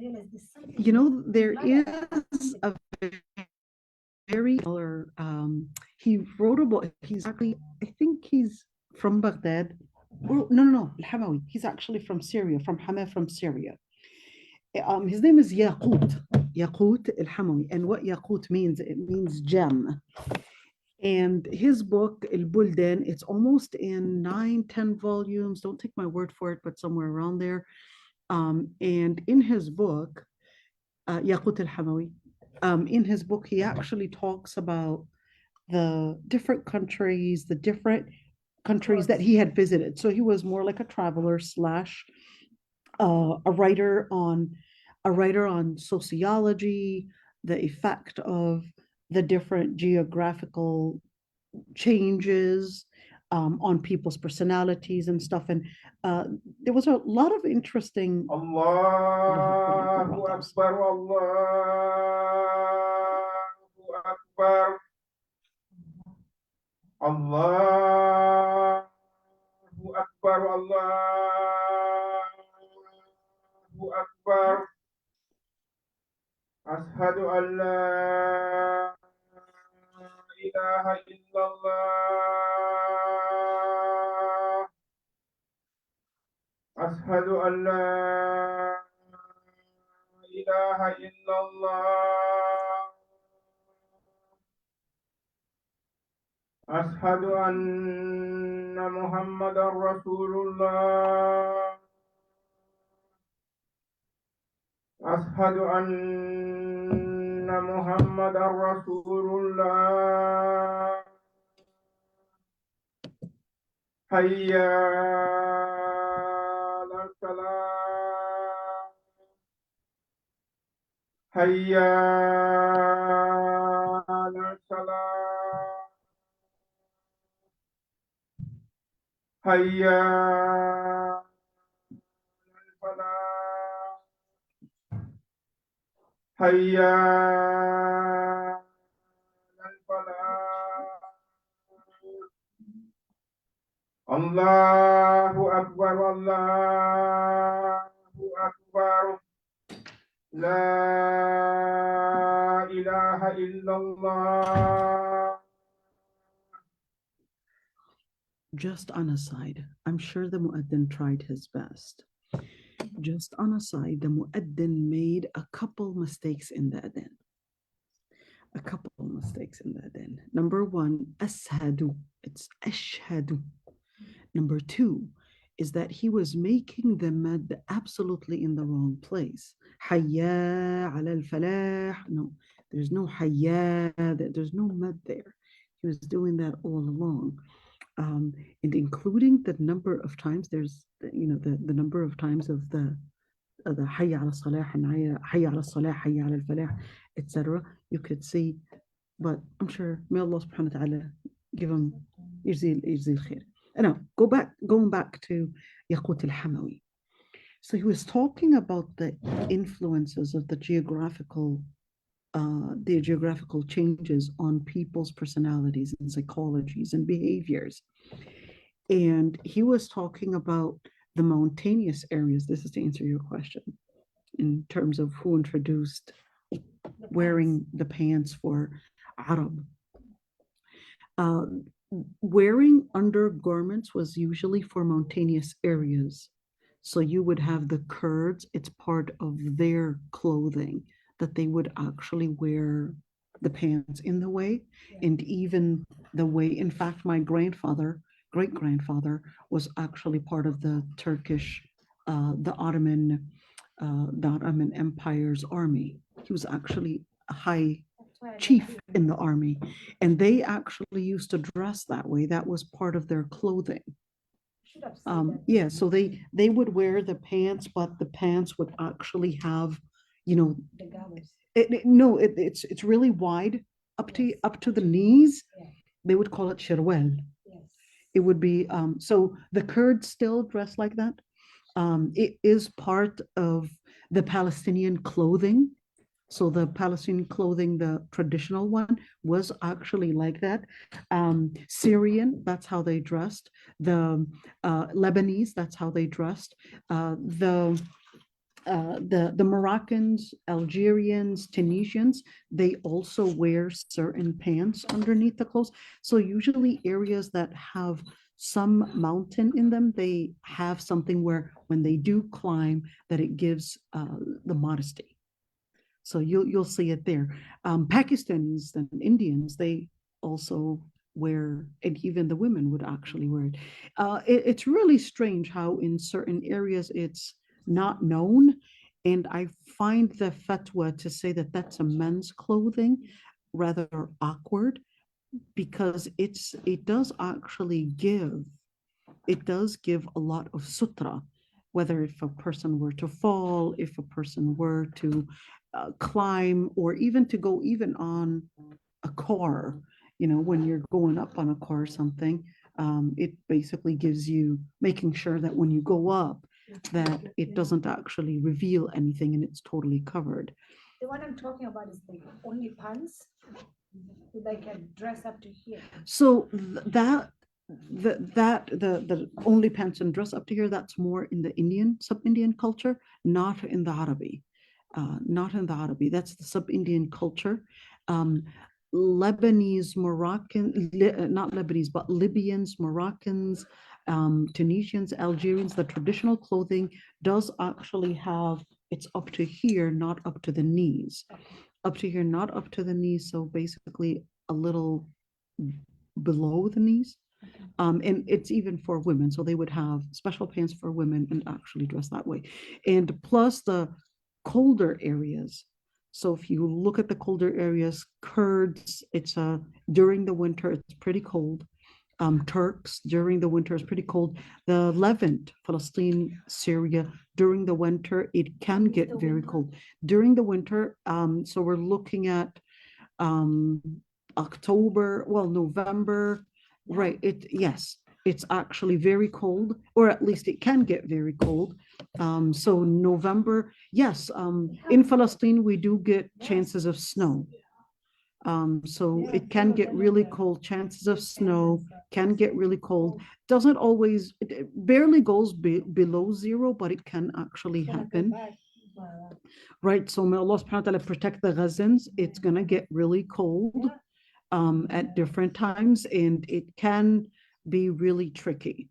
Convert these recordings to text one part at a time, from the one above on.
You know, there is a very he wrote a book. He's actually, I think he's from Baghdad. Or, no, Al-Hamawi. He's actually from Syria, from Hama, from Syria. His name is Yaqut Al-Hamawi. And what Yaqut means, it means gem. And his book, Al-Buldan, it's almost in 9-10 volumes. Don't take my word for it, but somewhere around there. And in his book, Yaqut Al-Hamawi, in his book, he actually talks about the different countries, that he had visited. So he was more like a traveler slash a writer on sociology, the effect of the different geographical changes on people's personalities and stuff. And there was a lot of interesting. Allahu Akbar, Allahu Akbar, Allahu Akbar, Allahu Akbar. Ashhadu an la ilaha illallah. Ashhadu an la ilaha illallah. Ashhadu anna Muhammadan Rasulullah. Ashhadu anna Muhammadan Rasulullah. Hayya ala salah. Hayya ala salah. Hayya ala falah. Hayya ala falah. Allahu Akbar, Allahu Akbar. La ilaha illallah. Just on a side, I'm sure the mu'addin tried his best. Just on a side, the mu'addin made a couple mistakes in the adhan. Number one, ashadu, it's ashhadu. Number two is that he was making the mad absolutely in the wrong place. Hayya ala al-falah. No, there's no hayya, there's no mad there. He was doing that all along. And including the number of times, there's, the number of times of the hayya ala salah and hayya ala salah, hayya ala al-falah, etc. You could see, but I'm sure may Allah subhanahu wa ta'ala give him yajzil khair. Now, going back to Yaqut al-Hamawi. So he was talking about the influences of the geographical changes on people's personalities and psychologies and behaviors. And he was talking about the mountainous areas. This is to answer your question in terms of who introduced wearing the pants for Arab. Wearing undergarments was usually for mountainous areas. So you would have the Kurds, it's part of their clothing that they would actually wear the pants in the way, and even the way, in fact, my great-grandfather was actually part of the Turkish, the Ottoman Empire's army. He was actually a high chief in the army, and they actually used to dress that way. That was part of their clothing. So they would wear the pants, but the pants would actually have, it's really wide up to the knees. They would call it shirwal. It would be so the Kurds still dress like that. It is part of the Palestinian clothing. So the Palestinian clothing, the traditional one, was actually like that. Syrian, that's how they dressed. The Lebanese, that's how they dressed. The the Moroccans, Algerians, Tunisians, they also wear certain pants underneath the clothes. So usually areas that have some mountain in them, they have something where when they do climb, that it gives the modesty. So you'll see it there. Pakistanis and Indians, they also wear, and even the women would actually wear it. It's really strange how in certain areas it's not known. And I find the fatwa to say that that's a men's clothing rather awkward because it does actually give a lot of sutra, whether if a person were to fall, if a person were to climb, or even to go even on a car, when you're going up on a car or something, it basically gives you making sure that when you go up, that it doesn't actually reveal anything and it's totally covered. The one I'm talking about is the only pants they can dress up to here. So the only pants and dress up to here, that's more in the Indian, sub-Indian culture, not in the Arabi. Not in the Arabi. That's the sub-Indian culture. Lebanese, Moroccan, not Lebanese, but Libyans, Moroccans, Tunisians, Algerians, the traditional clothing does actually have, it's up to here, not up to the knees. Up to here, not up to the knees. So basically a little below the knees. And it's even for women. So they would have special pants for women and actually dress that way. And plus the colder areas. So if you look at the colder areas, Kurds, it's during the winter, it's pretty cold. Turks during the winter is pretty cold. The Levant, Palestine, Syria, during the winter, it can get very cold. During the winter, so we're looking at October, well, November, right? Yes, it's actually very cold, or at least it can get very cold. So November, yes, in Palestine, we do get chances of snow. So it can get really cold, chances of snow can get really cold. Doesn't always, it barely goes below zero, but it can actually happen. Right, so may Allah subhanahu wa ta'ala protect the Ghazans. It's gonna get really cold at different times, and it can be really tricky.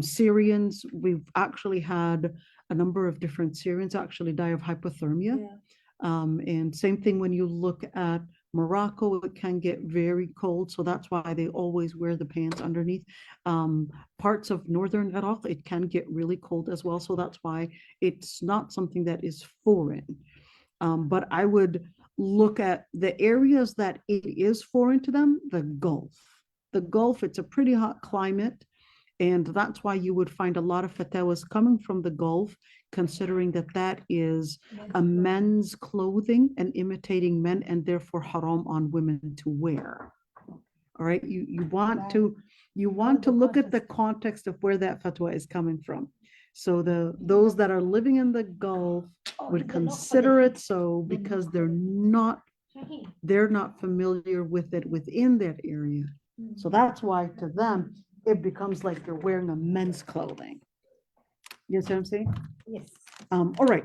Syrians, we've actually had a number of different Syrians actually die of hypothermia. And same thing when you look at Morocco, it can get very cold. So that's why they always wear the pants underneath. Parts of northern Iraq, it can get really cold as well. So that's why it's not something that is foreign. But I would look at the areas that it is foreign to them, the Gulf. The Gulf, it's a pretty hot climate. And that's why you would find a lot of fatwas coming from the Gulf, considering that that is a men's clothing and imitating men, and therefore haram on women to wear. All right, you want to look at the context of where that fatwa is coming from. So those that are living in the Gulf would consider it so because they're not familiar with it within that area. So that's why to them it becomes like you're wearing a men's clothing. You know what I'm saying? Yes. All right.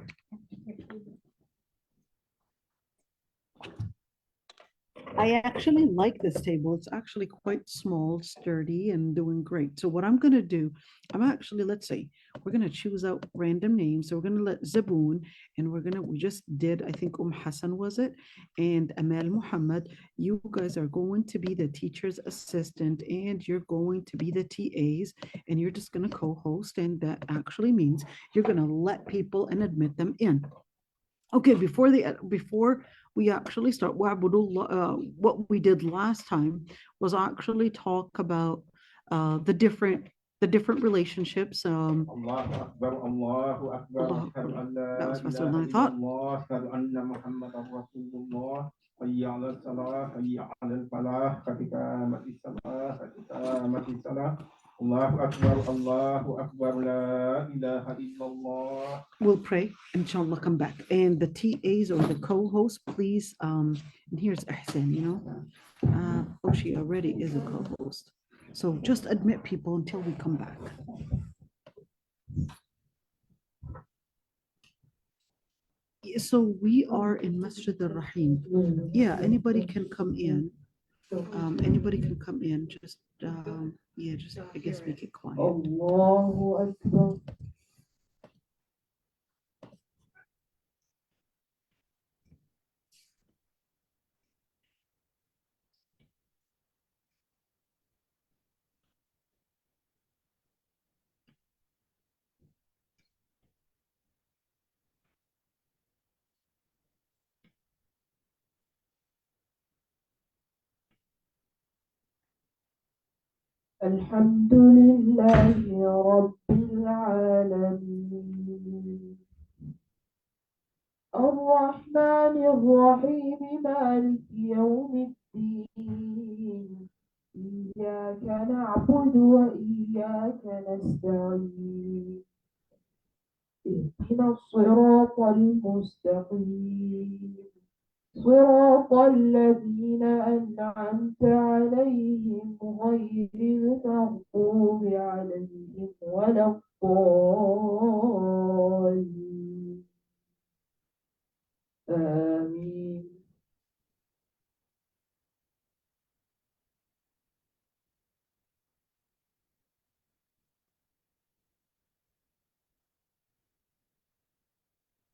I actually like this table. It's actually quite small, sturdy, and doing great. So what I'm going to do, let's see, we're going to choose out random names. So we're going to let Zaboon, and we just did, I think Hassan was it, and Amal Muhammad. You guys are going to be the teacher's assistant, and you're going to be the TAs, and you're just going to co-host, and that actually means you're going to let people and admit them in. Okay, before we actually start, what we did last time was actually talk about the different relationships. Allahu Akbar, Allahu Akbar. That was faster than I thought. حي على الصلاة حي على الفلاح قد قامت الصلاة قد قامت الصلاة الله أكبر لا إله إلا الله. We'll pray, inshallah, come back. And the TAs or the co-host, please, and here's Ihsan, she already is a co-host. So just admit people until we come back. So we are in Masjid al-Rahim. Yeah, anybody can come in. Anybody can come in. Just just I guess make it quiet. الله أكبر. الحمد لله رب العالمين الرحمن الرحيم مالك يوم الدين إياك نعبد وإياك نستعين اهدنا الصراط المستقيم صراط الذين أنعمت عليهم غير المغضوب عليهم ولا الضالين آمين.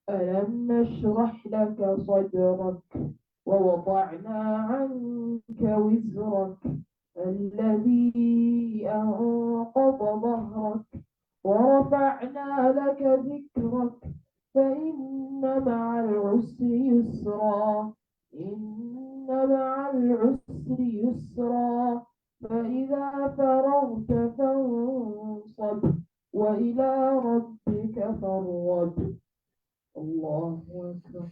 ألم نشرح لك صدرك ووضعنا عنك وزرك الذي أنقض ظهرك ورفعنا لك ذكرك فإن مع العسر يسرا إن مع العسر يسرا فإذا فرغت فانصب وإلى ربك فارغب. الله أكبر.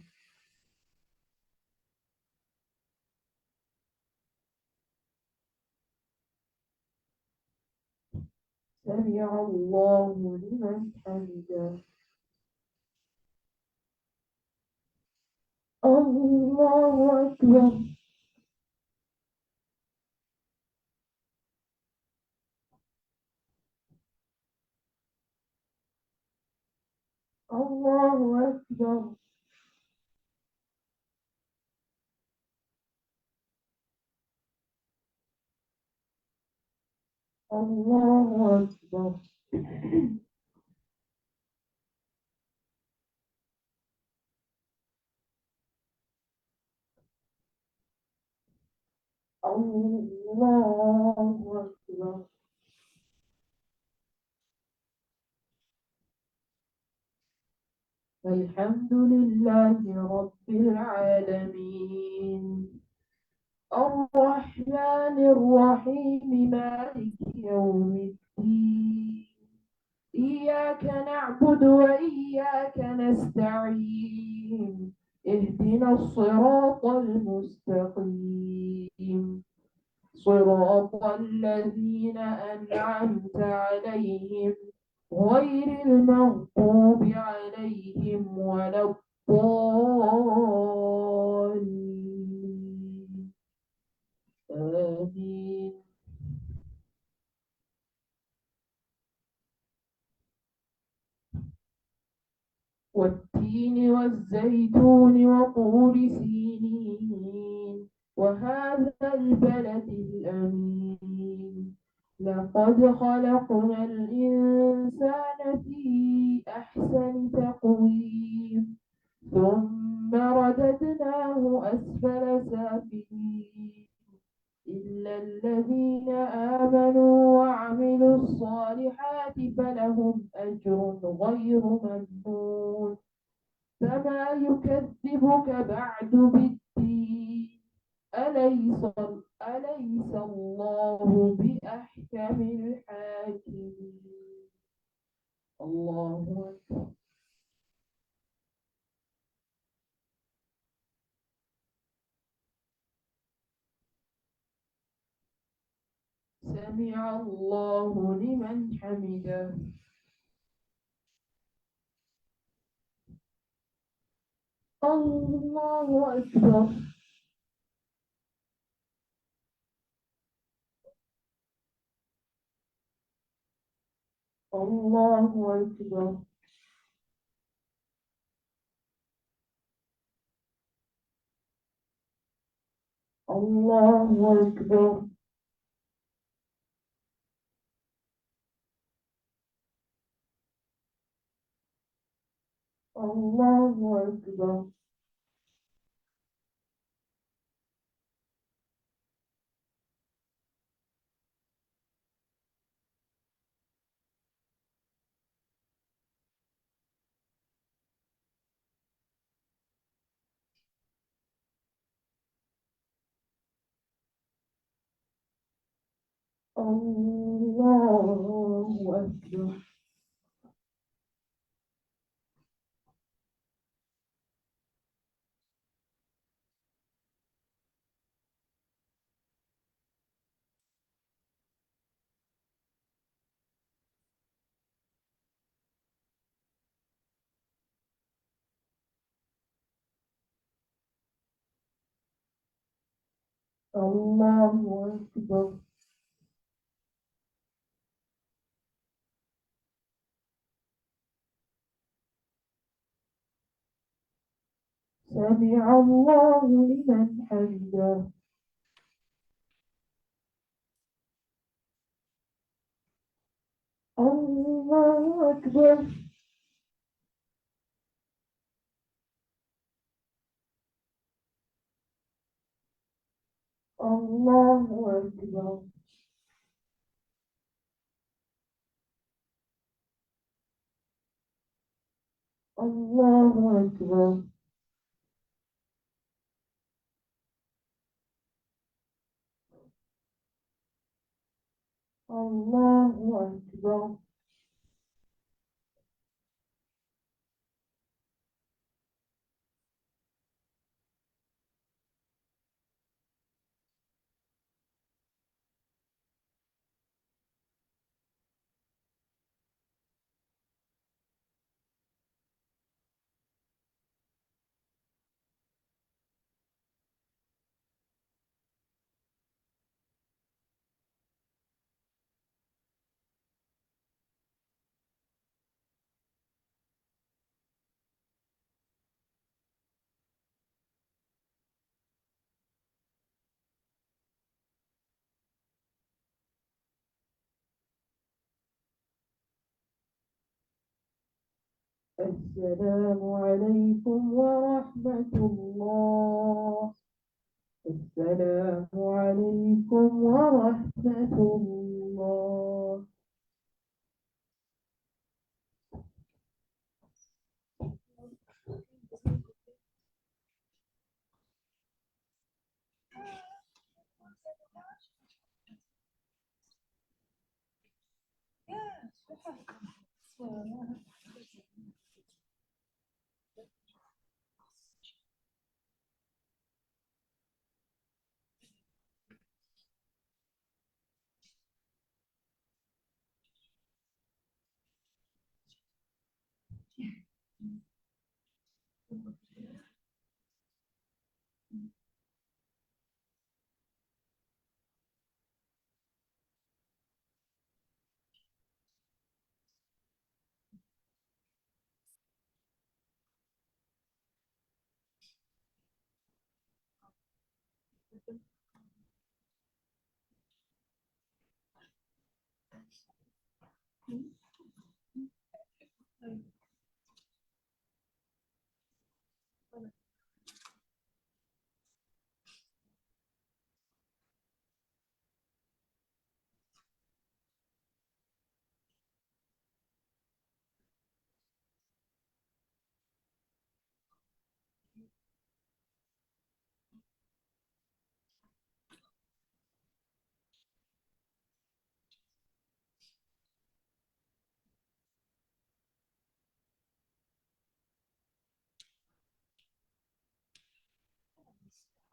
سمع الله لمن حمده. الله أكبر. الله أكبر. الله أكبر. الله أكبر. الحمد لله رب العالمين الرحمن الرحيم مالك يوم الدين إياك نعبد وإياك نستعين اهدنا الصراط المستقيم صراط الذين أنعمت عليهم غير المغضوب عليهم ولا الضالين آمين. والتين والزيتون وطور سينين وهذا البلد الأمين لقد خلقنا الإنسان في أحسن تقويم ثم رددناه أسفل سافلين إلا الذين آمنوا وعملوا الصالحات فلهم أجر غير ممنون فما يكذبك بعد بالدين أليس الله بأحكم الحاكمين. الله أكبر. سمع الله لمن حمده. الله أكبر. الله أكبر. الله أكبر الله أكبر الله أكبر الله أكبر سمع الله لمن حمده الله أكبر الله أكبر الله أكبر الله أكبر السلام عليكم ورحمة الله السلام عليكم ورحمة الله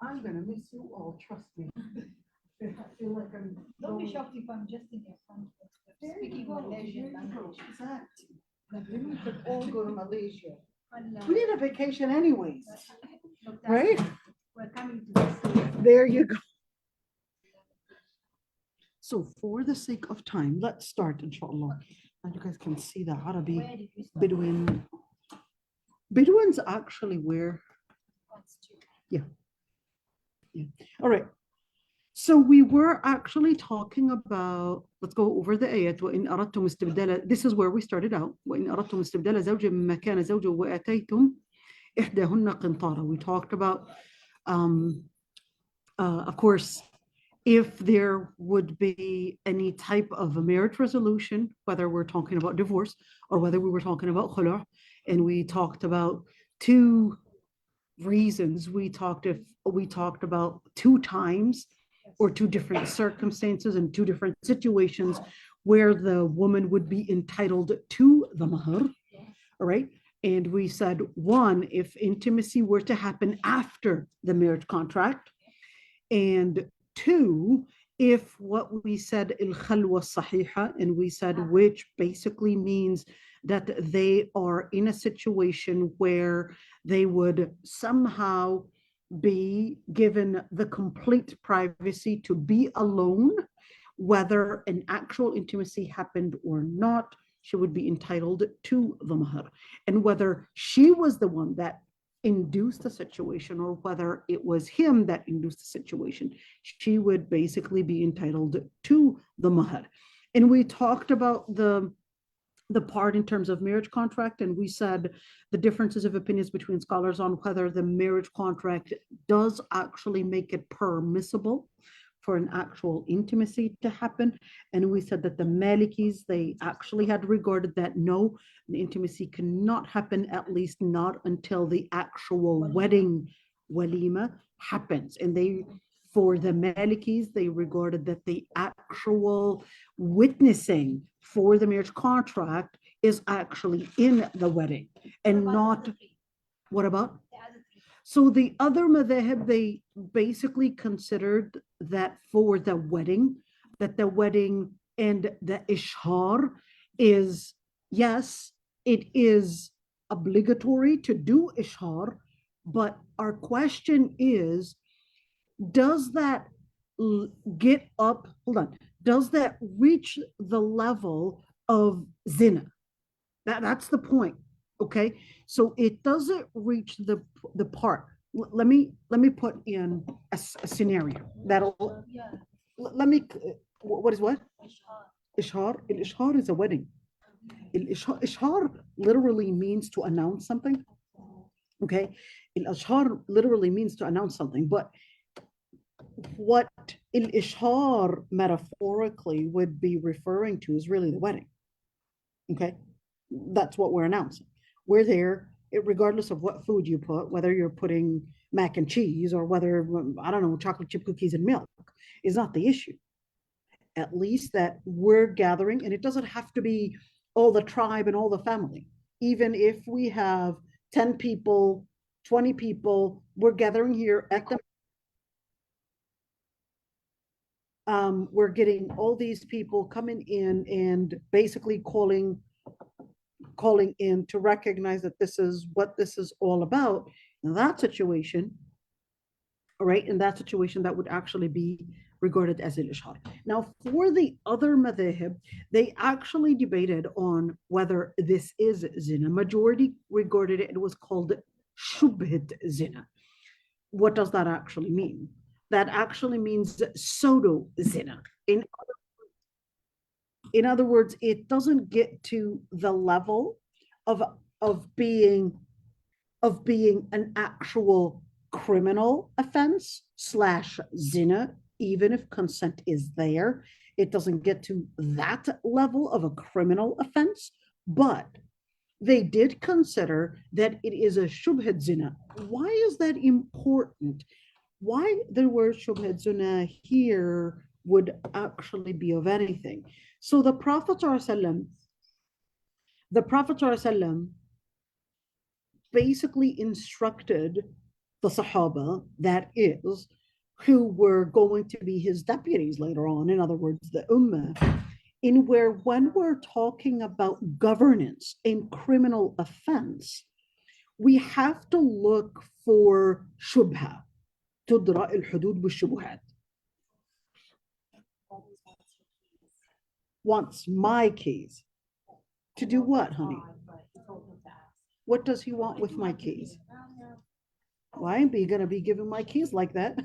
I'm gonna miss you all, trust me. I feel like I'm. Don't be shocked if I'm just in your front speaking Malaysian language. Exactly. We could all go to Malaysia. And, We need a vacation anyways, look, right? we're coming to this. There you go. So for the sake of time, let's start, inshallah. And you guys can see the Arabic Where did we start? Bedouin. Bedouins actually wear, yeah. All right. So we were actually talking about, let's go over the ayat. وَإِنْ أَرَدْتُمْ اسْتِبْدَالَ, this is where we started out. وَإِنْ أَرَدْتُمْ اسْتِبْدَالَ زَوْجٍ مَكَانَ زَوْجٍ وَآتَيْتُمْ إِحْدَاهُنَّ قِنْطَارًا. We talked about, of course, if there would be any type of a marriage resolution, whether we're talking about divorce or whether we were talking about khulu', and we talked about two reasons. We talked about two times or two different circumstances and two different situations where the woman would be entitled to the mahr. All right. And we said, one, if intimacy were to happen after the marriage contract, and two, if what we said al-khalwa sahiha, and we said which basically means that they are in a situation where they would somehow be given the complete privacy to be alone, whether an actual intimacy happened or not, she would be entitled to the mahr. And whether she was the one that induced the situation or whether it was him that induced the situation, she would basically be entitled to the mahr. And we talked about the part in terms of marriage contract, and we said the differences of opinions between scholars on whether the marriage contract does actually make it permissible for an actual intimacy to happen. And we said that the Malikis, they actually had regarded that no, the intimacy cannot happen, at least not until the actual wedding walima happens. And they, for the Malikis, they regarded that the actual witnessing for the marriage contract is actually in the wedding and not, what about? So the other madhahib, they basically considered that for the wedding, that the wedding and the ishar is, yes, it is obligatory to do ishar, but our question is, does that get up, hold on, does that reach the level of zina? That's the point, okay? So it doesn't reach the part. Let me put in a scenario that'll, let me, what is what? Ishar. Ishar is a wedding. Ishar literally means to announce something, okay? Ishar literally means to announce something, but what al-ishar metaphorically would be referring to is really the wedding. Okay, that's what we're announcing. We're there, regardless of what food you put, whether you're putting mac and cheese or whether, I don't know, chocolate chip cookies and milk is not the issue. At least that we're gathering, and it doesn't have to be all the tribe and all the family. Even if we have 10 people, 20 people, we're gathering here at the we're getting all these people coming in and basically calling in to recognize that this is what this is all about. In that situation, all right, in that situation, that would actually be regarded as al-ishar. Now, for the other madhahib, they actually debated on whether this is zina. Majority regarded it was called shubhat zina. What does that actually mean? That actually means pseudo zina. In other words, it doesn't get to the level of being an actual criminal offense / zina, even if consent is there. It doesn't get to that level of a criminal offense, but they did consider that it is a shubhat zina. Why is that important? Why the word shubhat zina here would actually be of anything? So the Prophet ﷺ basically instructed the Sahaba, that is, who were going to be his deputies later on, in other words, the Ummah, in where when we're talking about governance in criminal offense, we have to look for shubha. تدرأ الحدود بالشبهات. Wants my keys. To do what, honey? What does he want with my keys? Why are you going to be giving my keys like that?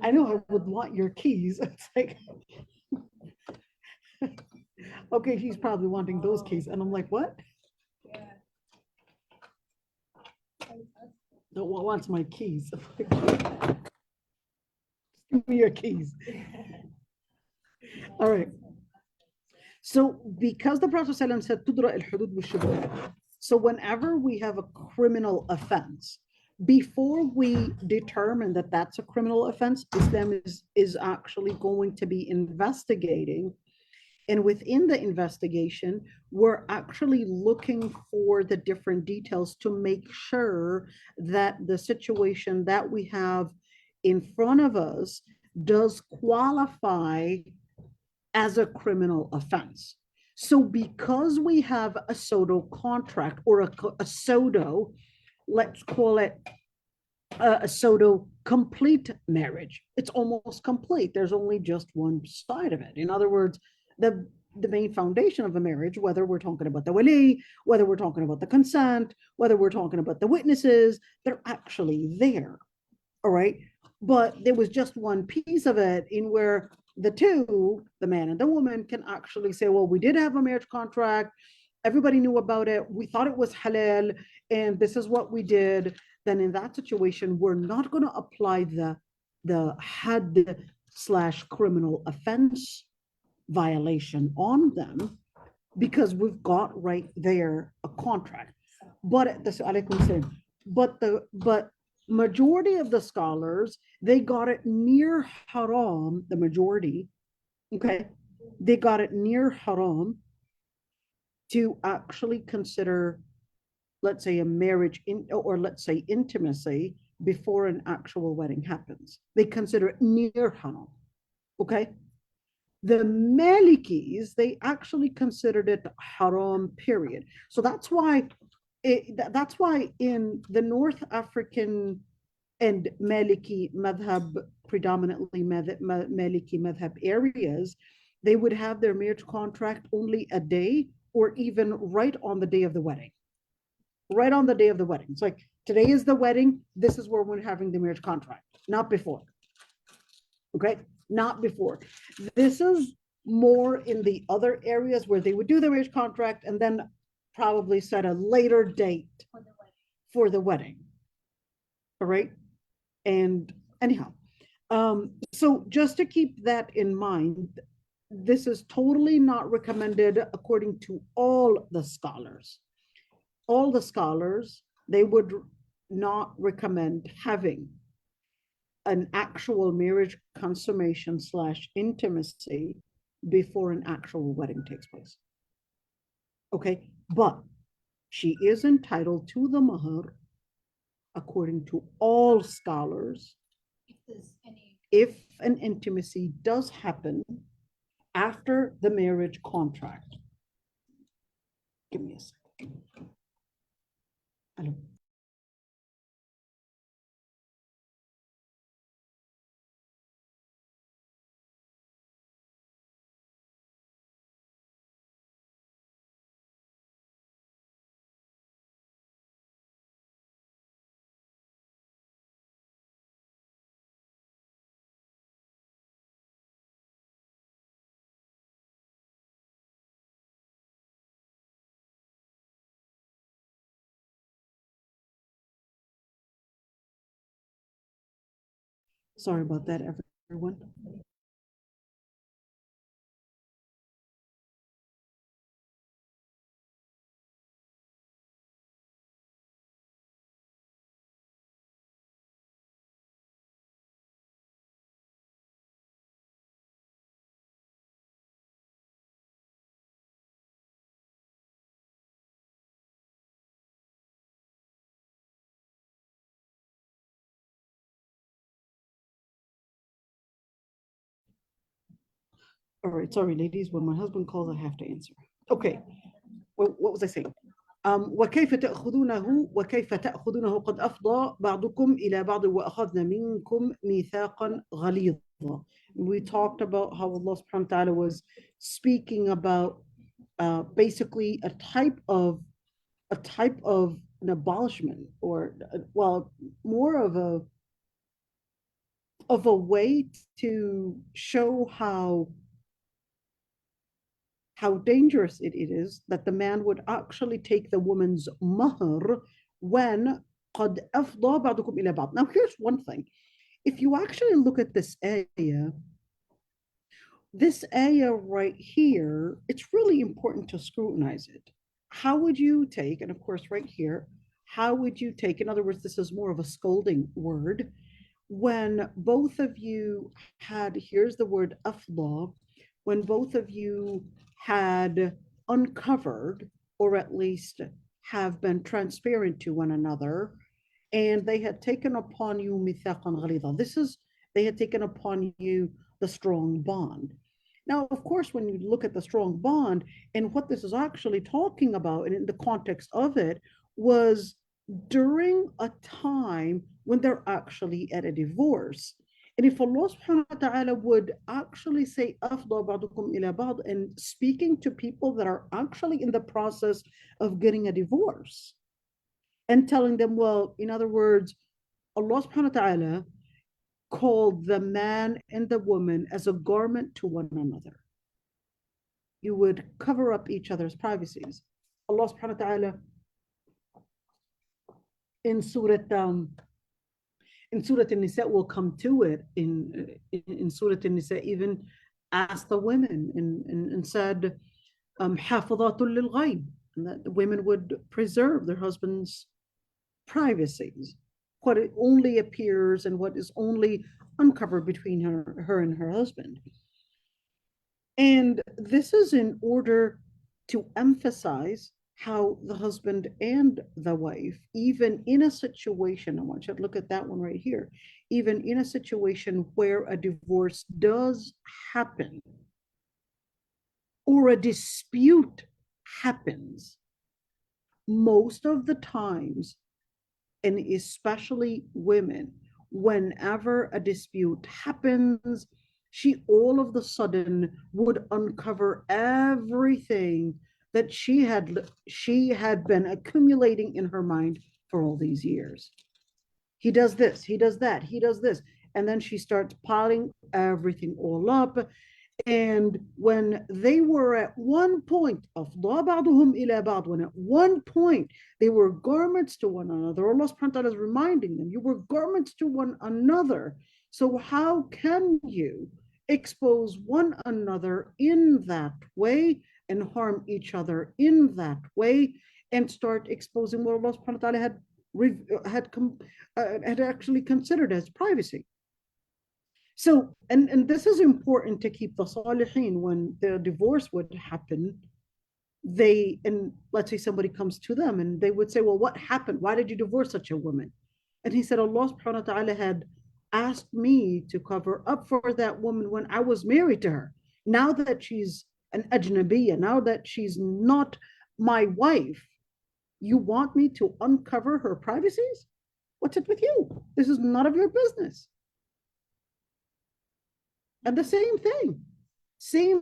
I know I would want your keys. It's like, okay, he's probably wanting those keys. And I'm like, what? No one wants my keys. Give me your keys. All right. So because the Prophet ﷺ said, "Tudra al-hudud wa-shubuhat," so whenever we have a criminal offense, before we determine that that's a criminal offense, Islam is actually going to be investigating. And within the investigation, we're actually looking for the different details to make sure that the situation that we have in front of us does qualify as a criminal offense. So because we have a SODO contract or a SODO, let's call it a SODO complete marriage, it's almost complete. There's only just one side of it. In other words, the main foundation of a marriage, whether we're talking about the wali, whether we're talking about the consent, whether we're talking about the witnesses, they're actually there. All right. But there was just one piece of it in where the two, the man and the woman, can actually say, well, we did have a marriage contract. Everybody knew about it. We thought it was halal, and this is what we did. Then in that situation, we're not going to apply the had/criminal offense violation on them because we've got right there a contract. But but majority of the scholars, they got it near haram, the majority, okay, they got it near haram to actually consider, let's say, a marriage or let's say intimacy before an actual wedding happens. They consider it near haram, okay? The Malikis, they actually considered it haram, period. So that's why in the North African and Maliki madhab, predominantly Maliki madhab areas, they would have their marriage contract only a day or even right on the day of the wedding. Right on the day of the wedding. It's like, today is the wedding, this is where we're having the marriage contract, not before. Okay, not before. This is more in the other areas where they would do the marriage contract and then probably set a later date for the wedding. All right. And anyhow, so just to keep that in mind, this is totally not recommended according to all the scholars. All the scholars, they would not recommend having an actual marriage consummation / intimacy before an actual wedding takes place. Okay, but she is entitled to the mahar according to all scholars if an intimacy does happen after the marriage contract. Give me a second. Hello. Sorry about that, everyone. All right, sorry, ladies. When my husband calls, I have to answer. Okay, well, what was I saying? وكيف تأخذونه قد أفضى بعضكم إلى بعض وأخذنا منكم ميثاقا غليظا. We talked about how Allah subhanahu wa ta'ala was speaking about basically a type of an abolishment, or well, more of of a way to show how dangerous it is that the man would actually take the woman's mahr when قد أفضى بعضكم إلى بعض. Now here's one thing. If you actually look at this ayah right here, it's really important to scrutinize it. How would you take, and of course right here, how would you take, in other words, this is more of a scolding word, when both of you had, here's the word afla, when both of you had uncovered, or at least have been transparent to one another, and they had taken upon you mithaqan ghalidha. They had taken upon you the strong bond. Now, of course, when you look at the strong bond and what this is actually talking about, and in the context of it, was during a time when they're actually at a divorce. And if Allah subhanahu wa ta'ala would actually say أَفْضَى بَعْضُكُمْ إِلَى بَعْضٍ, and speaking to people that are actually in the process of getting a divorce and telling them, well, in other words, Allah subhanahu wa ta'ala called the man and the woman as a garment to one another. You would cover up each other's privacies. Allah subhanahu wa ta'ala in Surah An-Nisa, will come to it in Surah An-Nisa, even asked the women and said, حافظات للغيب, and that the women would preserve their husbands' privacies, what it only appears and what is only uncovered between her and her husband. And this is in order to emphasize how the husband and the wife, even in a situation, I want you to look at that one right here, even in a situation where a divorce does happen or a dispute happens, most of the times, and especially women, whenever a dispute happens, she all of a sudden would uncover everything that she had been accumulating in her mind for all these years. He does this, he does that, he does this. And then she starts piling everything all up. And when they were at one point, أَفْضَى بَعْضُهُمْ إِلَى بَعْضٍ, when at one point they were garments to one another, Allah subhanahu wa ta'ala is reminding them, you were garments to one another. So how can you expose one another in that way and harm each other in that way and start exposing what Allah subhanahu wa ta'ala had actually considered as privacy? So, and this is important to keep the salihin when the divorce would happen. And let's say somebody comes to them and they would say, well, what happened? Why did you divorce such a woman? And he said, Allah subhanahu wa ta'ala had asked me to cover up for that woman when I was married to her. Now that she's an ajnabiyya, now that she's not my wife, you want me to uncover her privacies? What's it with you? This is none of your business. And the same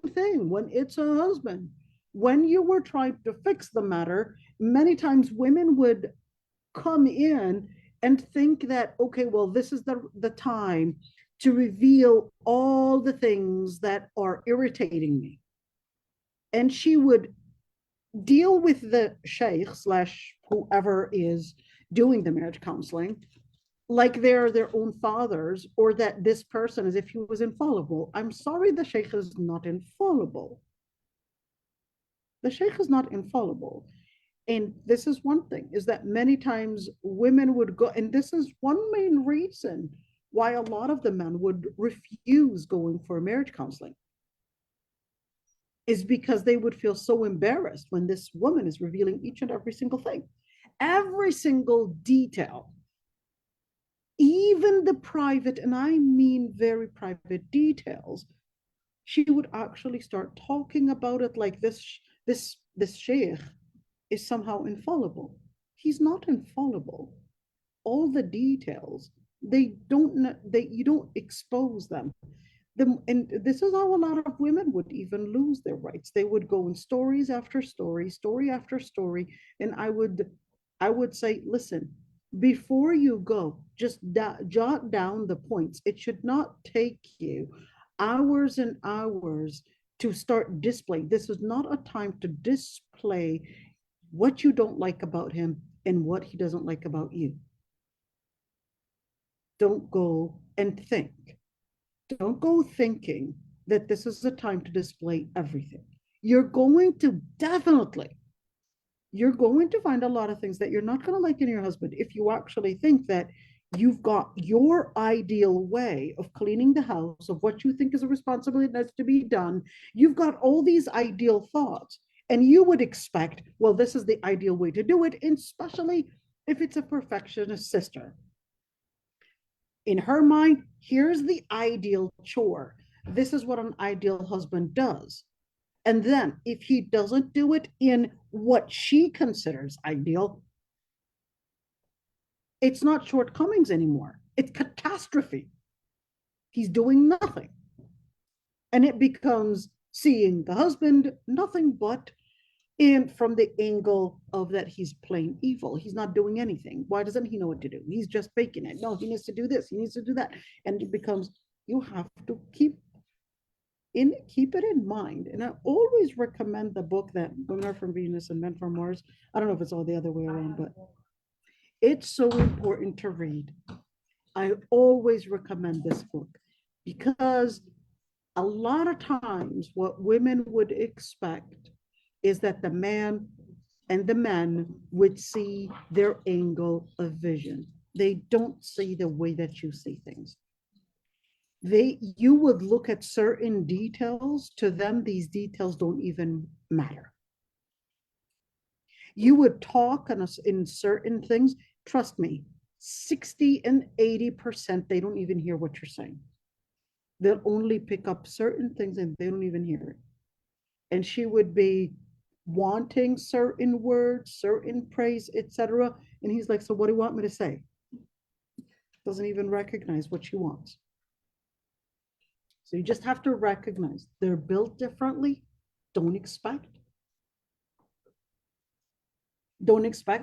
thing when it's a husband. When you were trying to fix the matter, many times women would come in and think that, okay, well, this is the time to reveal all the things that are irritating me. And she would deal with the sheikh / whoever is doing the marriage counseling like they're their own fathers, or that this person, as if he was infallible. I'm sorry, the sheikh is not infallible. The sheikh is not infallible. And this is one thing, is that many times women would go, and this is one main reason why a lot of the men would refuse going for marriage counseling, is because they would feel so embarrassed when this woman is revealing each and every single thing, every single detail, even the private, and I mean very private details. She would actually start talking about it like this sheikh is somehow infallible. He's not infallible. All the details, you don't expose them. And this is how a lot of women would even lose their rights. They would go in stories after story, story after story, and I would say, listen, before you go, just jot down the points. It should not take you hours and hours to start displaying. This is not a time to display what you don't like about him and what he doesn't like about you. Don't go and think. Don't go thinking that this is the time to display everything. You're going to find a lot of things that you're not going to like in your husband if you actually think that you've got your ideal way of cleaning the house, of what you think is a responsibility that's to be done. You've got all these ideal thoughts, and you would expect, well, this is the ideal way to do it, especially if it's a perfectionist sister. In her mind, here's the ideal chore. This is what an ideal husband does. And then if he doesn't do it in what she considers ideal, it's not shortcomings anymore. It's catastrophe. He's doing nothing. And it becomes seeing the husband nothing but in from the angle of that he's plain evil. He's not doing anything. Why doesn't he know what to do? He's just faking it. No, he needs to do this. He needs to do that. And it becomes, you have to keep it in mind. And I always recommend the book that Women Are from Venus and Men from Mars. I don't know if it's all the other way around, but it's so important to read. I always recommend this book because a lot of times what women would expect is that the man and the men would see their angle of vision. They don't see the way that you see things. You would look at certain details. To them, these details don't even matter. You would talk in certain things. Trust me, 60 and 80%, they don't even hear what you're saying. They'll only pick up certain things and they don't even hear it. And she would be wanting certain words, certain praise, etc. And he's like, so what do you want me to say? Doesn't even recognize what she wants. So you just have to recognize they're built differently. Don't expect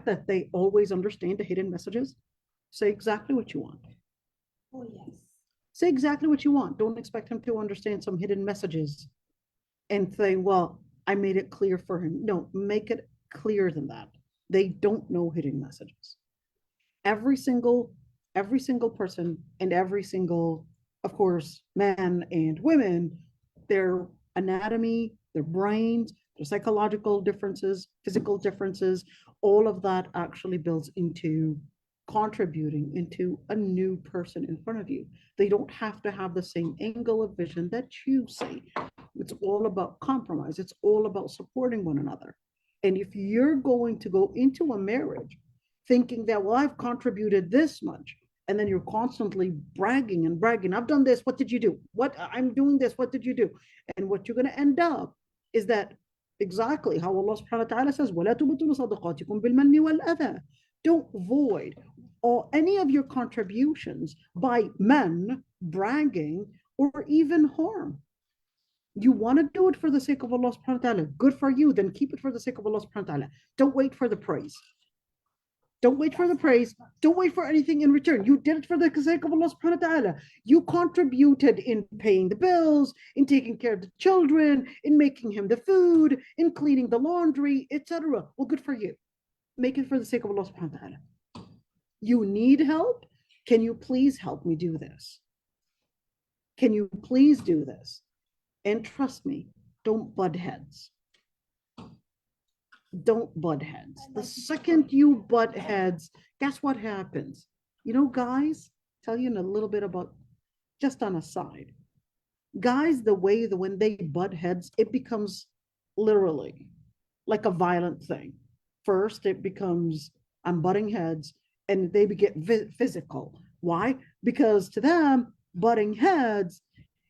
that they always understand the hidden messages. Say exactly what you want. Oh, yes. Say exactly what you want. Don't expect him to understand some hidden messages and say, well, I made it clear for him. No, make it clearer than that. They don't know hidden messages. Every single person and every single, of course, men and women, their anatomy, their brains, their psychological differences, physical differences, all of that actually builds into contributing into a new person in front of you. They don't have to have the same angle of vision that you see. It's all about compromise. It's all about supporting one another. And if you're going to go into a marriage thinking that, well, I've contributed this much, and then you're constantly bragging and bragging, I've done this, what did you do? What, I'm doing this, what did you do? And what you're going to end up is that exactly how Allah subhanahu wa ta'ala says, وَلَا تُبْطِلُوا صَدَقَاتِكُمْ بِالْمَنِّ وَالْأَذَى. Don't void or any of your contributions by men bragging or even harm. You want to do it for the sake of Allah subhanahu wa ta'ala, good for you, then keep it for the sake of Allah subhanahu wa ta'ala. Don't wait for the praise. Don't wait for the praise. Don't wait for anything in return. You did it for the sake of Allah subhanahu wa ta'ala. You contributed in paying the bills, in taking care of the children, in making him the food, in cleaning the laundry, etc. Well, good for you. Make it for the sake of Allah subhanahu wa ta'ala. You need help? Can you please help me do this? Can you please do this? And trust me, don't butt heads. Don't butt heads. The second you butt heads, guess what happens? You know, guys, tell you in a little bit about, just on a side. Guys, when they butt heads, it becomes literally like a violent thing. First, it becomes, I'm butting heads, and they get physical. Why? Because to them, butting heads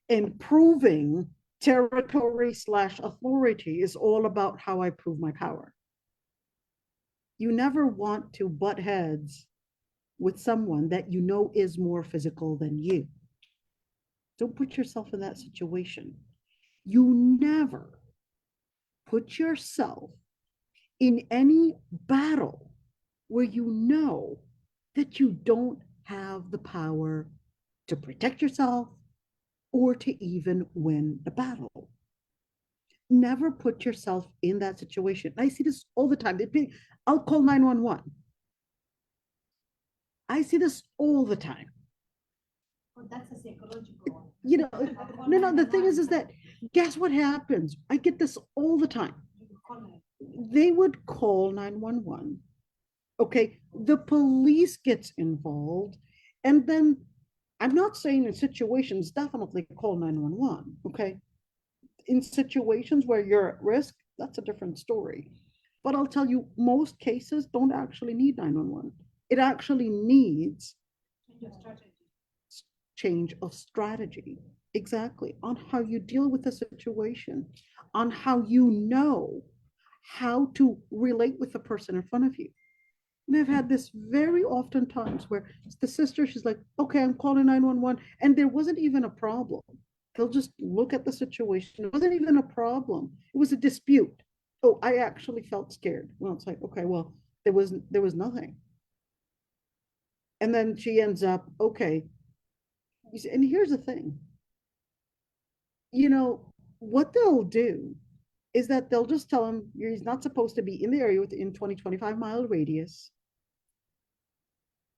and proving territory / authority is all about how I prove my power. You never want to butt heads with someone that you know is more physical than you. Don't put yourself in that situation. You never put yourself in any battle where you know that you don't have the power to protect yourself or to even win the battle. Never put yourself in that situation. I see this all the time. I'll call 911. I see this all the time. Oh, that's a psychological one. You know, no, the thing is that guess what happens? I get this all the time. They would call 911. Okay, the police gets involved, and then I'm not saying in situations, definitely call 911. Okay, in situations where you're at risk, that's a different story. But I'll tell you, most cases don't actually need 911. It actually needs change of strategy. Exactly, on how you deal with the situation, on how you know how to relate with the person in front of you. And I've had this very often times where the sister, she's like, okay, I'm calling 911. And there wasn't even a problem. They'll just look at the situation. It wasn't even a problem. It was a dispute. Oh, I actually felt scared. Well, it's like, okay, well, there was nothing. And then she ends up, okay. And here's the thing. You know, what they'll do is that they'll just tell him he's not supposed to be in the area within 20, 25-mile radius.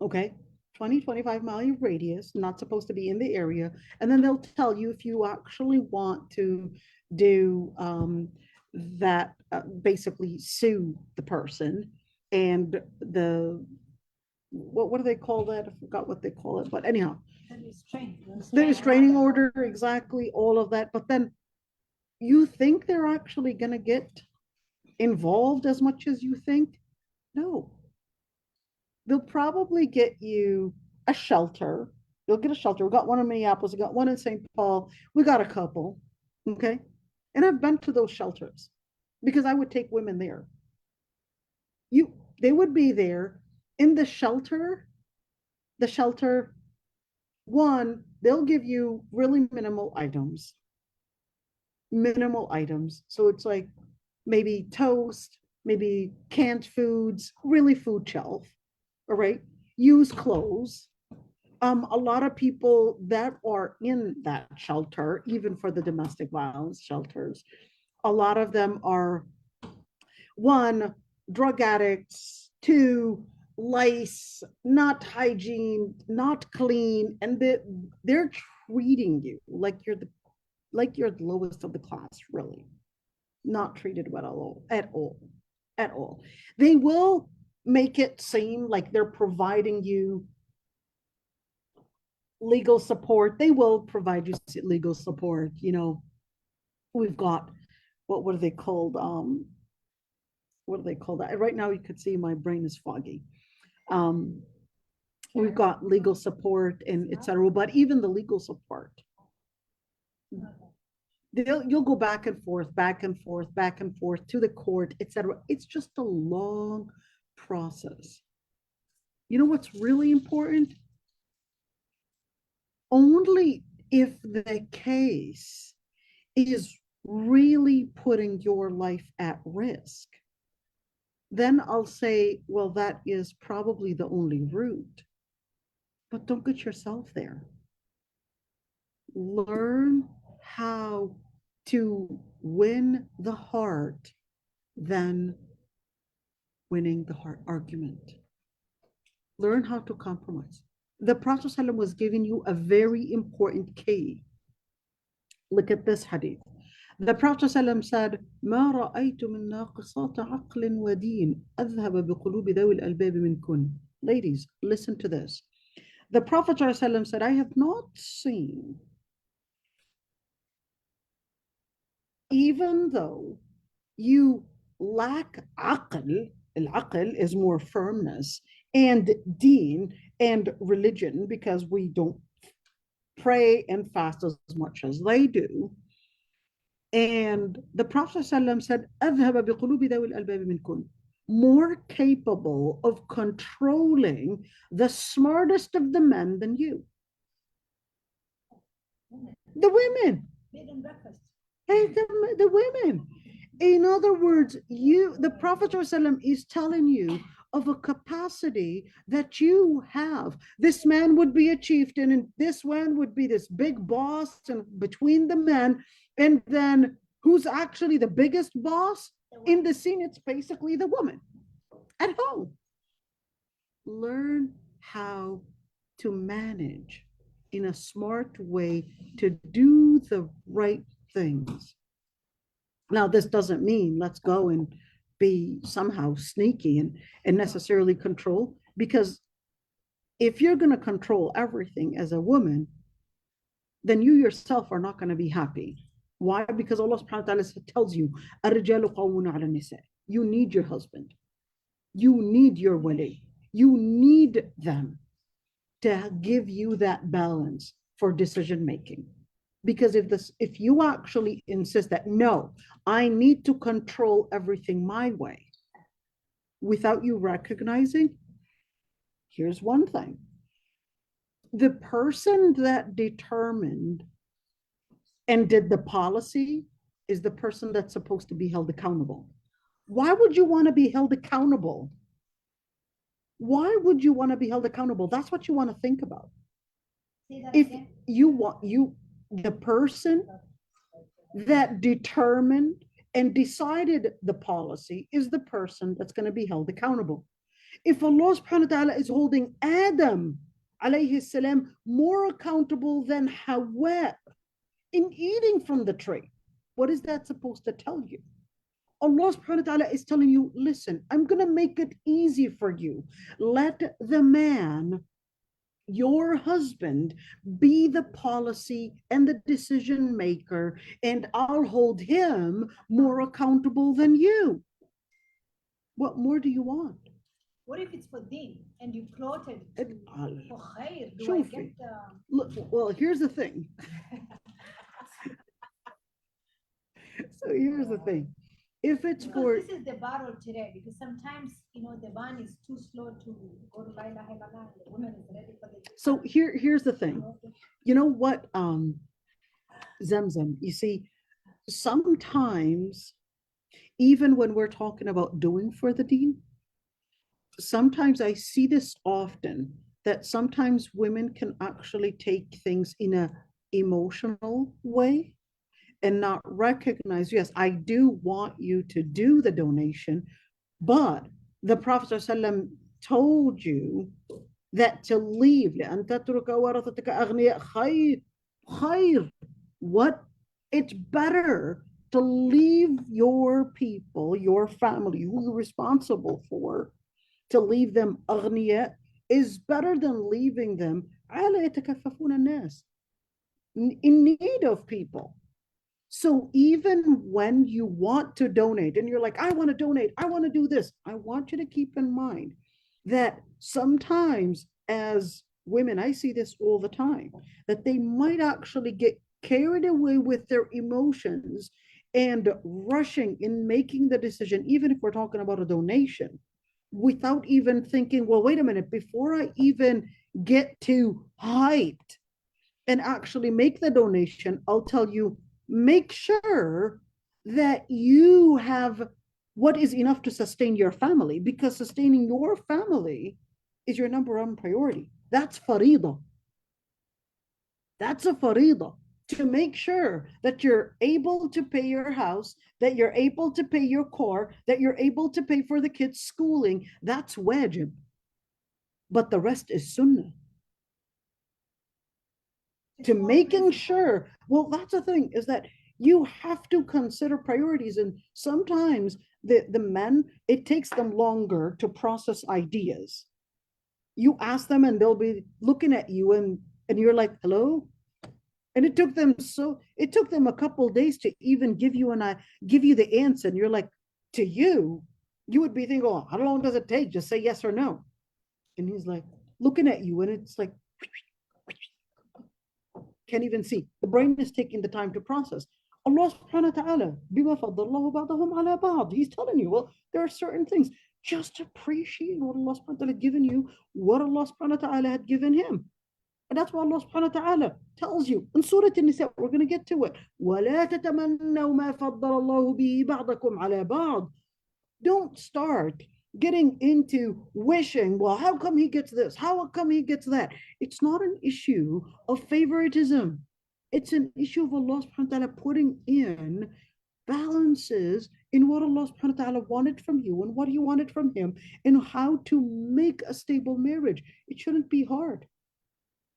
Okay, 20, 25-mile radius, not supposed to be in the area. And then they'll tell you if you actually want to do that, basically sue the person and what do they call that? I forgot what they call it, but anyhow, the restraining order, exactly, all of that. But then you think they're actually going to get involved as much as you think? No. They'll probably get you a shelter. You'll get a shelter. We got one in Minneapolis. We got one in St. Paul. We got a couple. Okay. And I've been to those shelters because I would take women there. They would be there in the shelter. The shelter, one, they'll give you really minimal items. So it's like maybe toast, maybe canned foods, really food shelf. All right. Use clothes. A lot of people that are in that shelter, even for the domestic violence shelters, a lot of them are, one, drug addicts, two, lice, not hygiene, not clean, and they're treating you like you're the lowest of the class, really. Not treated well at all. They will make it seem like they're providing you legal support. They will provide you legal support. You know, we've got, what are they called? What do they call that? Right now you could see my brain is foggy. We've got legal support and etc. But even the legal support, you'll go back and forth to the court, etc. It's just a long process. You know what's really important? Only if the case is really putting your life at risk, then I'll say, well, that is probably the only route. But don't get yourself there. Learn how to win the heart than winning the heart argument. Learn how to compromise. The Prophet ﷺ was giving you a very important key. Look at this hadith. The Prophet ﷺ said, ما رأيت من ناقصات عقل ودين أذهب بقلوب ذوي الألباب منكن. Ladies, listen to this. The Prophet ﷺ said, I have not seen, even though you lack aql, al-aql is more firmness, and deen and religion, because we don't pray and fast as much as they do. And the Prophet ﷺ said, أذهب بقلوب ذوي الألباب منكن, more capable of controlling the smartest of the men than you. The women. Hey, the women. In other words, the Prophet ﷺ is telling you of a capacity that you have. This man would be a chieftain, and this one would be this big boss, and between the men, and then who's actually the biggest boss? In the scene, it's basically the woman at home. Learn how to manage in a smart way to do the right things. Now, this doesn't mean let's go and be somehow sneaky and necessarily control, because if you're going to control everything as a woman, then you yourself are not going to be happy. Why? Because Allah subhanahu wa ta'ala tells you, الرجال قوامون على النساء. You need your husband. You need your wali. You need them to give you that balance for decision making. Because if you actually insist that, no, I need to control everything my way, without you recognizing, here's one thing. The person that determined and did the policy is the person that's supposed to be held accountable. Why would you want to be held accountable? Why would you want to be held accountable? That's what you want to think about. If you want, the person that determined and decided the policy is the person that's going to be held accountable. If Allah subhanahu wa ta'ala is holding Adam alayhi salam more accountable than Hawa in eating from the tree, what is that supposed to tell you? Allah subhanahu wa ta'ala is telling you, listen, I'm going to make it easy for you. Let the man, your husband, be the policy and the decision maker, and I'll hold him more accountable than you. What more do you want? What if it's for deen and you plotted for khair? Do I get Look, well, here's the thing. So here's the thing. If it's for, this is the battle today, because sometimes the man is too slow to go to la ilaha illallah, the woman is ready for the. So here's the thing. You know what, Zamzam, you see, sometimes even when we're talking about doing for the deen, sometimes I see this often, that sometimes women can actually take things in a emotional way and not recognize, yes, I do want you to do the donation, but the Prophet ﷺ told you that to leave, what? It's better to leave your people, your family, who you're responsible for, to leave them أغنياء is better than leaving them in need of people. So even when you want to donate and you're like, I want to donate, I want to do this, I want you to keep in mind that sometimes as women, I see this all the time, that they might actually get carried away with their emotions and rushing in making the decision, even if we're talking about a donation, without even thinking, well, wait a minute, before I even get too hyped and actually make the donation, I'll tell you, make sure that you have what is enough to sustain your family, because sustaining your family is your number one priority. That's farida. That's a farida. To make sure that you're able to pay your house, that you're able to pay your car, that you're able to pay for the kids' schooling, that's wajib. But the rest is sunnah. To making sure, well, that's the thing, is that you have to consider priorities. And sometimes the men, it takes them longer to process ideas. You ask them and they'll be looking at you and you're like, hello? And it took them a couple of days to even give you the answer. And you're like, to you would be thinking, oh, how long does it take? Just say yes or no. And he's like looking at you and it's like, can't even see. The brain is taking the time to process. Allah subhanahu wa ta'ala, bima faddallahu ba'dahum ala ba'd. He's telling you, well, there are certain things. Just appreciate what Allah subhanahu wa ta'ala had given you, what Allah subhanahu wa ta'ala had given him. And that's why Allah subhanahu wa ta'ala tells you in Surah Nisa, we're going to get to it. وَلَا تَتَمَنَّوْا مَا فَضَّلَ اللَّهُ بِهِ بَعْضَكُمْ عَلَى بَعْض. Don't start getting into wishing, well, how come he gets this? How come he gets that? It's not an issue of favoritism. It's an issue of Allah subhanahu wa ta'ala putting in balances in what Allah subhanahu wa ta'ala wanted from you and what he wanted from him and how to make a stable marriage. It shouldn't be hard.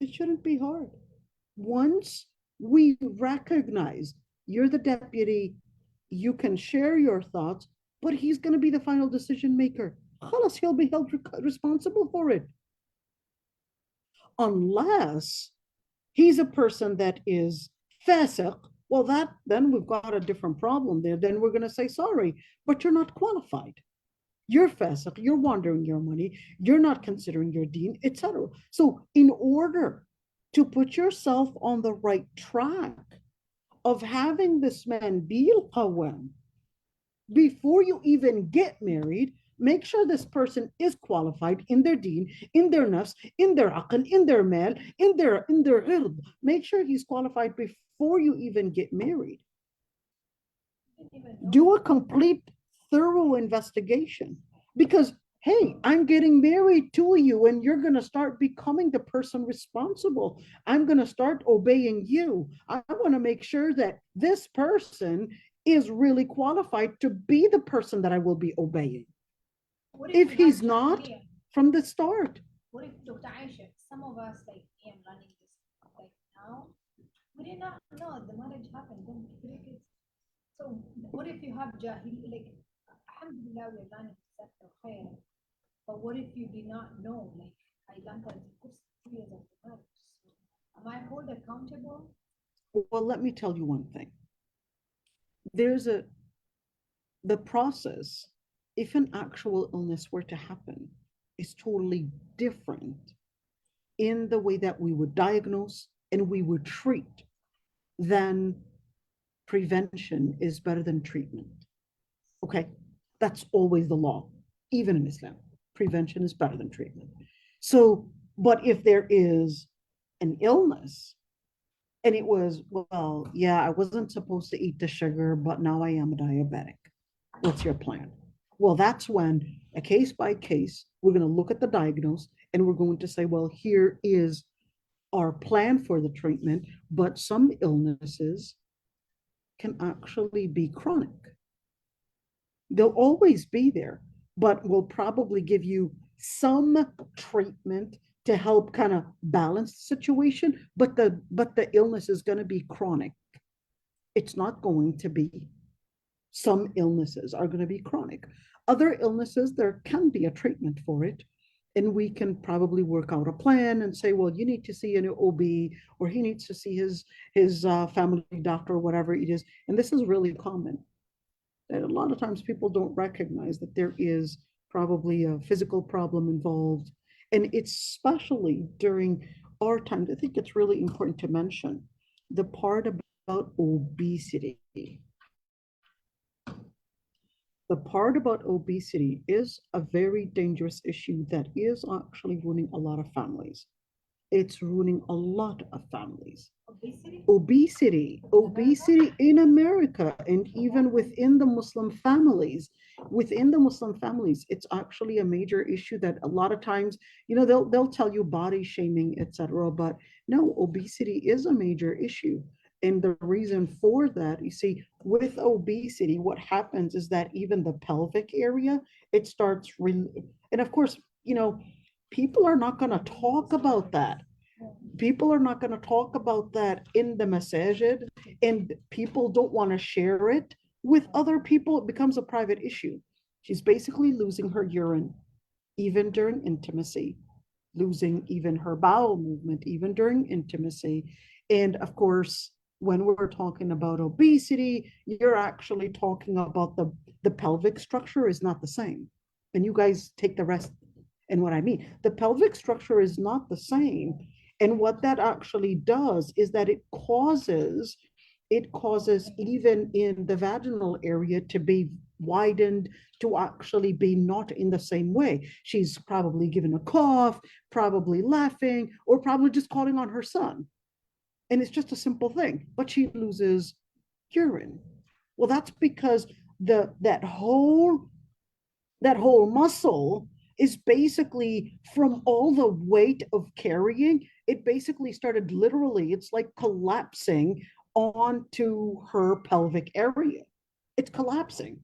It shouldn't be hard. Once we recognize you're the deputy, you can share your thoughts, but he's going to be the final decision maker. Khalas, he'll be held responsible for it. Unless he's a person that is fasiq, well, then we've got a different problem there. Then we're going to say, sorry, but you're not qualified. You're fasiq, you're wandering your money, you're not considering your deen, etc. So in order to put yourself on the right track of having this man be al-qawwam, before you even get married, make sure this person is qualified in their deen, in their nafs, in their aql, in their mal, in their ird. Make sure he's qualified before you even get married. Do a complete, thorough investigation. Because, hey, I'm getting married to you and you're going to start becoming the person responsible. I'm going to start obeying you. I want to make sure that this person is really qualified to be the person that I will be obeying. If he's not, from the start. What if, Dr. Aysha, some of us, like me, I'm running this like now, we did not know the marriage happened. Then so what if you have jahil, like, alhamdulillah, we're running this after. But what if you did not know, like, I learned that it took 2 years of the marriage. So, am I held accountable? Well, let me tell you one thing. The process, if an actual illness were to happen, is totally different in the way that we would diagnose and we would treat than prevention is better than treatment. Okay, that's always the law, even in Islam. Prevention is better than treatment. So, but if there is an illness and it was, well, yeah, I wasn't supposed to eat the sugar, but now I am a diabetic. What's your plan? Well, that's when a case by case, we're going to look at the diagnosis and we're going to say, well, here is our plan for the treatment, but some illnesses can actually be chronic. They'll always be there, but we'll probably give you some treatment to help kind of balance the situation, but the illness is going to be chronic. It's not going to be. Some illnesses are going to be chronic. Other illnesses, there can be a treatment for it, and we can probably work out a plan and say, well, you need to see an OB, or he needs to see his family doctor, or whatever it is. And this is really common. And a lot of times people don't recognize that there is probably a physical problem involved. And it's especially during our times, I think it's really important to mention the part about obesity. The part about obesity is a very dangerous issue that is actually ruining a lot of families. It's ruining a lot of families. Obesity in America, and even within the Muslim families. Within the Muslim families, it's actually a major issue that a lot of times, they'll tell you body shaming, etc. But no, obesity is a major issue. And the reason for that, you see, with obesity, what happens is that even the pelvic area, it starts, and of course, people are not going to talk about that. People are not going to talk about that in the masajid, and people don't want to share it with other people. It becomes a private issue. She's basically losing her urine, even during intimacy, losing even her bowel movement, even during intimacy. And of course, when we're talking about obesity, you're actually talking about the pelvic structure is not the same. And you guys take the rest. And what I mean, the pelvic structure is not the same. And what that actually does is that it causes even in the vaginal area to be widened, to actually be not in the same way. She's probably given a cough, probably laughing, or probably just calling on her son. And it's just a simple thing, but she loses urine. Well, that's because that whole that whole muscle is basically from all the weight of carrying, it basically started literally, it's like collapsing onto her pelvic area. It's collapsing.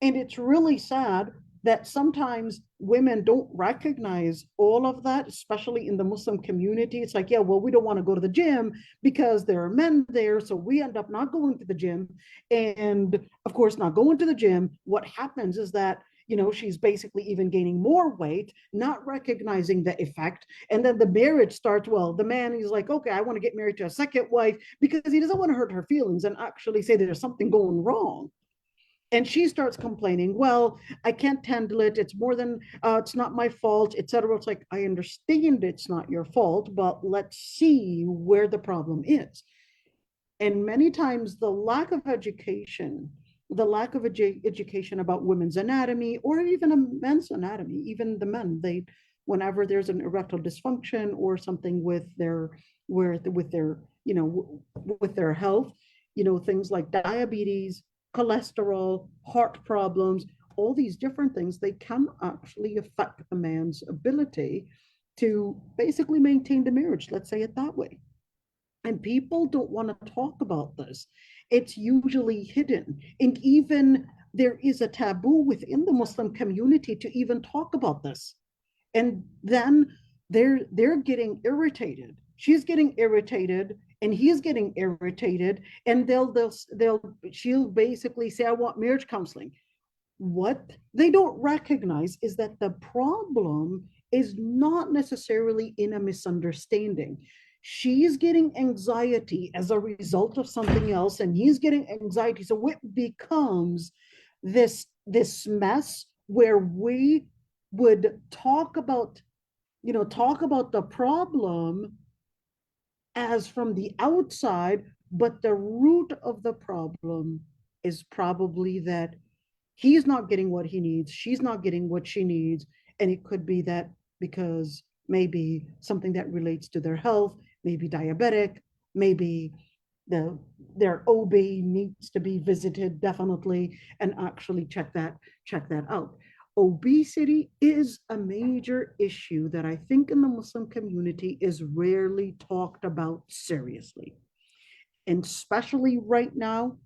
And it's really sad that sometimes women don't recognize all of that, especially in the Muslim community. It's like, yeah, well, we don't want to go to the gym because there are men there. So we end up not going to the gym. And of course, not going to the gym, what happens is that, you know, she's basically even gaining more weight, not recognizing the effect. And then the marriage starts, well, the man is like, okay, I want to get married to a second wife because he doesn't want to hurt her feelings and actually say that there's something going wrong. And she starts complaining, well, I can't handle it, it's more than it's not my fault, etc. It's like, I understand it's not your fault, but let's see where the problem is. And many times the lack of education, education about women's anatomy or even a men's anatomy, even the men, they, whenever there's an erectile dysfunction or something with their you know, with their health, you know, things like diabetes, cholesterol, heart problems, all these different things, they can actually affect a man's ability to basically maintain the marriage, let's say it that way. And people don't want to talk about this. It's usually hidden. And even there is a taboo within the Muslim community to even talk about this. And then they're getting irritated. She's getting irritated and he's getting irritated, and she'll basically say, I want marriage counseling. What they don't recognize is that the problem is not necessarily in a misunderstanding. She's getting anxiety as a result of something else, and he's getting anxiety. So it becomes this mess where we would talk about, you know, talk about the problem as from the outside, but the root of the problem is probably that he's not getting what he needs, she's not getting what she needs. And it could be that because maybe something that relates to their health, maybe diabetic, maybe their OB needs to be visited definitely and actually check that out. Obesity is a major issue that I think in the Muslim community is rarely talked about seriously. And especially right now,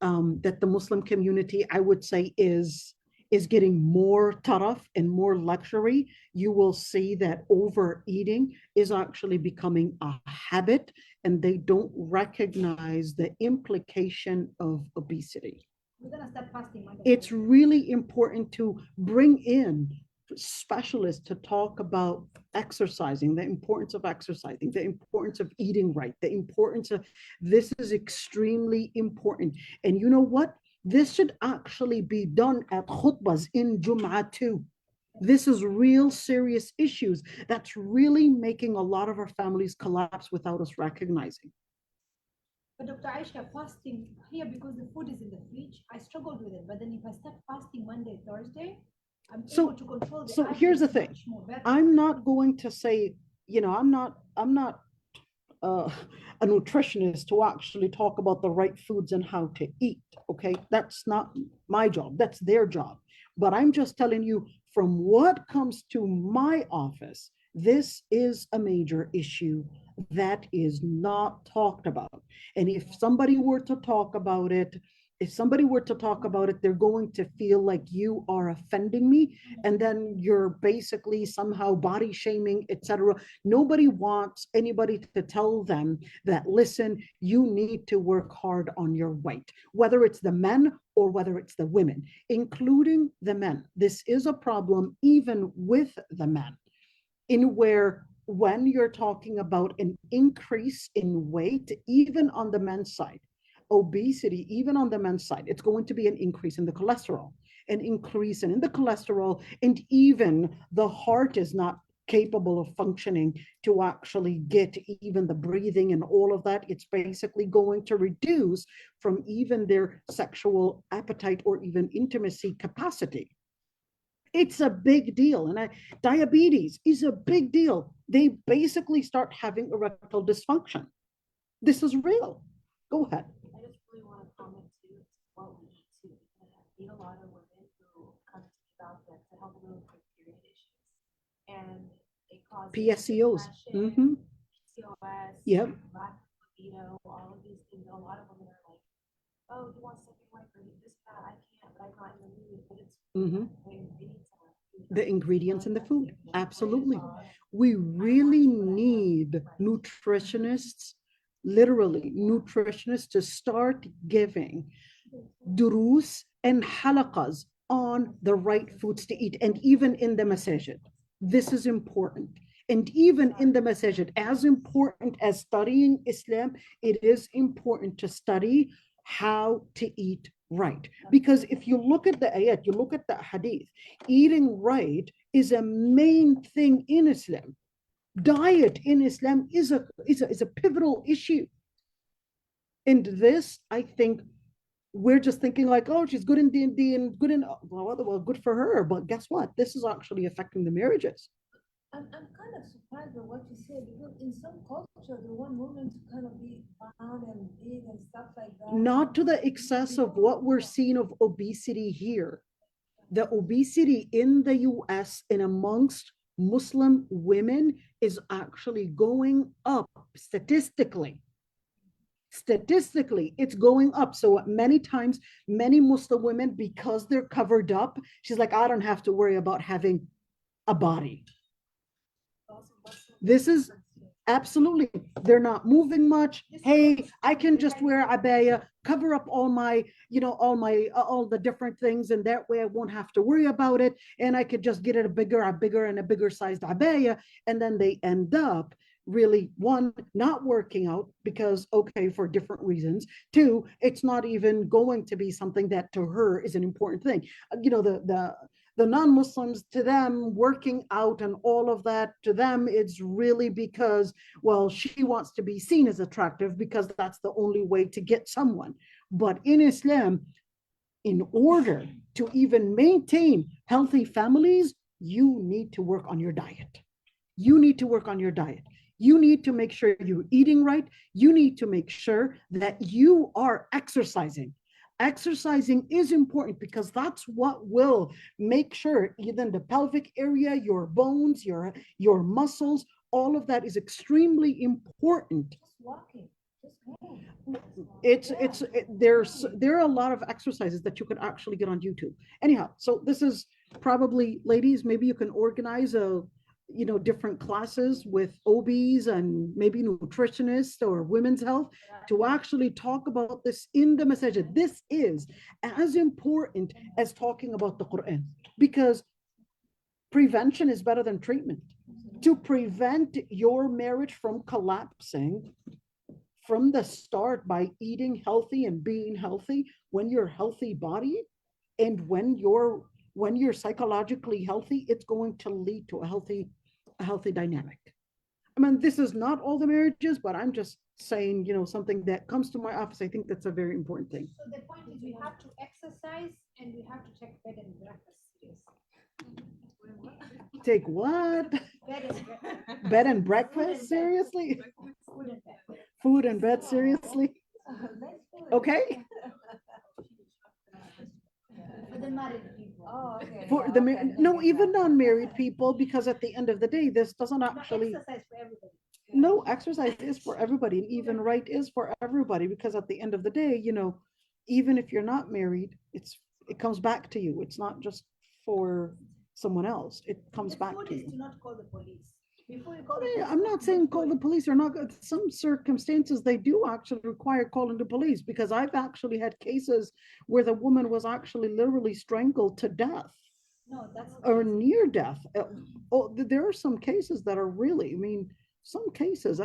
that the Muslim community, I would say, is getting more taraf and more luxury. You will see that overeating is actually becoming a habit, and they don't recognize the implication of obesity. We're gonna start fasting Monday. It's really important to bring in specialists to talk about exercising, the importance of exercising, the importance of eating right, the importance of this is extremely important. And you know what? This should actually be done at khutbahs in Jum'ah too. This is real serious issues that's really making a lot of our families collapse without us recognizing. But Dr. Aysha, fasting here because the food is in the fridge, I struggled with it. But then if I start fasting Monday, Thursday, I'm able to control the so here's the thing. I'm not going to say, you know, I'm not a nutritionist to actually talk about the right foods and how to eat. Okay, that's not my job, that's their job. But I'm just telling you from what comes to my office, this is a major issue that is not talked about. And if somebody were to talk about it, they're going to feel like you are offending me, and then you're basically somehow body shaming, etc. Nobody wants anybody to tell them that, listen, you need to work hard on your weight, whether it's the men or whether it's the women, including the men. This is a problem even with the men, in where when you're talking about an increase in weight, even on the men's side, obesity, even on the men's side, it's going to be an increase in the cholesterol, an increase in the cholesterol, and even the heart is not capable of functioning to actually get even the breathing and all of that. It's basically going to reduce from even their sexual appetite or even intimacy capacity. It's a big deal. And diabetes is a big deal. They basically start having erectile dysfunction. This is real. Go ahead. I just really want to comment too, what we eat too. meet a lot of women who come to me about that to help them with period issues, and it causes PSCOs. depression, PCOS, Yep. lack of libido, all of these things. A lot of women are like, "Oh, you want second wife or this, that? I can't, but I'm not in the mood." But it's The ingredients in the food. Absolutely. We really need nutritionists, literally nutritionists, to start giving durus and halaqas on the right foods to eat, and even in the masajid. This is important. And even in the masajid, as important as studying Islam, it is important to study how to eat right. Because if you look at the ayat, you look at the hadith, eating right is a main thing in Islam. Diet in Islam is a pivotal issue. And this, I think, we're just thinking like, oh, she's good in D&D and good in, well, good for her. But guess what? This is actually affecting the marriages. I'm kind of surprised by what you said, because in some culture they want women to kind of be round and big and stuff like that. Not to the excess of what we're seeing of obesity here. The obesity in the US and amongst Muslim women is actually going up statistically. Statistically, it's going up. So many times, many Muslim women, because they're covered up, she's like, I don't have to worry about having a body. This is absolutely, they're not moving much. Hey, I can just wear abaya, cover up all my, all the different things, and that way I won't have to worry about it. And I could just get it a bigger and a bigger sized abaya. And then they end up really, one, not working out because, okay, for different reasons. Two, it's not even going to be something that to her is an important thing. The non-Muslims, to them, working out and all of that, to them, it's really because, well, she wants to be seen as attractive because that's the only way to get someone. But in Islam, in order to even maintain healthy families, you need to work on your diet. You need to work on your diet. You need to make sure you're eating right. You need to make sure that you are exercising. Exercising is important because that's what will make sure even the pelvic area, your bones, your muscles, all of that is extremely important. Just walking. There are a lot of exercises that you can actually get on YouTube. Anyhow, so this is probably, ladies, maybe you can organize different classes with OBs and maybe nutritionists or women's health to actually talk about this in the masajid. This is as important as talking about the Quran, because prevention is better than treatment. To prevent your marriage from collapsing from the start by eating healthy and being healthy, when you're healthy body and when you're psychologically healthy, it's going to lead to a healthy dynamic. I mean, this is not all the marriages, but I'm just saying, something that comes to my office. I think that's a very important thing. So the point is, we have to exercise and we have to take bed and breakfast seriously. Take what? Bed and breakfast seriously? Food and bed. Food and bed seriously? Okay. For the married people. Oh, okay. No, even non-married people, because at the end of the day, this doesn't actually. Exercise for everybody. No, exercise is for everybody, and even right is for everybody, because at the end of the day, even if you're not married, it comes back to you. It's not just for someone else. It comes back to you. To not call the police. Before you call the police, I'm not saying call the police or not. Some circumstances they do actually require calling the police, because I've actually had cases where the woman was actually literally strangled to death. No, that's or near death. There are some cases that are really, some cases,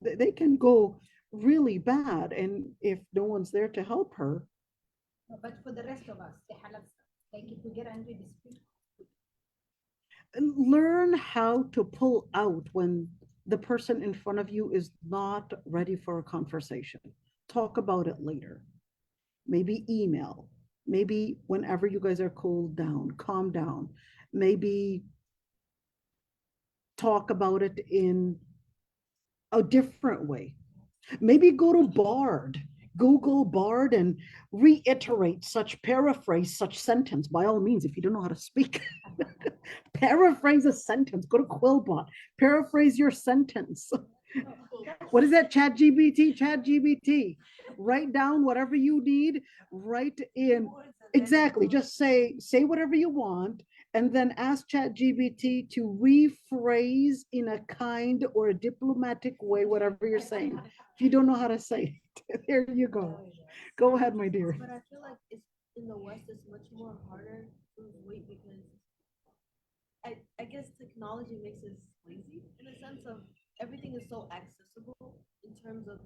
they can go really bad, and if no one's there to help her. No, but for the rest of us, the halal stuff, like if we get angry, dispute. Learn how to pull out when the person in front of you is not ready for a conversation. Talk about it later. Maybe email. Maybe whenever you guys are cooled down, calm down. Maybe talk about it in a different way. Maybe go to Bard. Google Bard and reiterate such, paraphrase such sentence. By all means, if you don't know how to speak, paraphrase a sentence. Go to Quillbot, paraphrase your sentence. What is that? Chat GBT. Write down whatever you need. Write in. Exactly. Just say whatever you want, and then ask Chat GBT to rephrase in a kind or a diplomatic way whatever you're saying. If you don't know how to say it, there you go. Go ahead, my dear. But I feel like it's in the West, it's much more harder to lose weight because I guess technology makes us lazy in a sense of everything is so accessible in terms of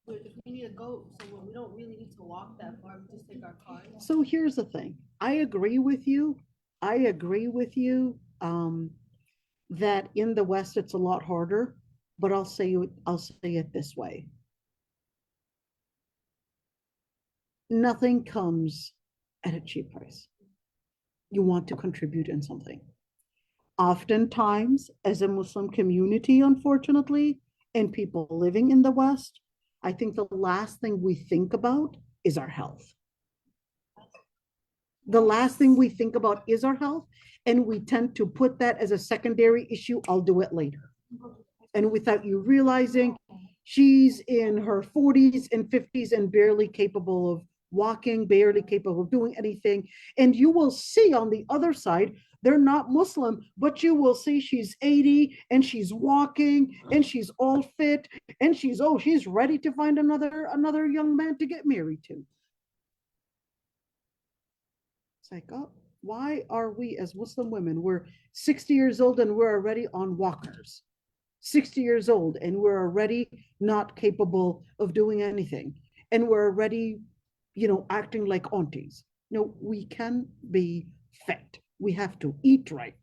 if we need to go somewhere, we don't really need to walk that far. We just take our car. So here's the thing. I agree with you. That in the West it's a lot harder, but I'll say it this way. Nothing comes at a cheap price. You want to contribute in something. Oftentimes, as a Muslim community, unfortunately, and people living in the West, I think the last thing we think about is our health. The last thing we think about is our health, and we tend to put that as a secondary issue. I'll do it later. And without you realizing, she's in her 40s and 50s and barely capable of walking, barely capable of doing anything. And you will see on the other side, they're not Muslim, but you will see she's 80 and she's walking and she's all fit and she's ready to find another young man to get married to. It's like, oh, why are we as Muslim women, we're 60 years old and we're already on walkers, 60 years old and we're already not capable of doing anything. And we're already, acting like aunties. No, we can be fit. We have to eat right.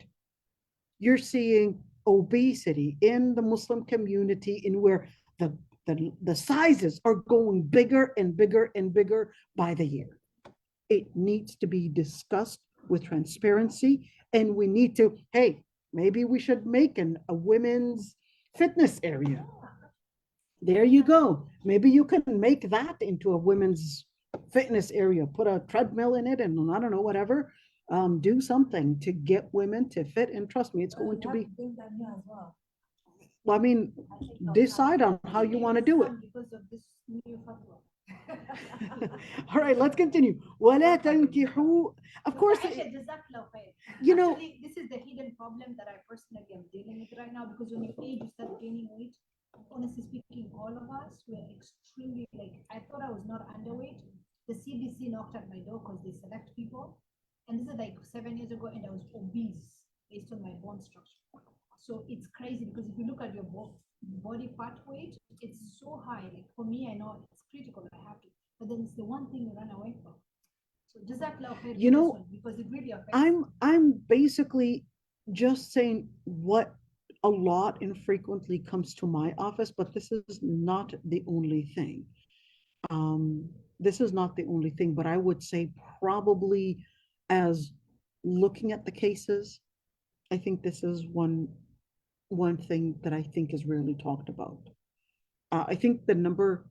You're seeing obesity in the Muslim community in where the sizes are going bigger and bigger and bigger by the year. It needs to be discussed with transparency, and we need to, hey, maybe we should make a women's fitness area. There you go. Maybe you can make that into a women's fitness area, put a treadmill in it, and I don't know, whatever. Do something to get women to fit, and trust me, it's going to be. Well, I mean, decide on how you want to do it. All right, let's continue. ولا تنكحوا. Of course, Aysha, Actually, this is the hidden problem that I personally am dealing with right now, because when you age, you start gaining weight. Honestly speaking, all of us were extremely, I thought I was not underweight. The CDC knocked at my door because they select people. And this is 7 years ago, and I was obese based on my bone structure. So it's crazy, because if you look at your body fat weight, it's so high. For me, I know it's critical, I have to, but then it's the one thing you run away from. So jazakallah khair, because it really affects. I'm basically just saying what a lot and frequently comes to my office, but this is not the only thing. This is not the only thing, but I would say probably, as looking at the cases, I think this is one thing that I think is rarely talked about. I think the number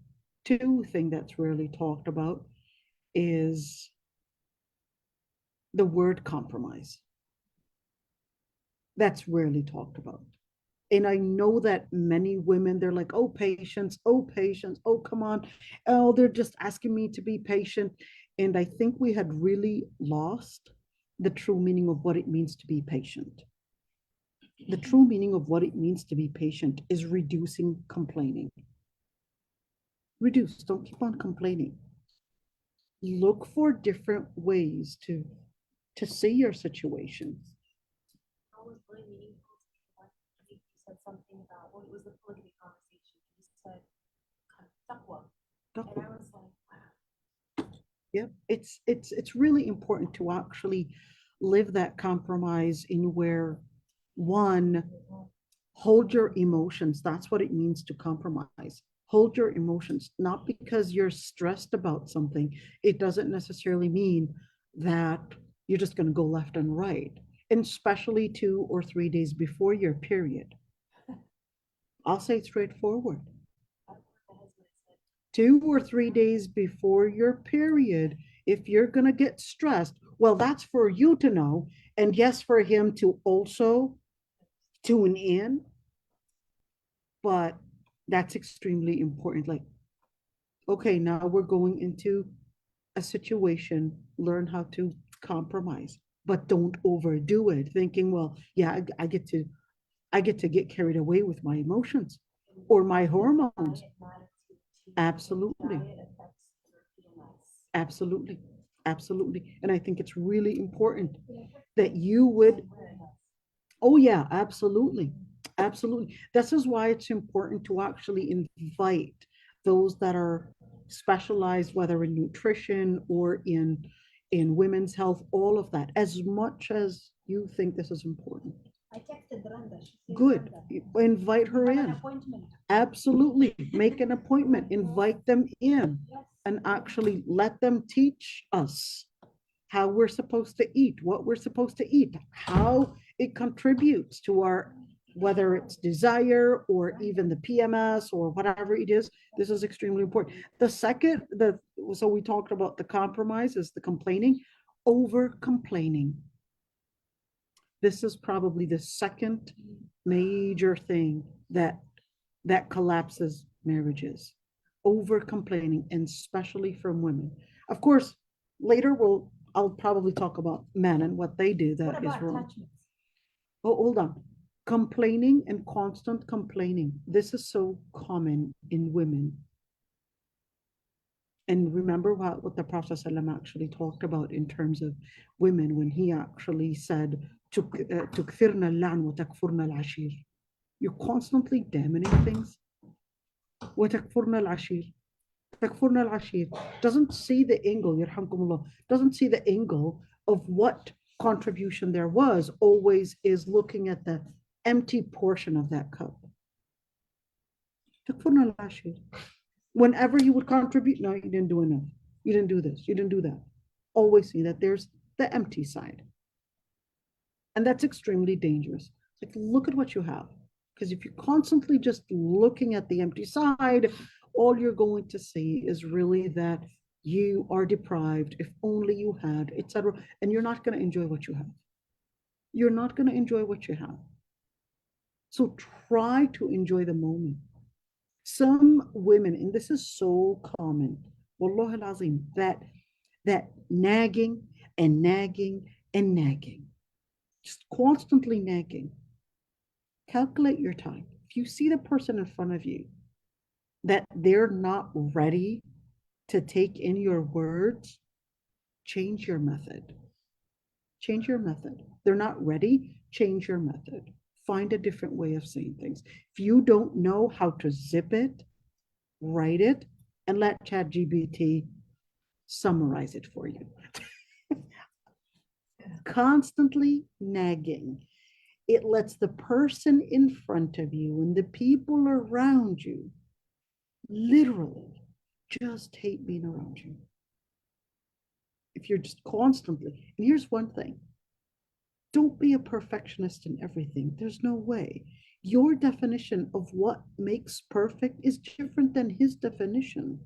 two thing that's rarely talked about is the word compromise. That's rarely talked about. And I know that many women, they're like, oh, patience, oh, come on. Oh, they're just asking me to be patient. And I think we had really lost the true meaning of what it means to be patient. The true meaning of what it means to be patient is reducing complaining. Reduce, don't keep on complaining. Look for different ways to see your situation. I was really meaningful. I think you said something about what was the polygamy conversation. You said taqwa. And I was like, wow. Yeah, it's really important to actually live that compromise in where, one, hold your emotions. That's what it means to compromise. Hold your emotions, not because you're stressed about something. It doesn't necessarily mean that you're just going to go left and right, and especially 2 or 3 days before your period. I'll say it straightforward. 2 or 3 days before your period, if you're going to get stressed, well, that's for you to know. And yes, for him to also tune in. But that's extremely important. Like, okay, now we're going into a situation, learn how to compromise, but don't overdo it, thinking, well, yeah, I get to get carried away with my emotions or my hormones. Absolutely. Absolutely. Absolutely. And I think it's really important that you would, oh yeah, absolutely. Absolutely. This is why it's important to actually invite those that are specialized, whether in nutrition or in women's health, all of that, as much as you think this is important. I texted Randa. She said, Good. Randa, Invite her have an in. appointment. Absolutely. Make an appointment, invite them in, Yes. and actually let them teach us how we're supposed to eat, what we're supposed to eat, how it contributes to our, whether it's desire or even the PMS or whatever it is. This is extremely important. The second, so we talked about the compromise is the complaining, over complaining. This is probably the second major thing that collapses marriages, over complaining, and especially from women. Of course, later I'll probably talk about men and what they do What that is about wrong. attachments? Oh, hold on. Complaining and constant complaining. This is so common in women. And remember what the Prophet ﷺ actually talked about in terms of women when he actually said, "Tukfirna al-la'n wa takfurna al-ashir." You're constantly damning things. Wa takfurna al-ashir. Takfurna al-ashir. Doesn't see the angle, yarhamkumullah, doesn't see the angle of what contribution there was, always is looking at the empty portion of that cup. Takfurna al-ashir. Whenever you would contribute, no, you didn't do enough. You didn't do this. You didn't do that. Always see that there's the empty side. And that's extremely dangerous. Like, look at what you have. Because if you're constantly just looking at the empty side, all you're going to see is really that you are deprived, if only you had, etc. And you're not going to enjoy what you have. You're not going to enjoy what you have. So try to enjoy the moment. Some women, and this is so common, wallah al-azim, that nagging and nagging and nagging, just constantly nagging. Calculate your time. If you see the person in front of you that they're not ready to take in your words, change your method. Change your method. They're not ready, change your method. Find a different way of saying things. If you don't know how to zip it, write it, and let ChatGPT summarize it for you. Constantly nagging. It lets the person in front of you and the people around you literally just hate being around you. If you're just constantly, and here's one thing, don't be a perfectionist in everything. There's no way. Your definition of what makes perfect is different than his definition.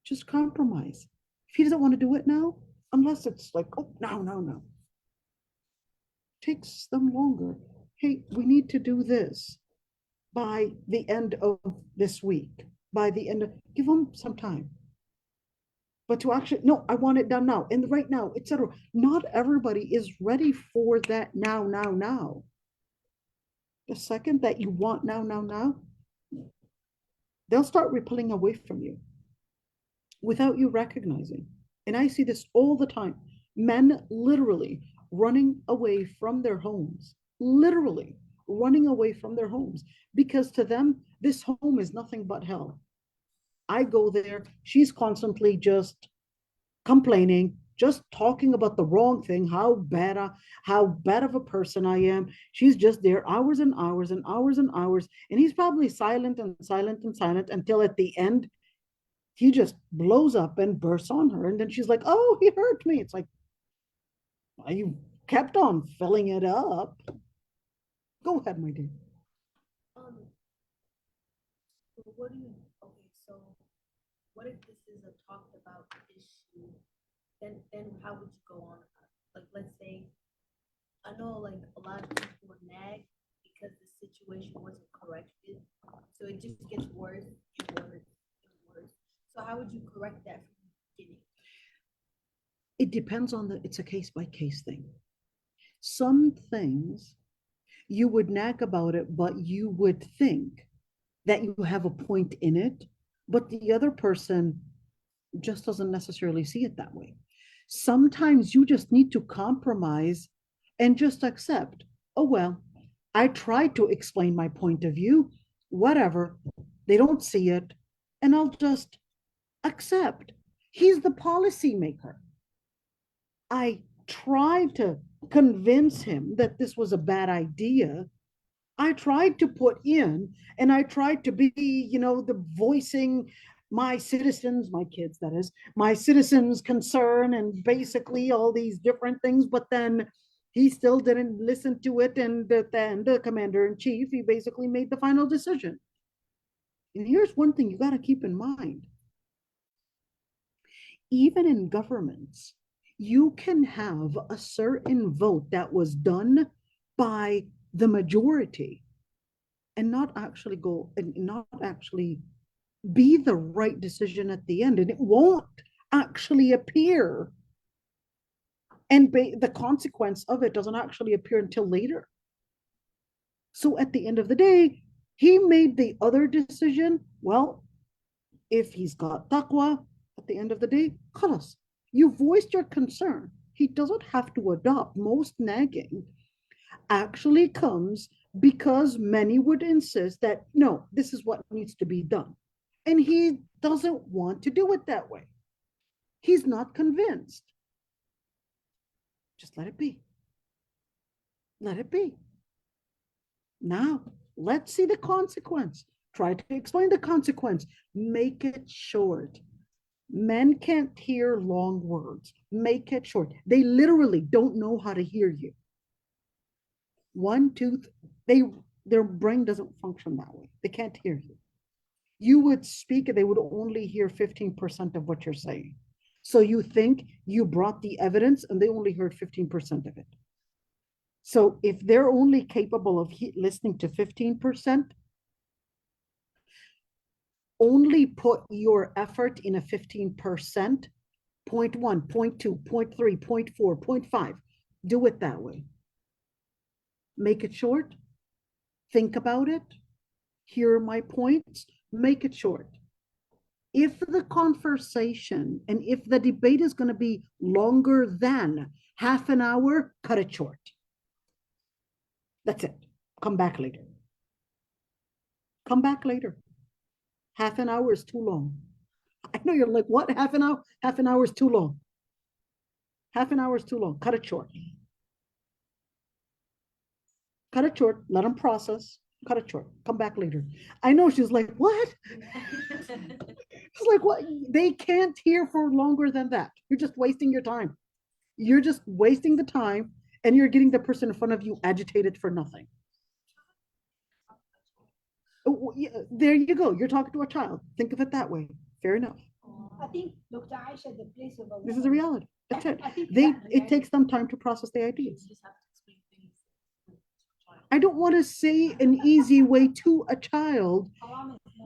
Just compromise. If he doesn't want to do it now, unless it's like, oh, no. Takes them longer. Hey, we need to do this by the end of this week. By the end of, give them some time. But to actually, no, I want it done now, and right now, etc. Not everybody is ready for that now. The second that you want now, they'll start repelling away from you without you recognizing. And I see this all the time. Men literally running away from their homes, literally running away from their homes, because to them, this home is nothing but hell. I go there, she's constantly just complaining, just talking about the wrong thing, how bad of a person I am. She's just there hours and hours and hours and hours, and he's probably silent until at the end, he just blows up and bursts on her, and then she's like, oh, he hurt me. It's like, well, you kept on filling it up. Go ahead, my dear. Um, But what do you, okay, so what if this is a talked about issue? Then how would you go on about it? Like, let's say, I know like a lot of people nag because the situation wasn't corrected. So it just gets worse and worse and worse. So how would you correct that from the beginning? It depends on it's a case by case thing. Some things you would nag about it, but you would think that you have a point in it, but the other person just doesn't necessarily see it that way. Sometimes you just need to compromise and just accept, oh, well, I tried to explain my point of view, whatever, they don't see it, and I'll just accept. He's the policymaker. I tried to convince him that this was a bad idea. I tried to put in, and I tried to be, the voicing my citizens, my kids, that is, my citizens' concern, and basically all these different things. But then he still didn't listen to it. And then the commander in chief, he basically made the final decision. And here's one thing you got to keep in mind. Even in governments, you can have a certain vote that was done by the majority and not actually be the right decision at the end, and it won't actually appear, and the consequence of it doesn't actually appear until later. So at the end of the day, he made the other decision. Well, if he's got taqwa, at the end of the day, khalas, you voiced your concern. He doesn't have to adopt. Most nagging actually comes because many would insist that, no, this is what needs to be done. And he doesn't want to do it that way. He's not convinced. Just let it be. Let it be. Now, let's see the consequence. Try to explain the consequence. Make it short. Men can't hear long words. Make it short. They literally don't know how to hear you. 1, 2, their brain doesn't function that way. They can't hear you. You would speak and they would only hear 15% of what you're saying. So you think you brought the evidence and they only heard 15% of it. So if they're only capable of listening to 15%, only put your effort in a 15%, 0.1, 0.2, 0.3, 0.4, 0.5. Do it that way. Make it short. Think about it. Here are my points. Make it short. If the conversation and if the debate is going to be longer than half an hour, cut it short. That's it. Come back later. Come back later. Half an hour is too long. I know you're like, what? Half an hour? Half an hour is too long. Half an hour is too long. Cut it short. Cut it short. Let them process. Cut it short. Come back later. I know she's like, what? It's like, what? They can't hear for longer than that. You're just wasting your time. You're just wasting the time and you're getting the person in front of you agitated for nothing. Oh, yeah, there you go. You're talking to a child. Think of it that way. Fair enough. I think Dr. Aisha, the place of a This is a reality. That's it. I think It takes them time to process the ideas. I don't want to say an easy way to a child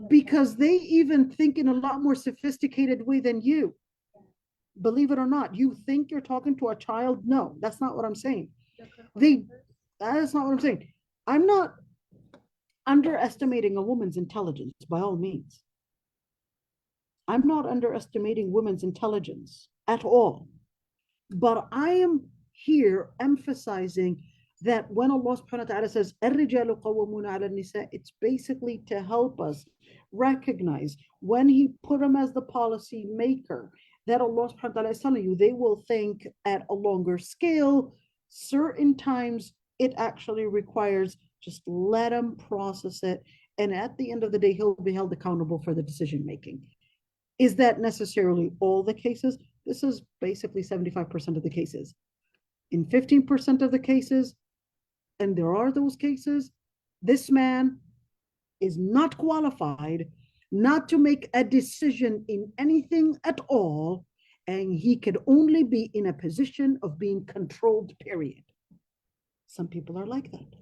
because they even think in a lot more sophisticated way than you. Believe it or not, you think you're talking to a child? No, that's not what I'm saying. That is not what I'm saying. I'm not underestimating a woman's intelligence by all means. I'm not underestimating women's intelligence at all. But I am here emphasizing that when Allah subhanahu wa ta'ala says, الرجال قوامون على النساء, it's basically to help us recognize when He put them as the policy maker, that Allah subhanahu wa ta'ala is telling you, they will think at a longer scale. Certain times it actually requires just let them process it. And at the end of the day, he'll be held accountable for the decision making. Is that necessarily all the cases? This is basically 75% of the cases. In 15% of the cases, and there are those cases, this man is not qualified not to make a decision in anything at all, and he could only be in a position of being controlled, period. Some people are like that.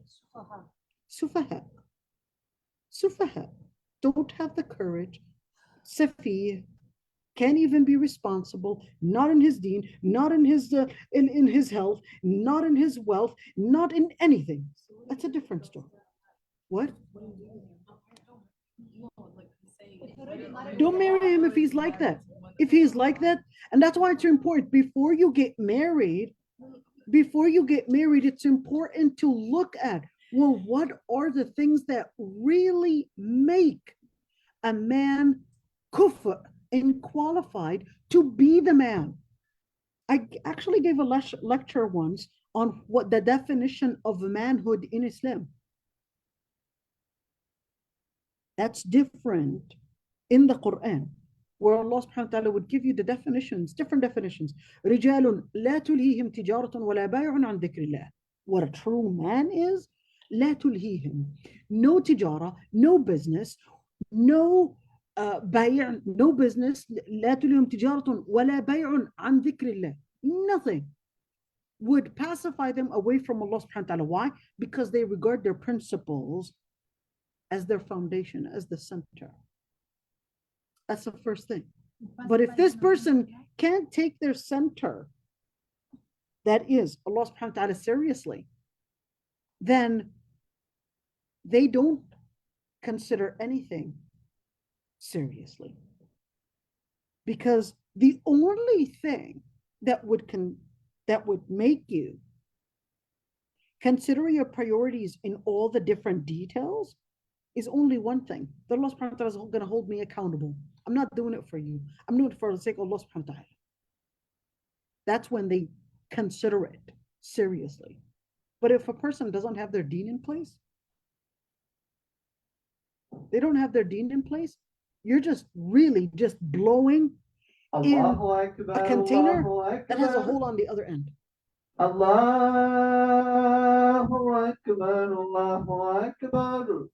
Sufaha. Sufaha don't have the courage. Safi can't even be responsible, not in his deen, not in his in his health, not in his wealth, not in anything. That's a different story. What? Don't marry him if he's like that. If he's like that, and that's why it's important before you get married, it's important to look at, well, what are the things that really make a man kufa and qualified to be the man? I actually gave a lecture once on what the definition of manhood in Islam. That's different in the Quran, where Allah subhanahu wa ta'ala would give you the definitions, different definitions. رِجَالٌ لَا تُلْهِيهِمْ تِجَارَةٌ وَلَا بَيْعٌ عَنْ ذِكْرِ اللَّهِ. What a true man is, لَا تُلْهِيهِمْ. No tijara, no business, no بيع, no business. لا تُلْهِيهِمْ تِجَارَةٌ وَلَا بَيْعٌ عَنْ ذِكْرِ اللَّهِ. Nothing would pacify them away from Allah subhanahu wa ta'ala. Why? Because they regard their principles as their foundation, as the center. That's the first thing. But if this person can't take their center, that is Allah subhanahu wa ta'ala, seriously, then they don't consider anything seriously. Because the only thing that would make you consider your priorities in all the different details is only one thing. That Allah subhanahu wa ta'ala is going to hold me accountable. I'm not doing it for you. I'm doing it for the sake of Allah subhanahu wa ta'ala. That's when they consider it seriously. But if a person doesn't have their deen in place, they don't have their deen in place, you're just really just blowing in a container that has a hole on the other end. Allahu Akbar, Allahu Akbar.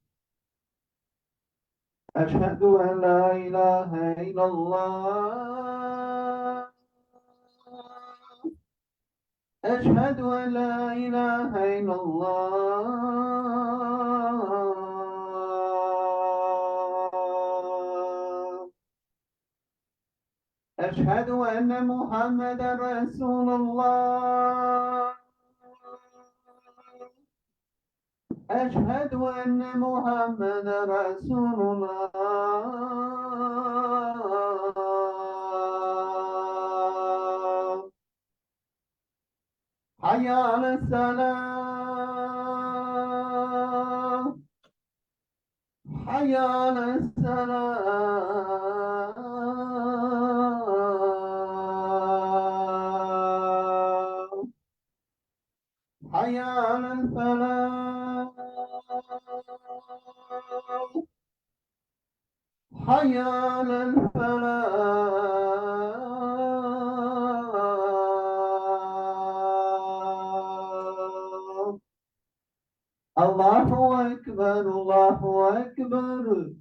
أشهد أن لا إله إلا الله. أشهد أن لا إله إلا الله. أشهد أن محمدا رسول الله. أشهد أن محمدا رسول الله. حي على الصلاة. حي على الصلاة. حي على الفلاح. حي على الفلاح. الله أكبر، الله أكبر.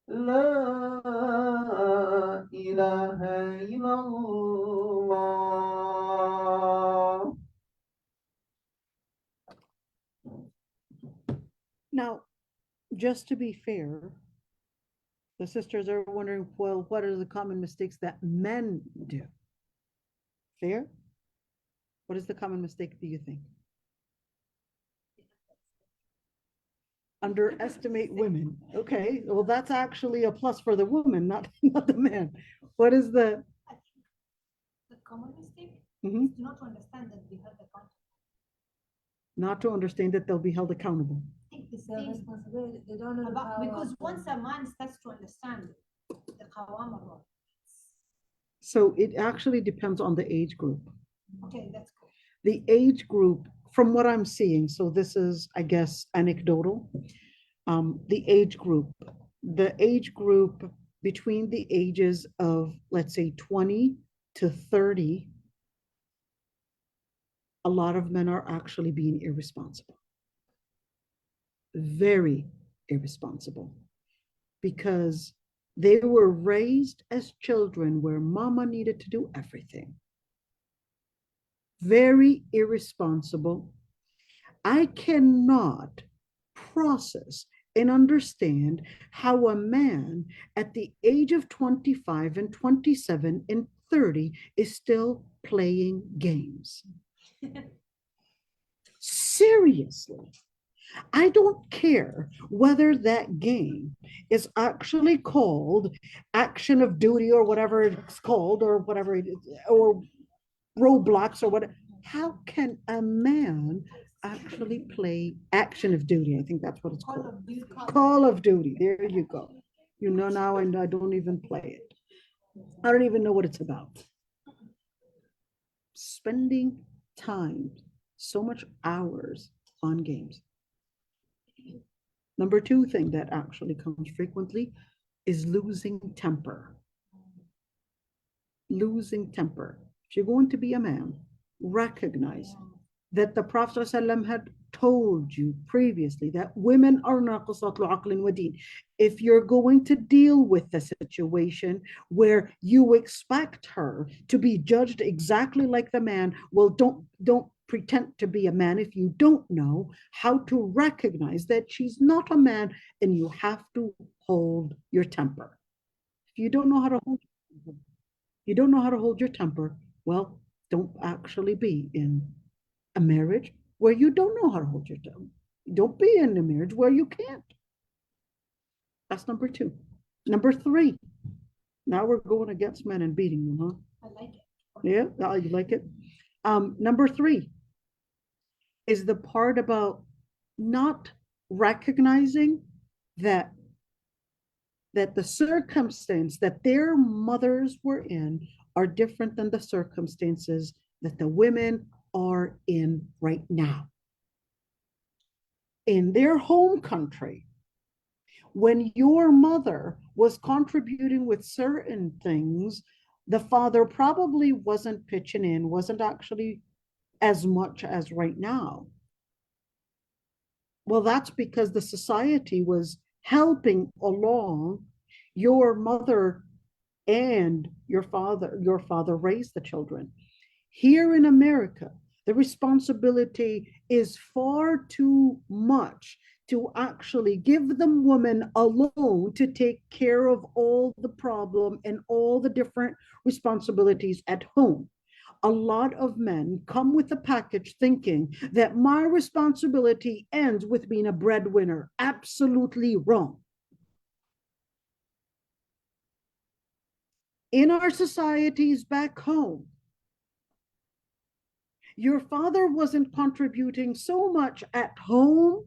لا إله إلا الله. Now, just to be fair, the sisters are wondering, well, what are the common mistakes that men do? Fair? What is the common mistake, do you think? Underestimate women. Okay, well, that's actually a plus for the woman, not the man. What is the common mistake? Mhm. Is not to understand that we have the accountable. Not to understand that they'll be held accountable. Take the same responsibility. They don't know because once a man starts to understand the qawama role. So it actually depends on the age group. Okay, that's cool. The age group, from what I'm seeing, so this is, I guess, anecdotal. The age group between the ages of, let's say, 20 to 30, a lot of men are actually being irresponsible. Very irresponsible. because they were raised as children where mama needed to do everything. Very irresponsible. I cannot process and understand how a man at the age of 25 and 27 and 30 is still playing games. Seriously. I don't care whether that game is actually called Action of Duty or whatever it's called or whatever it is, or Roblox or whatever. How can a man actually play Action of Duty? I think that's what it's called. Call of Duty. There you go. You know now, and I don't even play it. I don't even know what it's about. Spending time, so much hours on games. Number two thing that actually comes frequently is losing temper. Losing temper. If you're going to be a man, recognize that the Prophet ﷺ had told you previously that women are naqisatul aqlin wa deen. If you're going to deal with the situation where you expect her to be judged exactly like the man, well, don't pretend to be a man if you don't know how to recognize that she's not a man, and you have to hold your temper. If you don't know how to hold your temper, well, don't actually be in a marriage where you don't know how to hold your temper. Don't be in a marriage where you can't. That's number two. Number three. Now we're going against men and beating them, huh? I like it. Yeah, you like it? Number three is the part about not recognizing that the circumstance that their mothers were in are different than the circumstances that the women are in right now. In their home country, when your mother was contributing with certain things, the father probably wasn't pitching in, wasn't actually as much as right now. Well, that's because the society was helping along your mother and your father raised the children. Here in America, the responsibility is far too much to actually give the woman alone to take care of all the problem and all the different responsibilities at home. A lot of men come with a package thinking that my responsibility ends with being a breadwinner. Absolutely wrong. In our societies back home, your father wasn't contributing so much at home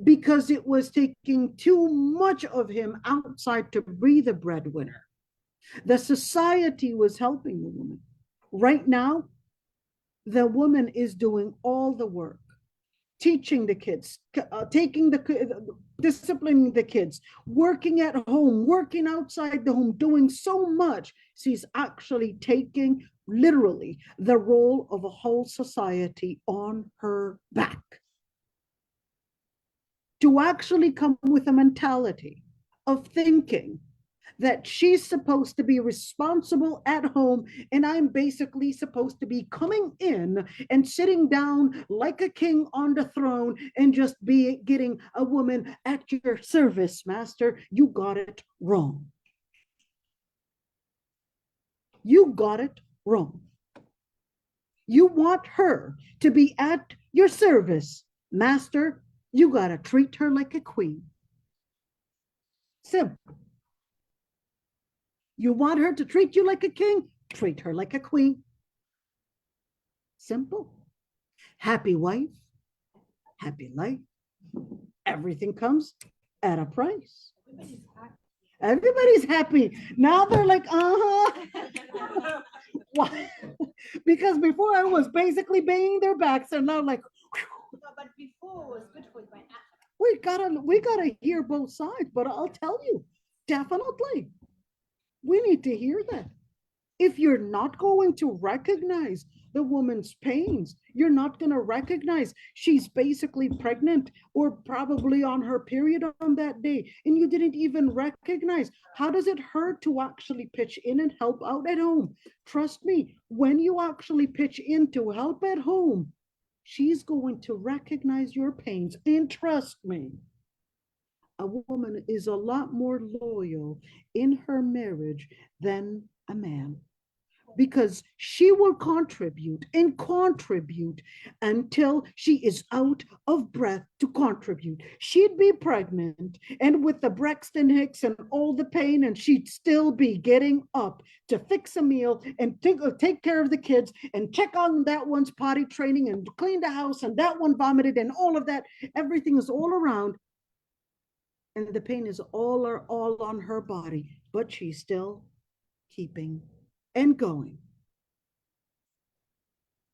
because it was taking too much of him outside to be the breadwinner. The society was helping the woman. Right now, the woman is doing all the work, teaching the kids, disciplining the kids, working at home, working outside the home, doing so much. She's actually taking literally the role of a whole society on her back. To actually come with a mentality of thinking that she's supposed to be responsible at home, and I'm basically supposed to be coming in and sitting down like a king on the throne and just be getting a woman at your service, master. You got it wrong. You got it wrong. You want her to be at your service, master. You got to treat her like a queen. Simple. You want her to treat you like a king? Treat her like a queen. Simple. Happy wife, happy life. Everything comes at a price. Everybody's happy. Now they're like, uh-huh. Why? Because before I was basically banging their backs, and now like, no, but before was good for my we gotta hear both sides, but I'll tell you, definitely. We need to hear that. If you're not going to recognize the woman's pains. You're not going to recognize she's basically pregnant or probably on her period on that day, and you didn't even recognize. How does it hurt to actually pitch in and help out at home? Trust me, when you actually pitch in to help at home, she's going to recognize your pains. And trust me, a woman is a lot more loyal in her marriage than a man, because she will contribute and contribute until she is out of breath to contribute. She'd be pregnant and with the Braxton Hicks and all the pain, and she'd still be getting up to fix a meal and take care of the kids and check on that one's potty training and clean the house, and that one vomited and all of that. Everything is all around, and the pain is all on her body, but she's still keeping and going.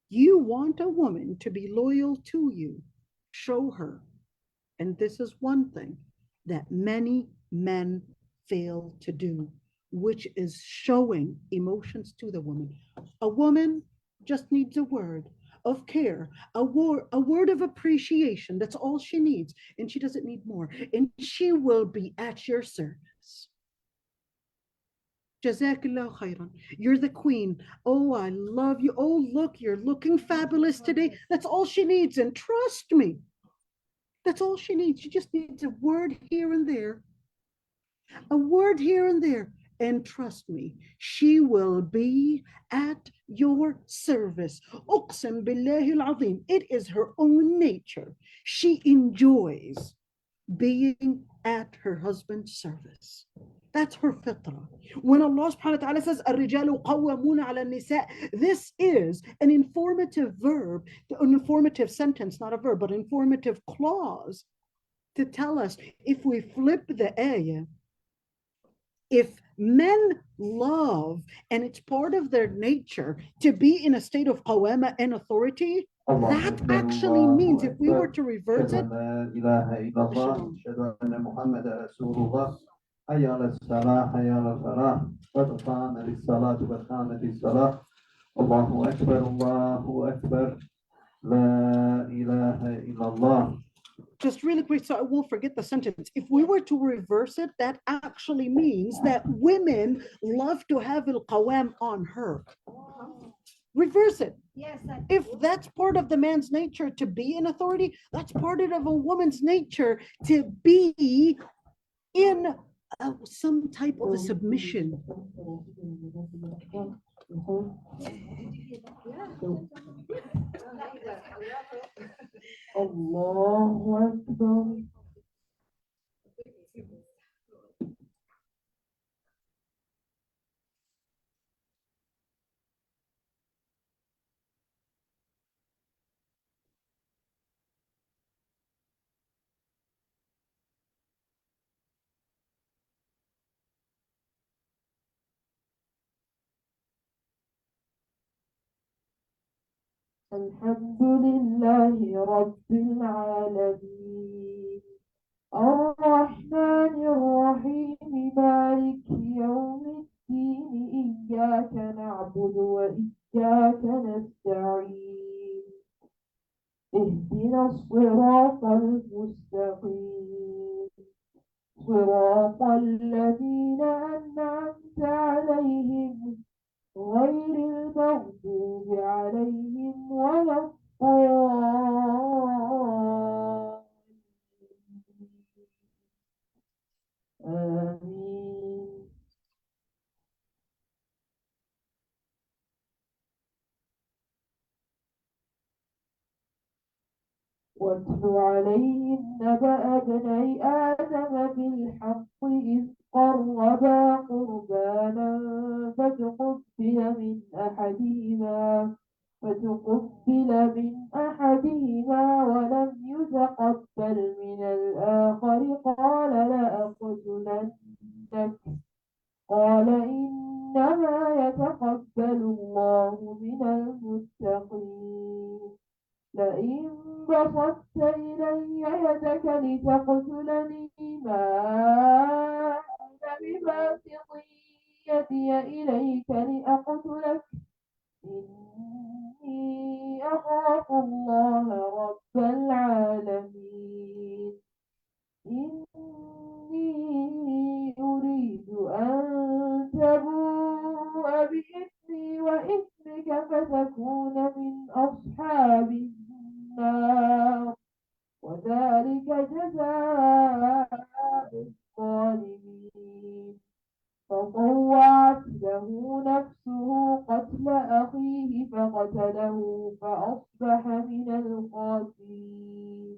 You want a woman to be loyal to you, show her. And this is one thing that many men fail to do, which is showing emotions to the woman. A woman just needs a word of care, a word of appreciation. That's all she needs, and she doesn't need more. And she will be at your service. Jazakallah khairan. You're the queen. Oh, I love you. Oh, look, you're looking fabulous today. That's all she needs. And trust me, that's all she needs. She just needs a word here and there. A word here and there. And trust me, she will be at your service. Uqsim billahi al-azim. It is her own nature. She enjoys being at her husband's service. That's her fitrah. When Allah subhanahu wa ta'ala says, الرجال قوامون على النساء, this is an informative verb, an informative sentence, not a verb, but informative clause to tell us, if we flip the ayah, if men love, and it's part of their nature to be in a state of qawama and authority, that actually means, if we were to reverse it, حي على الصلاة حي على الفلاح قد قامت الصلاة قد قامت الصلاة الله أكبر الله أكبر لا إله إلا الله. Just really quick, so I won't forget the sentence. If we were to reverse it, that actually means that women love to have al-qawam on her. Reverse it. Yes. If that's part of the man's nature to be in authority, that's part of a woman's nature to be in some type of a submission. Allahu Akbar. الحمد لله رب العالمين الرحمن الرحيم مالك يوم الدين إياك نعبد وإياك نستعين اهدنا الصراط المستقيم صراط الذين أنعمت عليهم غير المغضوب عليهم ولا آمين. واتل عليهم نبأ ابني آدم بالحق إذ قربا قربانا فتقبل من أحدهما ولم يتقبل من الآخر قال لأقتلنك قال إنما يتقبل الله من المتقين لئن بسطت إلي يدك لتقتلني ما أنا بباسط يدي إليك لأقتلك إني إني أخاف الله رب العالمين إني أريد أن تبوء بإثمي وإثمك فتكون من أصحاب النار وذلك جزاء الظالمين فطوعت له نفسه قتل أخيه فقتله فأصبح من الخاسرين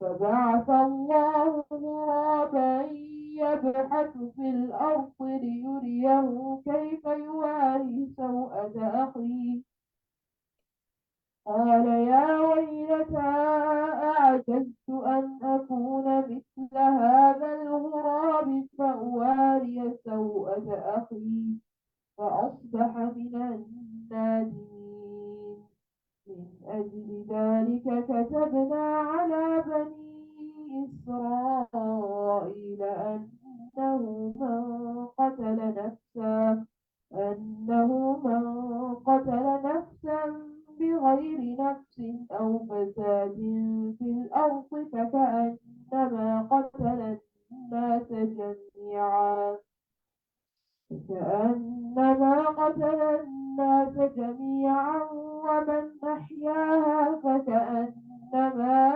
فبعث الله غرابا يبحث في الأرض ليريه كيف يواري سوءة أخيه قال يا ويلتى أعجزت أن أكون مثل هذا الغراب فأواري سوءة أخي فأصبح من النادمين من أجل ذلك كتبنا على بني إسرائيل أنه من قتل نفسا بغير نفس أو فساد في الأرض فكأنما قتل الناس جميعا ومن أحياها فكأنما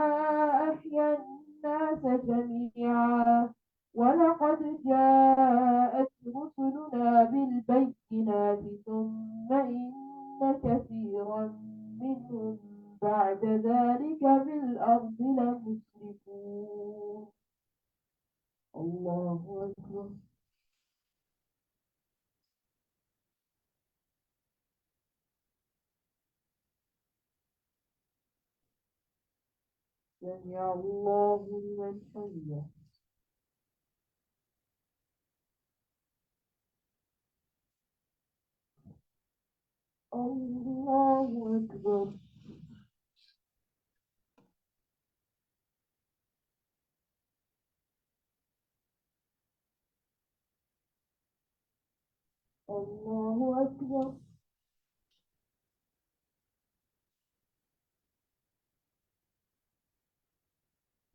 أحيا الناس جميعا ولقد جاءت رسلنا بالبينات ثم إن كثيرا منهم بعد ذلك في الأرض لمسرفون الله أكبر سمع الله لمن حمده الله أكبر الله أكبر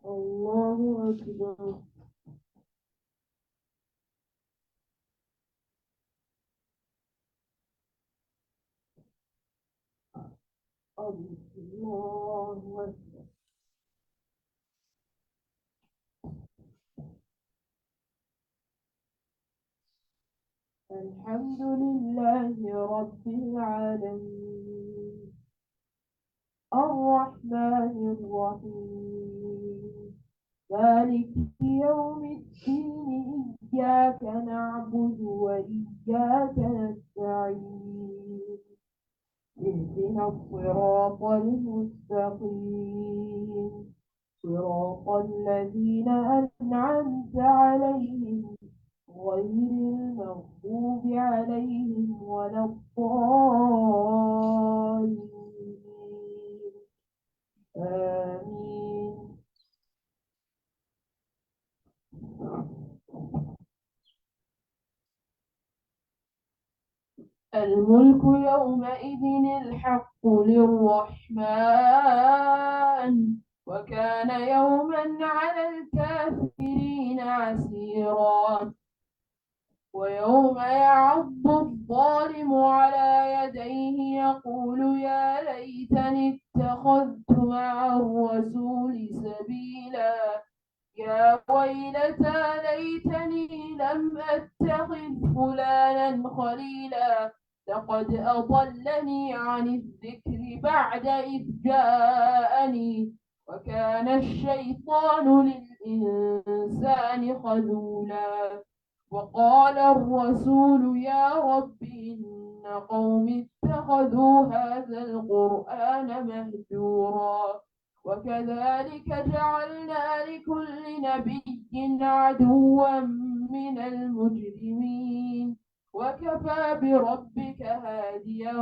الله أكبر الله أكبر الحمد لله رب العالمين الرحمن الرحيم مالك يوم الدين إياك نعبد وإياك نستعين اهدنا الصراط المستقيم صراط الذين أنعمت عليهم غير المغضوب عليهم ولا الضالين آمين الملك يومئذ الحق للرحمن وكان يوما على الكافرين عسيرا ويوم يعض الظالم على يديه يقول يا ليتني اتخذت مع الرسول سبيلا يا ويلتى ليتني لم أتخذ فلانا خليلا لقد أضلني عن الذكر بعد إذ جاءني وكان الشيطان للإنسان خذولا وقال الرسول يا رب إن قوم اتخذوا هذا القرآن مهجورا وكذلك جعلنا لكل نبي عدوا من المجرمين وكفى بربك هاديا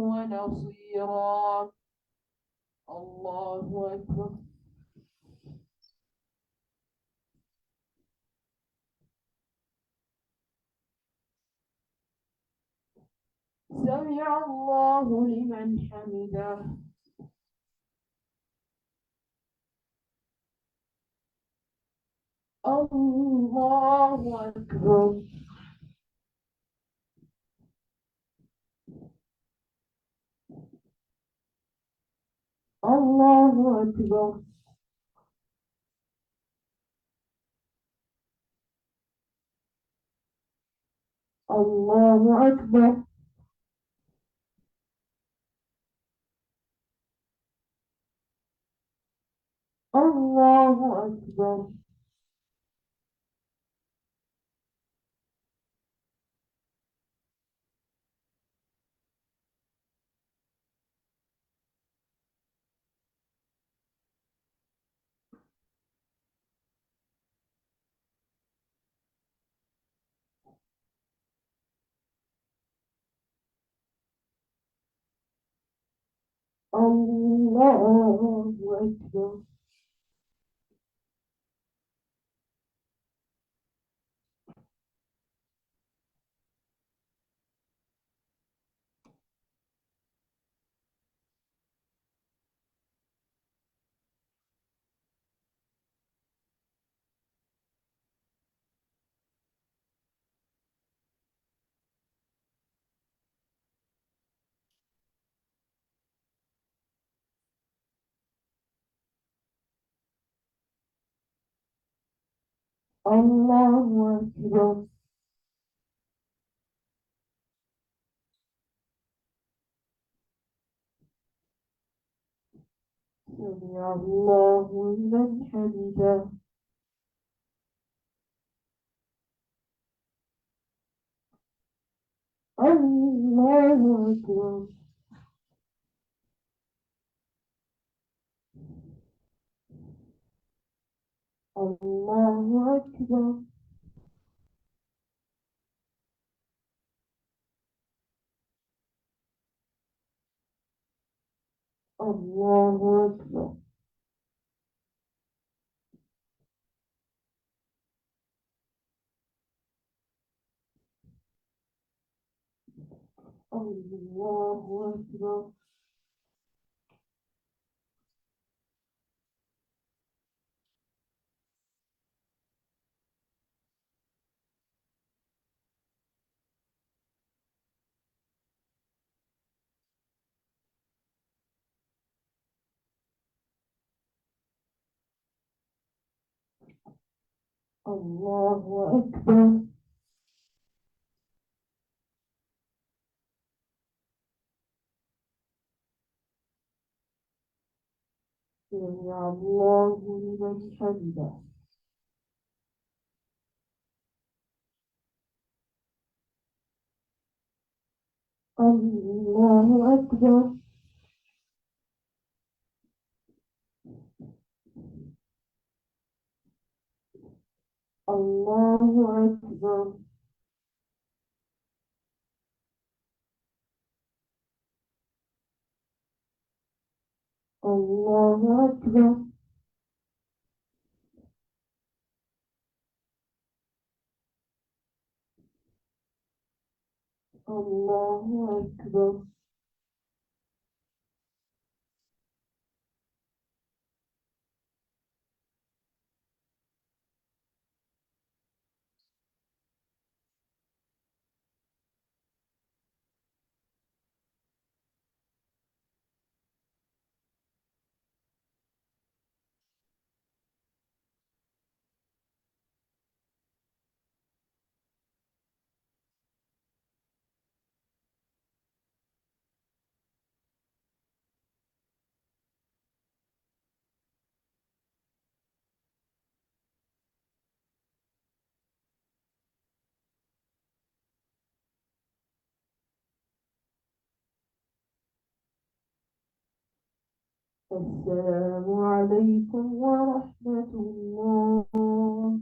ونصيرا الله أكبر سمع الله لمن حمده. الله أكبر. الله أكبر. الله أكبر. الله أكبر. الله أكبر. الله أكبر. سمع الله لمن حمده. الله أكبر. الله أكبر. الله أكبر. الله أكبر. الله أكبر. سمع الله لمن حمده. الله أكبر. الله أكبر. الله أكبر. الله أكبر. السلام عليكم ورحمة الله.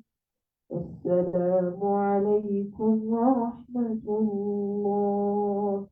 السلام عليكم ورحمة الله.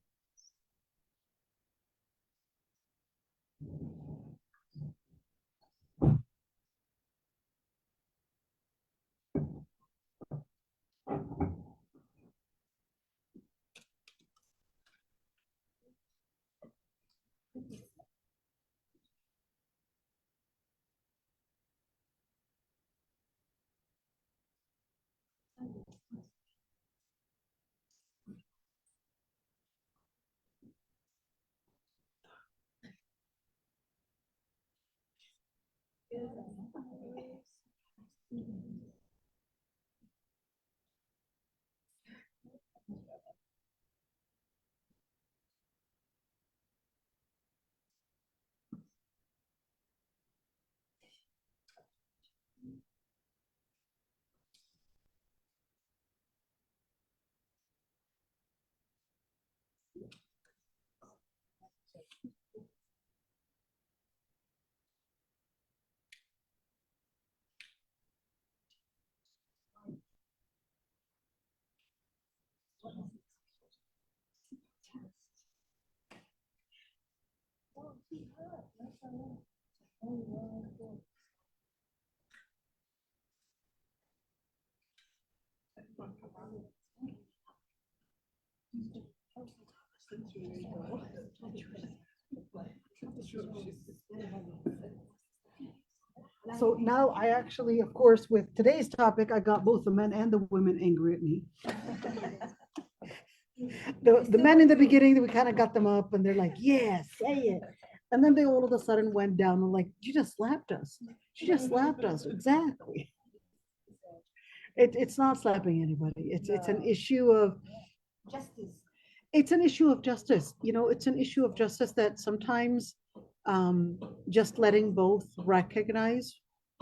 So now I actually, of course, with today's topic, I got both the men and the women angry at me. The men in the beginning, we kind of got them up and they're like, yeah, say it. And then they all of a sudden went down and like, you just slapped us. She just slapped us. Exactly. It's not slapping anybody. It's an issue of Justice. it's an issue of justice. You know, it's an issue of justice that sometimes just letting both recognize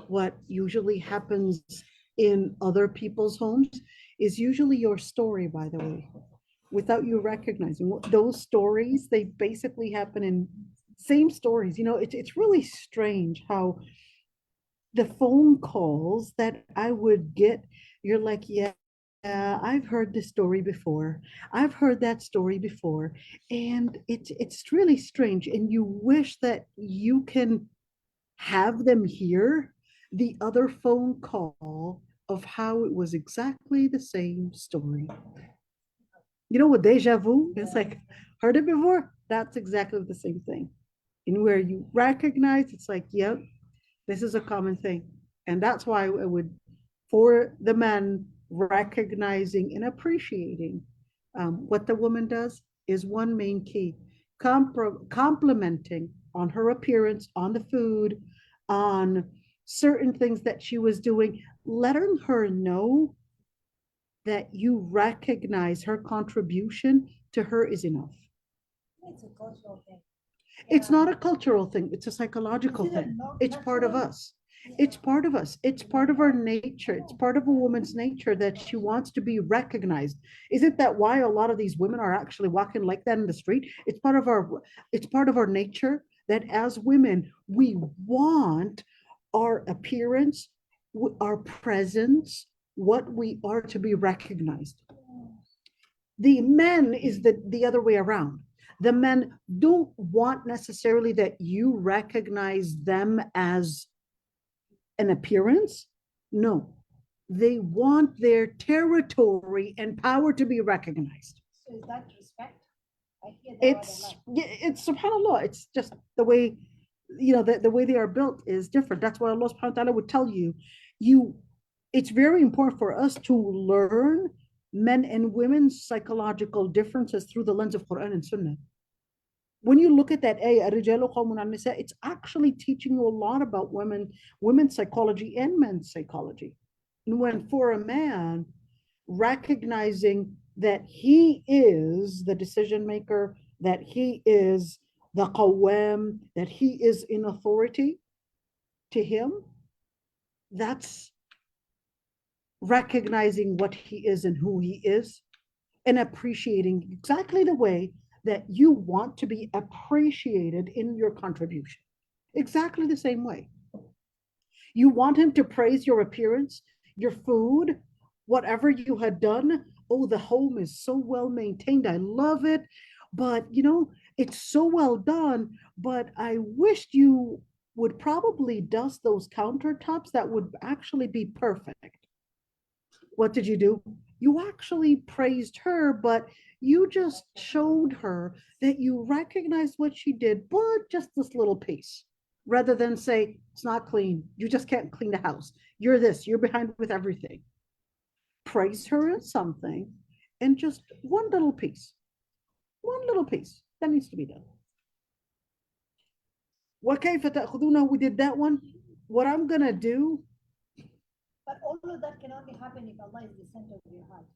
what usually happens in other people's homes is usually your story, by the way, without you recognizing those stories. They basically happen in same stories. You know, it's really strange how the phone calls that I would get, you're like, yeah, I've heard this story before. I've heard that story before. And it's really strange. And you wish that you can have them hear the other phone call of how it was exactly the same story. You know what deja vu? It's like, heard it before? That's exactly the same thing. And where you recognize, it's like, yep, this is a common thing. And that's why I would, for the men, recognizing and appreciating what the woman does is one main key. Complimenting on her appearance, on the food, on certain things that she was doing, letting her know that you recognize her contribution to her is enough. It's a cultural thing. It's not a cultural thing, it's a psychological thing. It's part of us. It's part of us. It's part of our nature. It's part of a woman's nature that she wants to be recognized. Isn't that why a lot of these women are actually walking like that in the street? It's part of our nature that as women, we want our appearance, our presence, what we are to be recognized. The men is the other way around. The men don't want necessarily that you recognize them as an appearance. No, they want their territory and power to be recognized. So is that respect? I hear that It's subhanAllah. It's just the way, you know, the way they are built is different. That's why Allah subhanahu wa ta'ala would tell you, it's very important for us to learn men and women's psychological differences through the lens of Quran and Sunnah. When you look at that ayah, it's actually teaching you a lot about women's psychology and men's psychology. And when for a man, recognizing that he is the decision maker, that he is the qawwam, that he is in authority, to him, that's recognizing what he is and who he is, and appreciating exactly the way that you want to be appreciated in your contribution. Exactly the same way. You want him to praise your appearance, your food, whatever you had done. Oh, the home is so well maintained. I love it. But, you know, it's so well done. But I wished you would probably dust those countertops. That would actually be perfect. What did you do? You actually praised her, but you just showed her that you recognized what she did, but just this little piece, rather than say, it's not clean. You just can't clean the house. You're this, you're behind with everything. Praise her in something and just one little piece that needs to be done. وَكَيْفَ تَأْخُذُونَهُ? We did that one. what I'm gonna do, But all of that can only happen if Allah is the center of your heart.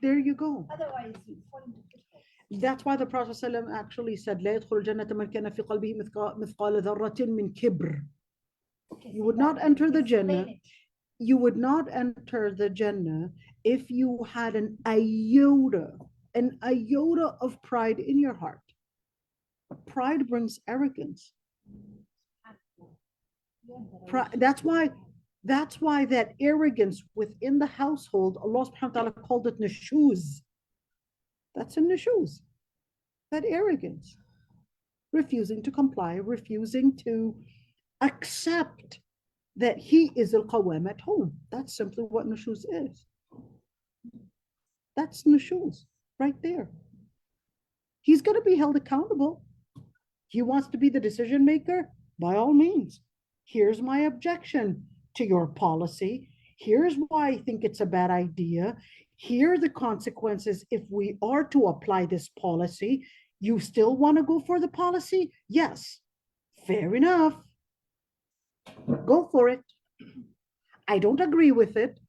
there you go. Otherwise, you fall into pitfalls. That's why the Prophet ﷺ actually said, لا يدخل الجنة من كان في قلبه مثقال ذرة من كبر. Okay, You say would that not again. enter the Explain Jannah. it. You would not enter the Jannah if you had an iota of pride in your heart. Pride brings arrogance. That's why that arrogance within the household, Allah subhanahu wa ta'ala called it nushuz. That's a nushuz. That arrogance. Refusing to comply, refusing to accept that he is al-qawam at home. That's simply what nushuz is. That's nushuz right there. He's going to be held accountable. He wants to be the decision maker, by all means. Here's my objection to your policy. Here's why I think it's a bad idea. Here are the consequences if we are to apply this policy. You still want to go for the policy? Yes. Fair enough. Go for it. I don't agree with it,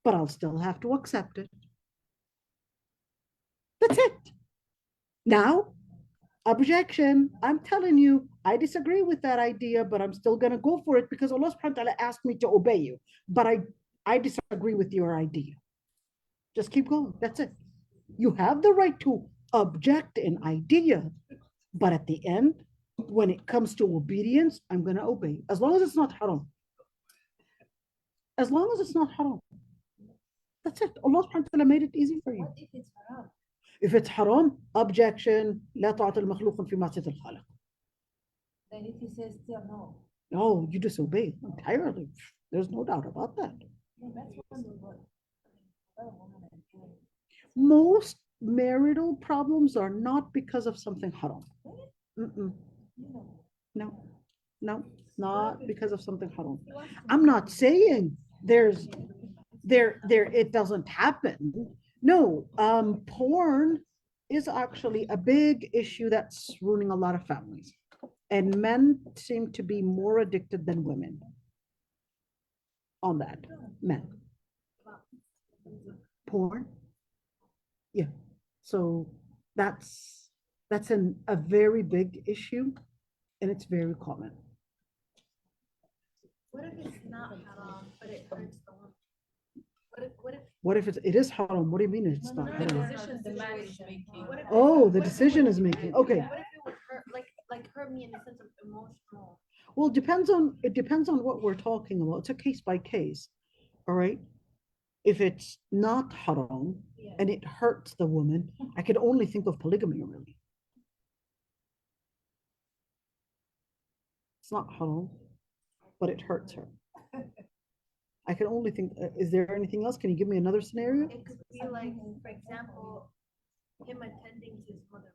but I'll still have to accept it. That's it. Now, objection. I'm telling you, I disagree with that idea, but I'm still going to go for it because Allah subhanahu wa ta'ala asked me to obey you. But I disagree with your idea. Just keep going. That's it. You have the right to object an idea, but at the end, when it comes to obedience, I'm going to obey. As long as it's not haram. As long as it's not haram. That's it. Allah subhanahu wa ta'ala made it easy for you. What if it's haram? If it's haram, objection. لا طاعة المخلوق في معصية الخالق. Then if he says still no, No, you disobey entirely. There's no doubt about that. then that's when we work. Most marital problems are not because of something haram. Mm-mm. No, no, not because of something haram. I'm not saying it doesn't happen. No, porn is actually a big issue that's ruining a lot of families. And men seem to be more addicted than women on that. Men. Porn. Yeah. So that's a very big issue, and it's very common. What if it's not haram, but it hurts the woman? What if it is haram? What do you mean it's not The haram? decision the man is making. What if- Oh, the what if it decision would- is making. Okay. What if it would hurt, like hurt me in the sense of emotional? Well, it depends on what we're talking about. It's a case by case. All right. If it's not haram Yeah. and it hurts the woman, I could only think of polygamy really. It's not haram, but it hurts her. I can only think, is there anything else? Can you give me another scenario? It could be like, for example, him attending to his mother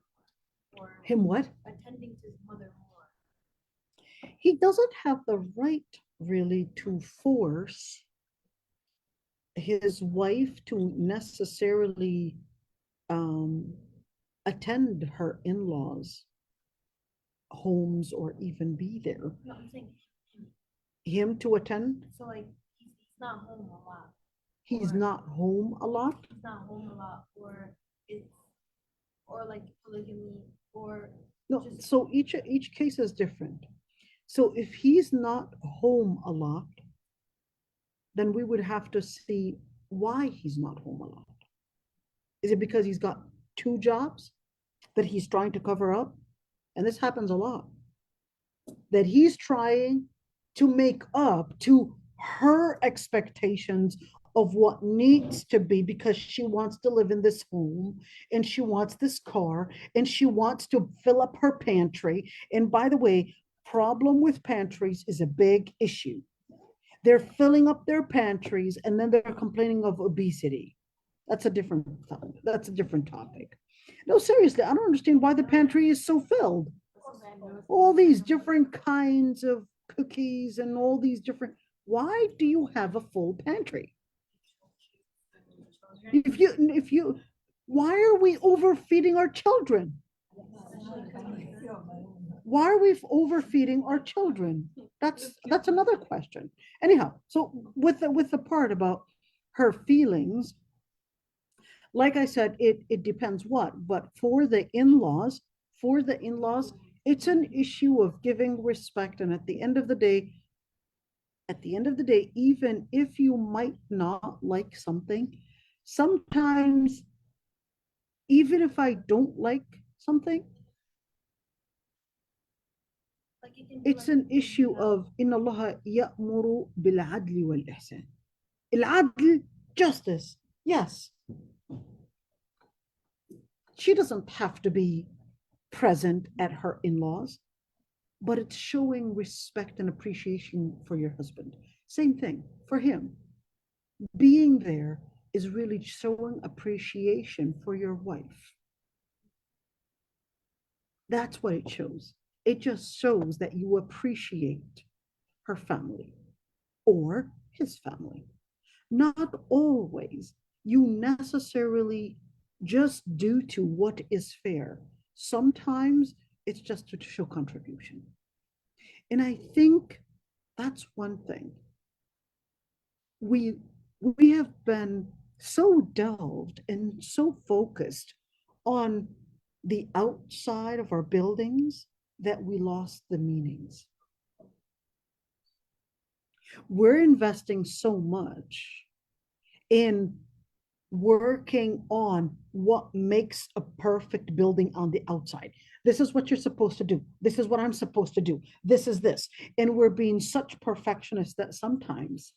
more, or Him what? attending to his mother more. He doesn't have the right really to force his wife to necessarily attend her in-laws' homes or even be there. No, I'm saying Him to attend, so like he's not home a lot. he's not home a lot. He's not home a lot, or it's or like polygamy, or No, just so each case is different. So if he's not home a lot, then we would have to see why he's not home a lot. Is it because he's got two jobs that he's trying to cover up? And this happens a lot. That he's trying to make up to her expectations of what needs to be because she wants to live in this home and she wants this car and she wants to fill up her pantry. And by the way, problem with pantries is a big issue. They're filling up their pantries and then they're complaining of obesity. That's a different topic. No, seriously, I don't understand why the pantry is so filled. All these different kinds of cookies and all these different, why do you have a full pantry? Why are we overfeeding our children? Why are we overfeeding our children? That's another question. Anyhow, so with the part about her feelings, like I said, it depends what, but for the in-laws, it's an issue of giving respect. And at the end of the day, even if you might not like something, sometimes, even if I don't like something, Like it can be it's like an issue of إن الله يأمر بالعدل والإحسان. العدل, justice, yes. She doesn't have to be present at her in-laws, but it's showing respect and appreciation for your husband. Same thing for him. Being there is really showing appreciation for your wife. That's what it shows. It just shows that you appreciate her family or his family. Not always you necessarily just do to what is fair. Sometimes it's just to show contribution. And I think that's one thing. We have been so delved and so focused on the outside of our buildings that we lost the meanings. We're investing so much in working on what makes a perfect building on the outside. This is what you're supposed to do. This is what I'm supposed to do. This is this. And we're being such perfectionists that sometimes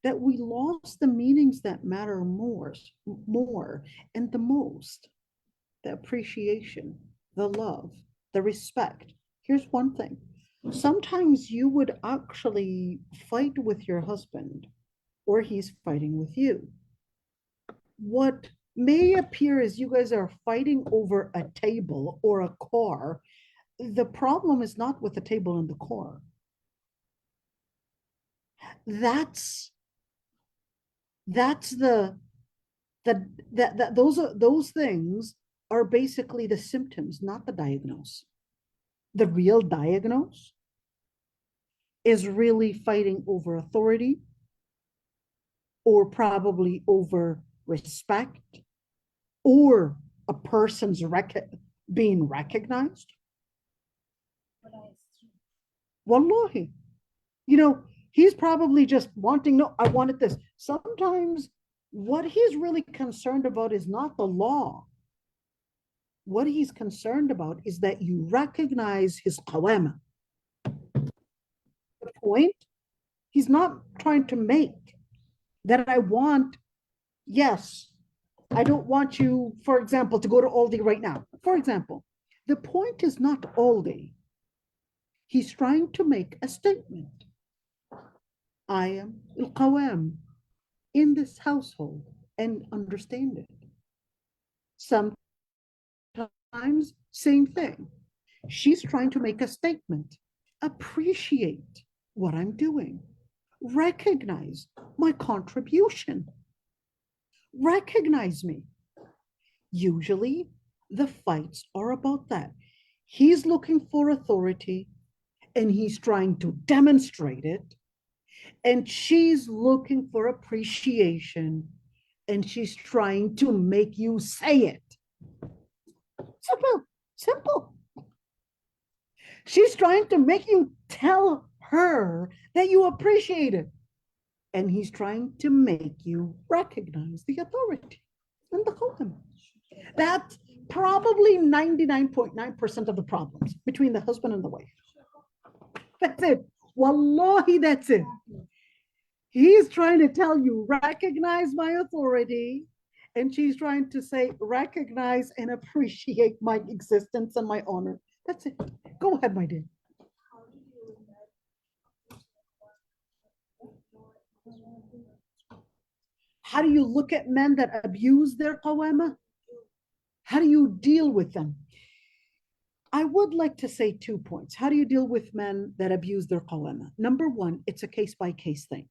that we lost the meanings that matter more and the most, the appreciation, the love, the respect. Here's one thing. Sometimes you would actually fight with your husband or he's fighting with you. What may appear as you guys are fighting over a table or a car, the problem is not with the table and the car. That's those things are basically the symptoms, not the diagnosis. The real diagnosis is really fighting over authority or probably over respect or a person's being recognized. Wallahi, he's probably just wanting, no, I wanted this. Sometimes what he's really concerned about is not the law. What he's concerned about is that you recognize his qawama. The point he's not trying to make that I want, yes, I don't want you, for example, to go to Aldi right now. For example, the point is not Aldi. He's trying to make a statement. I am al-qawam in this household and understand it. Sometimes, same thing. She's trying to make a statement. Appreciate what I'm doing. Recognize my contribution. Recognize me. Usually, the fights are about that. He's looking for authority and he's trying to demonstrate it. And she's looking for appreciation and she's trying to make you say it. Simple. She's trying to make you tell her that you appreciate it. And he's trying to make you recognize the authority and the qawam. That's probably 99.9% of the problems between the husband and the wife. That's it. Wallahi, that's it. He's trying to tell you, recognize my authority. And she's trying to say, recognize and appreciate my existence and my honor. That's it. Go ahead, my dear. How do you look at men that abuse their qawama? How do you deal with them? I would like to say 2 points. How do you deal with men that abuse their qawama? Number one, it's a case-by-case thing.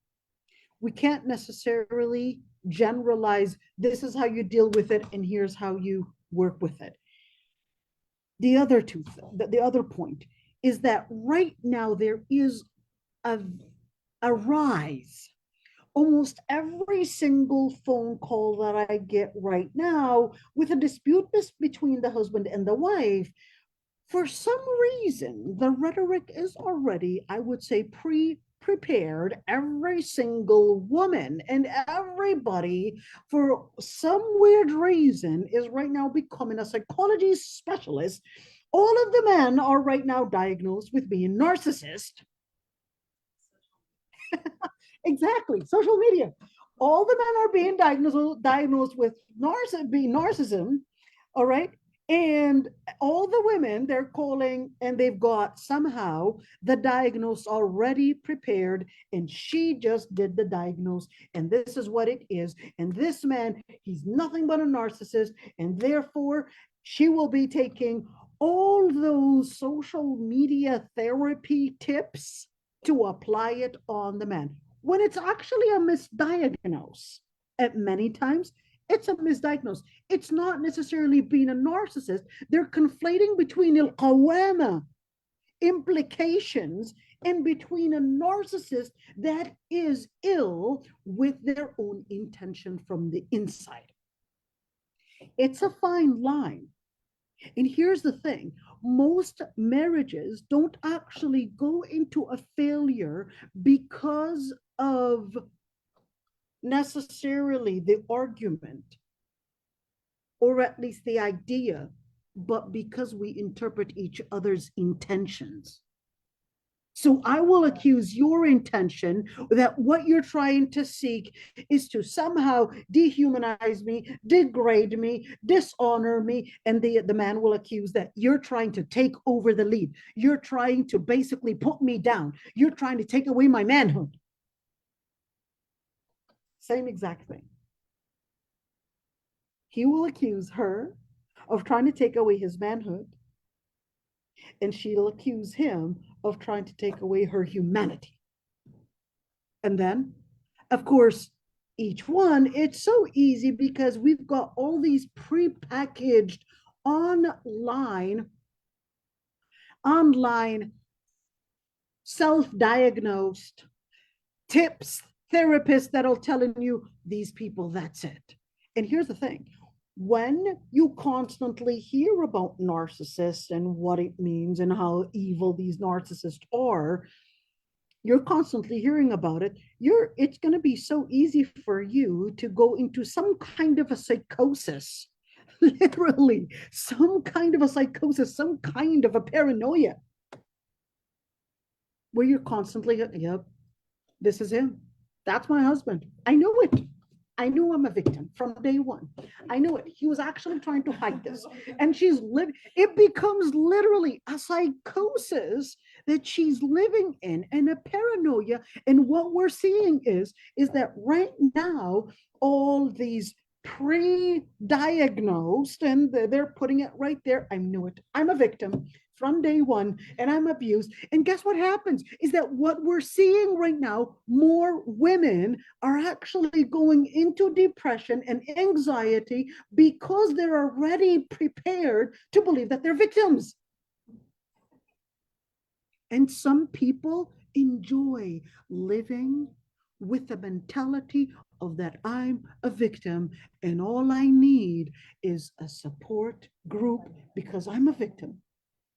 We can't necessarily generalize, this is how you deal with it, and here's how you work with it. the other the other point is that right now there is a rise. Almost every single phone call that I get right now with a dispute between the husband and the wife, for some reason, the rhetoric is already, I would say, prepared every single woman and everybody, for some weird reason, is right now becoming a psychology specialist. All of the men are right now diagnosed with being narcissist. Exactly, social media. All the men are being diagnosed with narcissism, all right? And all the women, they're calling, and they've got somehow the diagnosis already prepared, and she just did the diagnose, and this is what it is. And this man, he's nothing but a narcissist, and therefore she will be taking all those social media therapy tips to apply it on the man, when it's actually a misdiagnosis. At many times, it's a misdiagnosis. It's not necessarily being a narcissist. They're conflating between al-qawama implications and between a narcissist that is ill with their own intention from the inside. It's a fine line. And here's the thing, most marriages don't actually go into a failure because of necessarily the argument, or at least the idea, but because we interpret each other's intentions. So I will accuse your intention that what you're trying to seek is to somehow dehumanize me, degrade me, dishonor me. And the man will accuse that you're trying to take over the lead. You're trying to basically put me down. You're trying to take away my manhood. Same exact thing. He will accuse her of trying to take away his manhood, and she'll accuse him of trying to take away her humanity. And then, of course, each one, it's so easy because we've got all these prepackaged online self-diagnosed tips, therapists that'll telling you these people, that's it. And here's the thing, when you constantly hear about narcissists and what it means and how evil these narcissists are, you're constantly hearing about it, it's going to be so easy for you to go into some kind of a psychosis, literally some kind of a psychosis, some kind of a paranoia, where you're constantly, yep, this is him. That's my husband. I know it. I knew I'm a victim from day one. I knew it. He was actually trying to hide this. And it becomes literally a psychosis that she's living in, and a paranoia. And what we're seeing is that right now, all these pre-diagnosed, and they're putting it right there. I knew it. I'm a victim from day one, and I'm abused. And guess what happens is that what we're seeing right now, more women are actually going into depression and anxiety because they're already prepared to believe that they're victims. And some people enjoy living with the mentality of that I'm a victim, and all I need is a support group because I'm a victim.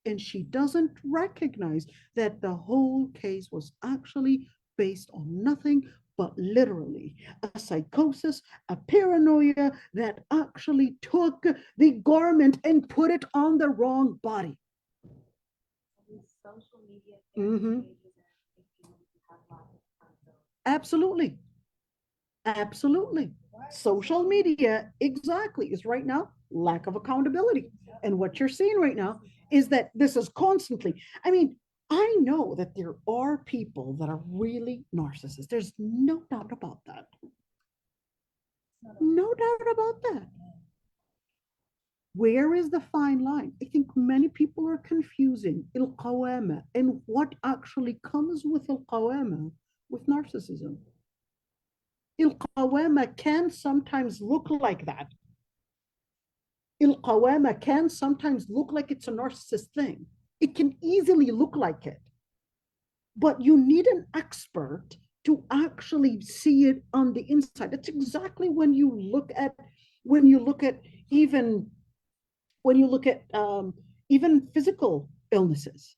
And she doesn't recognize that the whole case was actually based on nothing but literally a psychosis, a paranoia that actually took the garment and put it on the wrong body. Social media Absolutely. Absolutely. Social media, exactly, is right now lack of accountability. And what you're seeing right now is that this is constantly, I mean, I know that there are people that are really narcissists. There's no doubt about that. No doubt about that. Where is the fine line? I think many people are confusing al-qawama and what actually comes with al-qawama with narcissism. Il-qawama can sometimes look like that. Il-Qawama can sometimes look like it's a narcissist thing. It can easily look like it. But you need an expert to actually see it on the inside. It's exactly when you look at even even physical illnesses.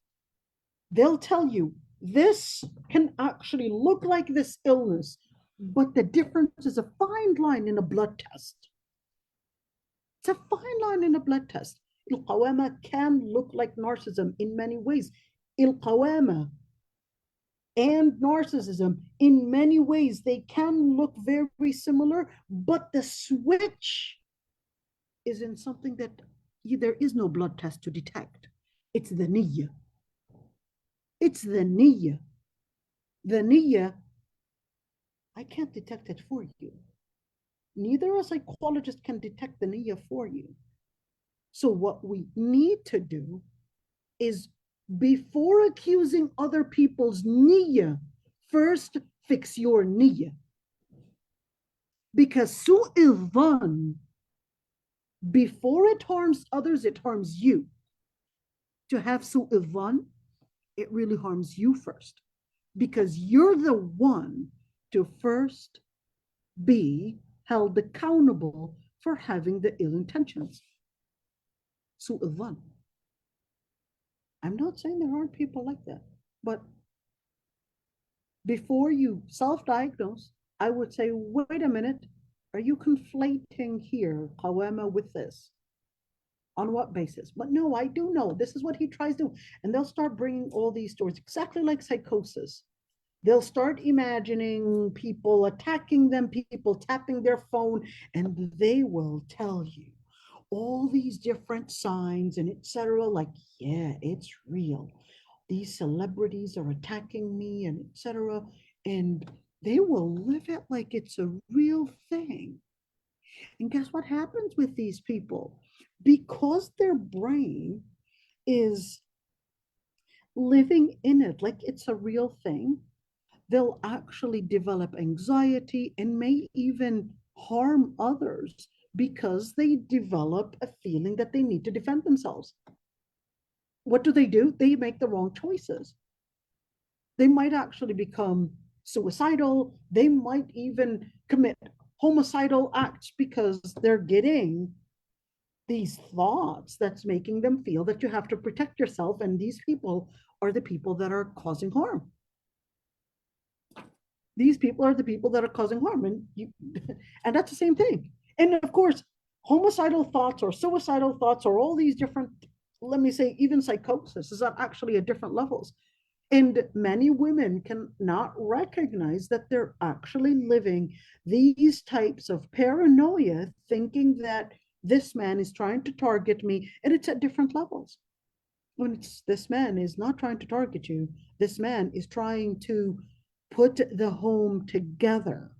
They'll tell you this can actually look like this illness, but the difference is a fine line in a blood test. It's a fine line in a blood test. Il-Qawama can look like narcissism in many ways. Il-Qawama and narcissism, in many ways, they can look very similar, but the switch is in something that there is no blood test to detect. It's the niyyah. It's the niyyah. The niyyah, I can't detect it for you. Neither a psychologist can detect the niyyah for you. So what we need to do is, before accusing other people's niyyah, first fix your niyyah. Because su'il dhan, before it harms others, it harms you. To have su'il dhan, it really harms you first. Because you're the one to first be held accountable for having the ill intentions. Su'il dhan. I'm not saying there aren't people like that, but before you self-diagnose, I would say, wait a minute, are you conflating here qawama with this? On what basis? But no, I do know. This is what he tries to do. And they'll start bringing all these stories, exactly like psychosis. They'll start imagining people attacking them, people tapping their phone, and they will tell you all these different signs and etc. Like, yeah, it's real. These celebrities are attacking me and etc. And they will live it like it's a real thing. And guess what happens with these people? Because their brain is living in it like it's a real thing, they'll actually develop anxiety and may even harm others because they develop a feeling that they need to defend themselves. What do? They make the wrong choices. They might actually become suicidal. They might even commit homicidal acts because they're getting these thoughts that's making them feel that you have to protect yourself. And these people are the people that are causing harm. These people are the people that are causing harm. And that's the same thing. And of course, homicidal thoughts or suicidal thoughts or all these different, let me say, even psychosis is actually at different levels. And many women cannot recognize that they're actually living these types of paranoia, thinking that this man is trying to target me, and it's at different levels. When this man is not trying to target you, this man is trying to put the home together.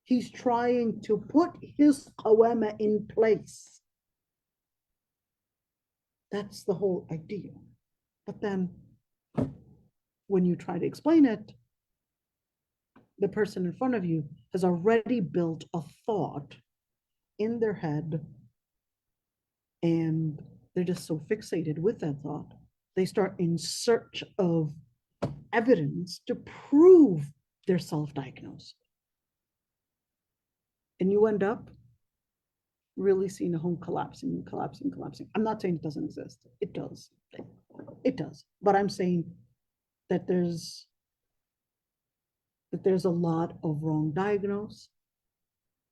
He's trying to put his qawama in place. That's the whole idea. But then when you try to explain it, the person in front of you has already built a thought in their head, and they're just so fixated with that thought. They start in search of evidence to prove they're self-diagnosed. And you end up really seeing a home collapsing. I'm not saying it doesn't exist. It does. It does. But I'm saying that there's a lot of wrong diagnose,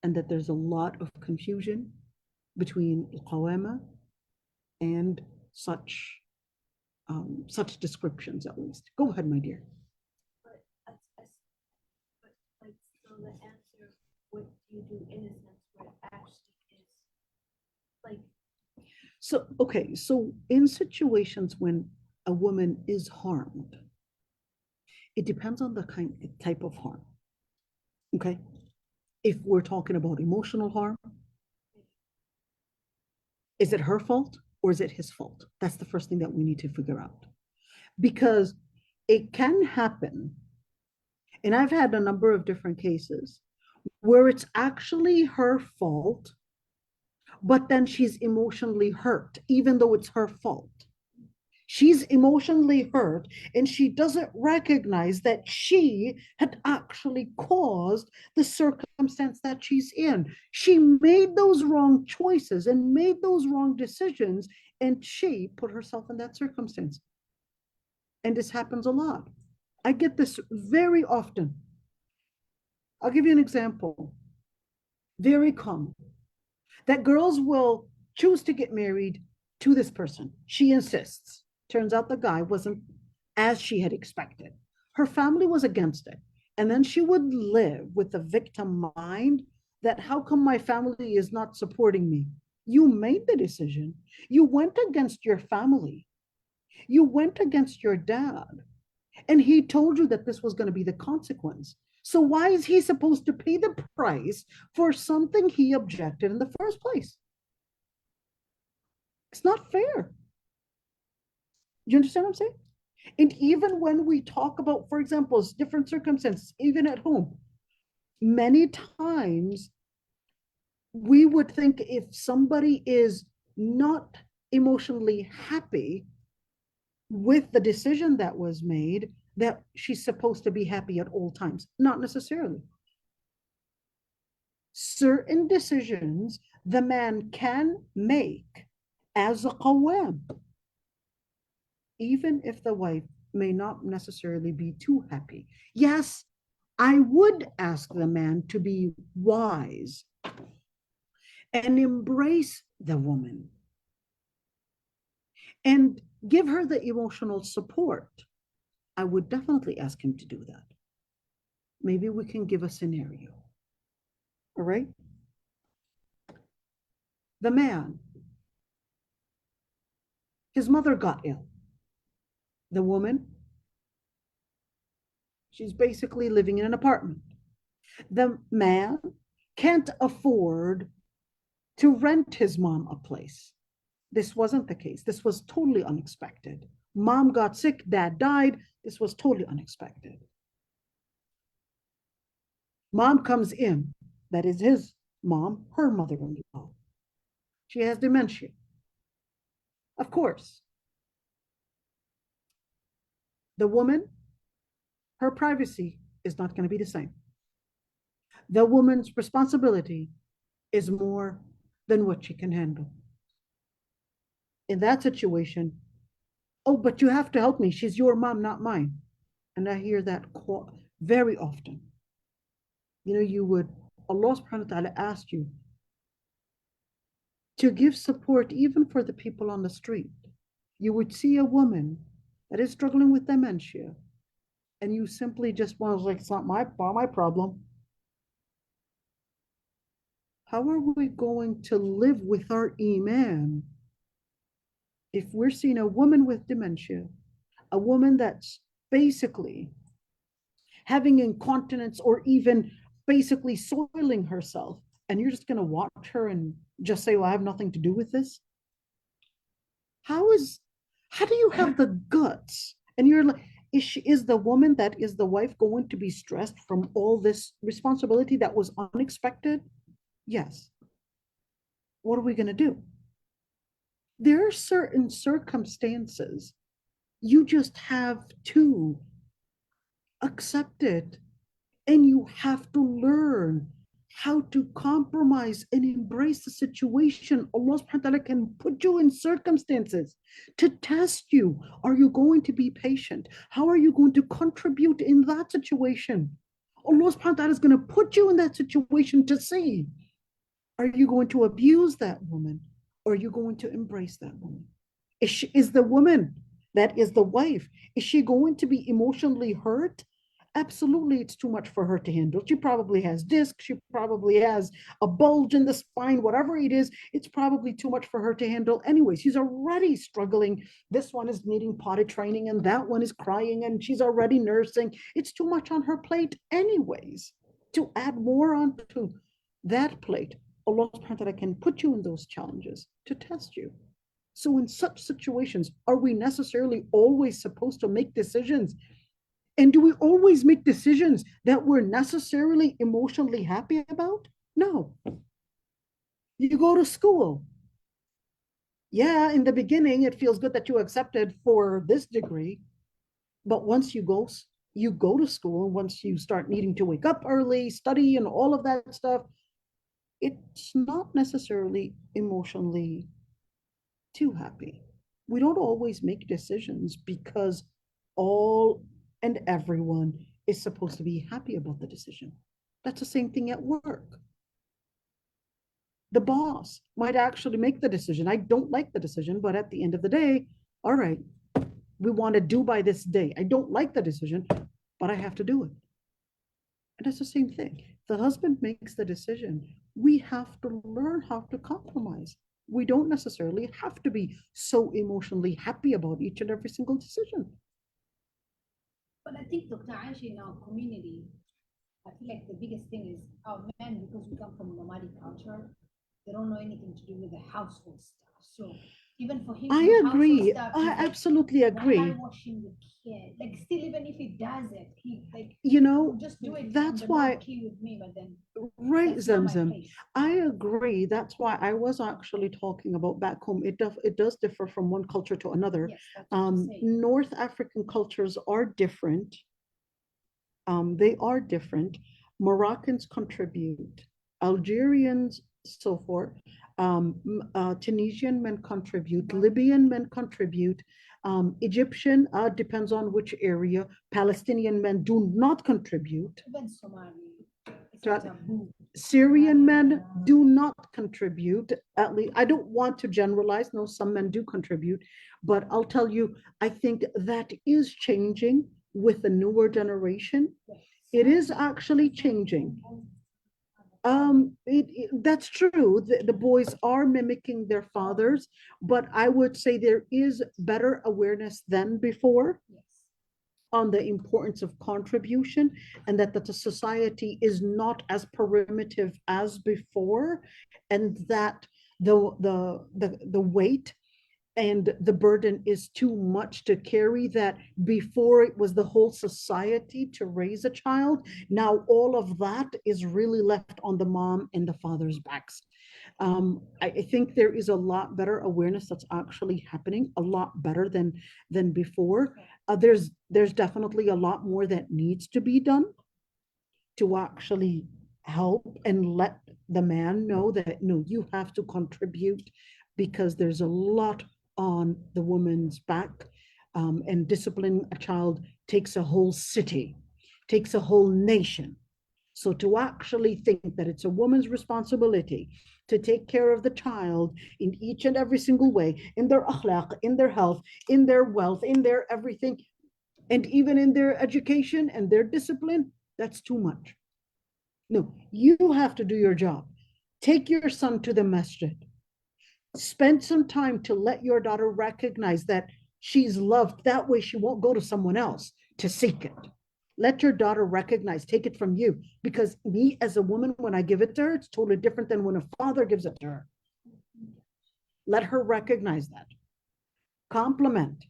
and that there's a lot of confusion between al-qawama and such descriptions, at least. Go ahead, my dear. But like, so the answer, what do you do in a sense where it actually is like? So, okay, so in situations when a woman is harmed, it depends on the type of harm. Okay, if we're talking about emotional harm, is it her fault or is it his fault? That's the first thing that we need to figure out, because it can happen, and I've had a number of different cases where it's actually her fault, but then she's emotionally hurt, even though it's her fault. She's emotionally hurt and she doesn't recognize that she had actually caused the circumstance that she's in. She made those wrong choices and made those wrong decisions, and she put herself in that circumstance. And this happens a lot. I get this very often. I'll give you an example. Very common. That girls will choose to get married to this person. She insists. Turns out the guy wasn't as she had expected. Her family was against it. And then she would live with the victim mind that how come my family is not supporting me? You made the decision. You went against your family. You went against your dad. And he told you that this was going to be the consequence. So why is he supposed to pay the price for something he objected in the first place? It's not fair. You understand what I'm saying? And even when we talk about, for example, different circumstances, even at home, many times we would think if somebody is not emotionally happy with the decision that was made, that she's supposed to be happy at all times. Not necessarily. Certain decisions the man can make as a qawwam, even if the wife may not necessarily be too happy. Yes, I would ask the man to be wise and embrace the woman and give her the emotional support. I would definitely ask him to do that. Maybe we can give a scenario. All right? The man, his mother got ill. The woman, she's basically living in an apartment. The man can't afford to rent his mom a place. This wasn't the case. This was totally unexpected. Mom got sick, dad died. This was totally unexpected. Mom comes in, that is his mom, her mother-in-law. She has dementia. Of course, the woman, her privacy is not going to be the same. The woman's responsibility is more than what she can handle. In that situation, oh, but you have to help me. She's your mom, not mine. And I hear that very often. You know, you would, Allah subhanahu wa ta'ala asked you to give support even for the people on the street. You would see a woman that is struggling with dementia, and you simply just want to like, it's not my problem. How are we going to live with our iman if we're seeing a woman with dementia, a woman that's basically having incontinence or even basically soiling herself, and you're just going to watch her and just say, well, I have nothing to do with this? How do you have the guts? And you're like, is the woman that is the wife going to be stressed from all this responsibility that was unexpected? Yes. What are we going to do? There are certain circumstances you just have to accept it, and you have to learn how to compromise and embrace the situation. Allah subhanahu wa ta'ala can put you in circumstances to test you. Are you going to be patient? How are you going to contribute in that situation? Allah subhanahu wa ta'ala is going to put you in that situation to see, are you going to abuse that woman, or are you going to embrace that woman? Is the woman that is the wife, is she going to be emotionally hurt? Absolutely, it's too much for her to handle. She probably has discs, she probably has a bulge in the spine, whatever it is, it's probably too much for her to handle anyway. She's already struggling. This one is needing potty training, and that one is crying, and she's already nursing. It's too much on her plate anyways. To add more onto that plate, Allah subhanahu wa ta'ala can put you in those challenges to test you. So in such situations, are we necessarily always supposed to make decisions? And do we always make decisions that we're necessarily emotionally happy about? No. You go to school. Yeah, in the beginning, it feels good that you accepted for this degree. But once you go to school, and once you start needing to wake up early, study, and all of that stuff, it's not necessarily emotionally too happy. We don't always make decisions because all and everyone is supposed to be happy about the decision. That's the same thing at work. The boss might actually make the decision. I don't like the decision, but at the end of the day, all right, we want to do by this day. I don't like the decision, but I have to do it. And it's the same thing. The husband makes the decision. We have to learn how to compromise. We don't necessarily have to be so emotionally happy about each and every single decision. But I think, Dr. Aysha, in our community, I feel like the biggest thing is our men, because we come from nomadic culture, they don't know anything to do with the household stuff. So even for him, I agree. stuff, I like, absolutely why agree. am I washing the kid? Like, still, even if he does it, he like, You know, just do it. that's and why, key with me, but then right, that's not my Zamzam. place. I agree. That's why I was actually talking about back home. It does differ from one culture to another. Yes, that's what I'm saying. North African cultures are different. They are different. Moroccans contribute, Algerians, so forth. Tunisian men contribute, Libyan men contribute, Egyptian, depends on which area. Palestinian men do not contribute. Even Somali, it's Right. a taboo. Syrian men do not contribute. At least, I don't want to generalize. No, some men do contribute, but I'll tell you, I think that is changing with the newer generation. It is actually changing. That's true. The boys are mimicking their fathers, but I would say there is better awareness than before Yes. on the importance of contribution, and that the society is not as primitive as before, and that the weight and the burden is too much to carry, that before it was the whole society to raise a child. Now all of that is really left on the mom and the father's backs. I think there is a lot better awareness that's actually happening, a lot better than before. There's definitely a lot more that needs to be done to actually help and let the man know that no, you have to contribute, because there's a lot on the woman's back, and disciplining a child takes a whole city, takes a whole nation. So to actually think that it's a woman's responsibility to take care of the child in each and every single way, in their akhlaq, in their health, in their wealth, in their everything, and even in their education and their discipline, that's too much. No, you have to do your job. Take your son to the masjid. Spend some time to let your daughter recognize that she's loved. That way she won't go to someone else to seek it. Let your daughter recognize, take it from you. Because me as a woman, when I give it to her, it's totally different than when a father gives it to her. Let her recognize that. Compliment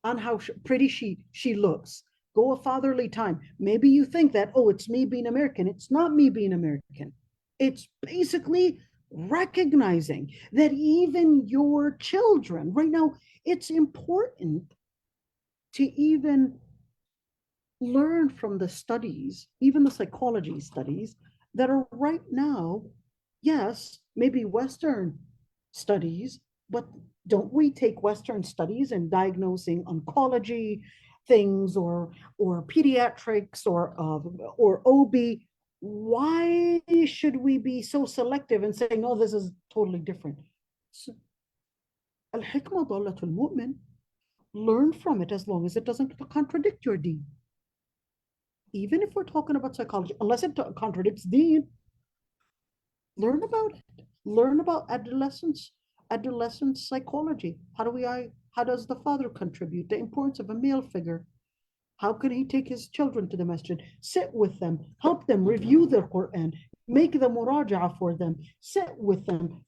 on how pretty she looks. Go a fatherly time. Maybe you think that, oh, it's me being American. It's not me being American. It's basically recognizing that even your children, right now, it's important to even learn from the studies, even the psychology studies that are right now, yes, maybe Western studies, but don't we take Western studies in diagnosing oncology things, or pediatrics, or OB? Why should we be so selective and saying, oh, this is totally different? Al-hikmah dallatul mu'min. Learn from it as long as it doesn't contradict your deen. Even if we're talking about psychology, unless it contradicts deen, learn about it. Learn about adolescent psychology. How does the father contribute? The importance of a male figure. How can he take his children to the masjid? Sit with them, help them review their Quran, make the muraja'ah for them, sit with them,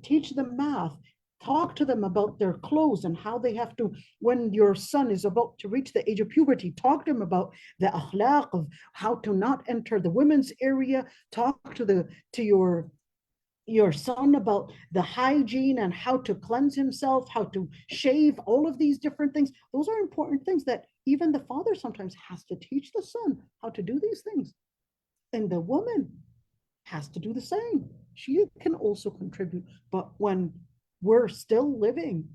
teach them math, talk to them about their clothes and how they have to, when your son is about to reach the age of puberty, talk to him about the akhlaq of how to not enter the women's area, talk to your your son about the hygiene and how to cleanse himself, how to shave, all of these different things. Those are important things that even the father sometimes has to teach the son how to do these things. And the woman has to do the same. She can also contribute. But when we're still living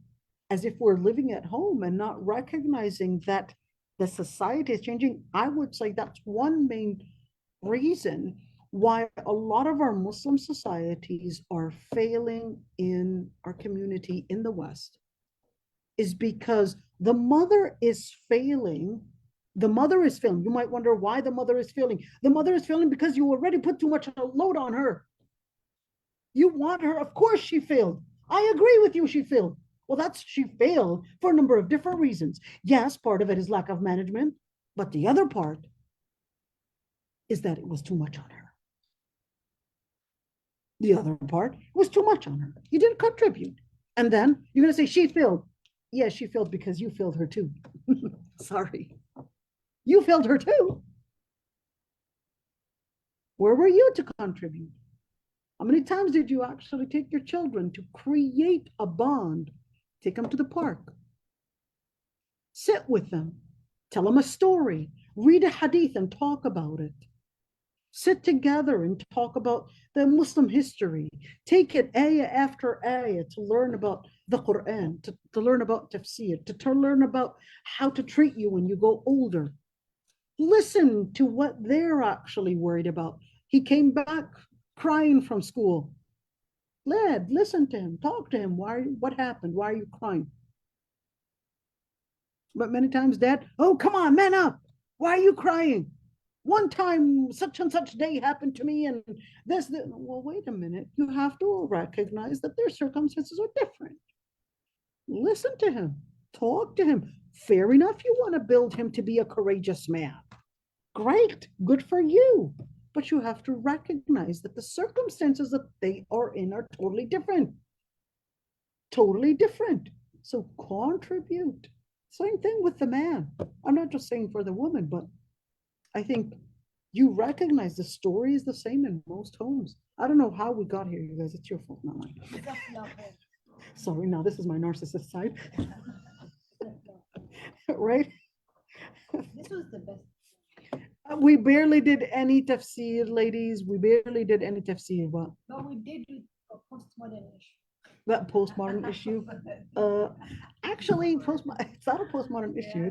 as if we're living at home and not recognizing that the society is changing, I would say that's one main reason why a lot of our Muslim societies are failing in our community in the West, is because the mother is failing. The mother is failing. You might wonder why the mother is failing. The mother is failing because you already put too much of a load on her. You want her, of course she failed. I agree with you, she failed. Well, she failed for a number of different reasons. Yes, part of it is lack of management, but the other part is that it was too much on her. The other part was too much on her. You didn't contribute. And then you're going to say she failed. Yes, she failed because you failed her too. Sorry. You failed her too. Where were you to contribute? How many times did you actually take your children to create a bond? Take them to the park. Sit with them. Tell them a story. Read a hadith and talk about it. Sit together and talk about the Muslim history. Take it ayah after ayah to learn about the Quran, to learn about Tafseer, to learn about how to treat you when you go older. Listen to what they're actually worried about. He came back crying from school. Lad, listen to him, talk to him. What happened? Why are you crying? But many times, Dad, oh, come on, man up. Why are you crying? One time, such and such day happened to me, and this. Well, wait a minute. You have to recognize that their circumstances are different. Listen to him, talk to him. Fair enough, you want to build him to be a courageous man. Great, good for you. But you have to recognize that the circumstances that they are in are totally different. Totally different. So contribute. Same thing with the man. I'm not just saying for the woman, but I think you recognize the story is the same in most homes. I don't know how we got here, you guys. It's your fault, not mine. Sorry, now this is my narcissist side. Right? This was the best. We barely did any tafsir, ladies. We barely did any tafsir. But we did do a postmodern issue. That postmodern issue. Actually, it's not a postmodern issue.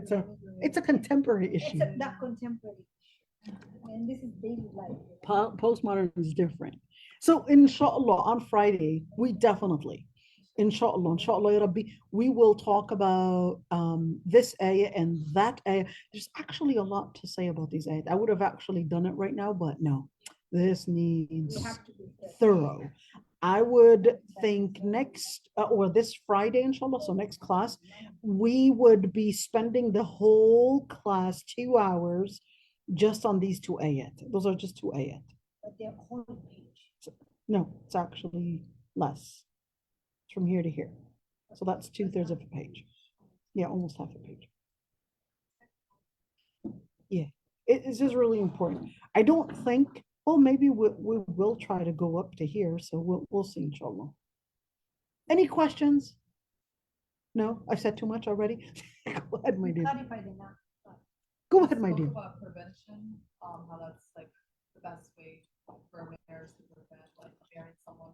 It's a contemporary issue. It's that contemporary issue. And this is daily life. Postmodern is different. So inshallah, on Friday, we definitely, inshallah, ya Rabbi, we will talk about this ayah and that ayah. There's actually a lot to say about these ayahs. I would have actually done it right now, but no, this needs thorough. I would think next or this Friday, inshallah, so next class, we would be spending the whole class 2 hours just on these 2 ayat. Those are just 2 ayat. But they're whole page. No, it's actually less. It's from here to here. So that's 2/3 of a page. Yeah, almost half a page. Yeah, it is just really important. I don't think, well, maybe we will try to go up to here. So we'll see, inshallah. Any questions? No, I've said too much already. Go ahead, my dear. Clarify the now. Go ahead, my dear. About prevention, how that's like the best way for a marriage to prevent like marrying someone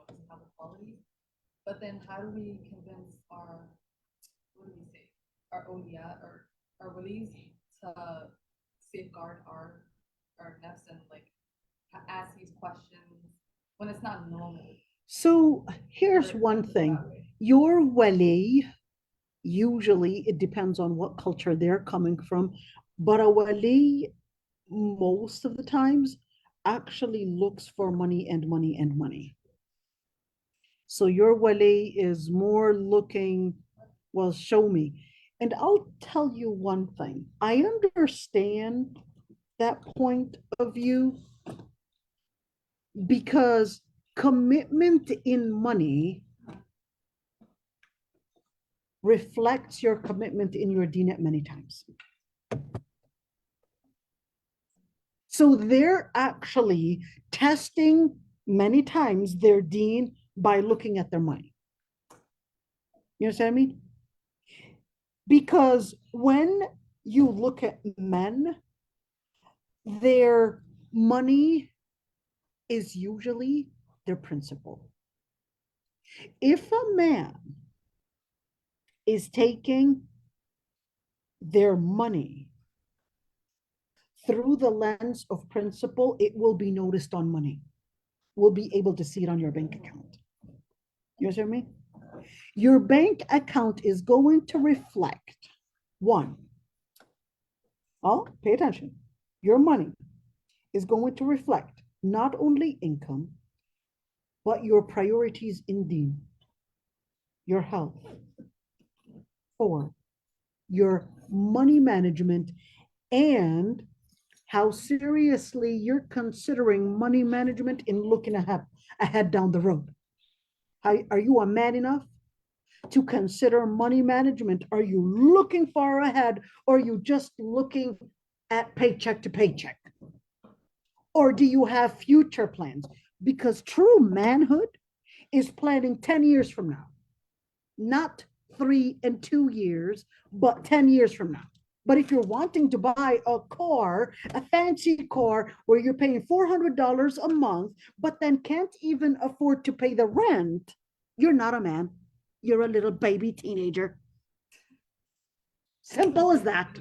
doesn't have the quality. But then how do we convince our awliya or our walis to safeguard our nafs and like ask these questions when it's not normal? So here's one thing. Your wali, usually it depends on what culture they're coming from, but a wali most of the times actually looks for money and money and money. So your wali is more looking, well, show me. And I'll tell you one thing. I understand that point of view because commitment in money reflects your commitment in your deen many times. So they're actually testing Many times their deen by looking at their money. You understand what I mean? Because when you look at men, their money is usually their principal. If a man is taking their money through the lens of principle, it will be noticed on money. We'll be able to see it on your bank account. You understand me? Your bank account is going to reflect one. Oh, pay attention. Your money is going to reflect not only income, but your priorities in deen, your health. 4, your money management and how seriously you're considering money management in looking ahead down the road. Are you a man enough to consider money management? Are you looking far ahead, or are you just looking at paycheck to paycheck? Or do you have future plans? Because true manhood is planning 10 years from now, not 3 and 2 years, but 10 years from now. But if you're wanting to buy a car, a fancy car, where you're paying $400 a month, but then can't even afford to pay the rent, you're not a man. You're a little baby teenager. Simple as that.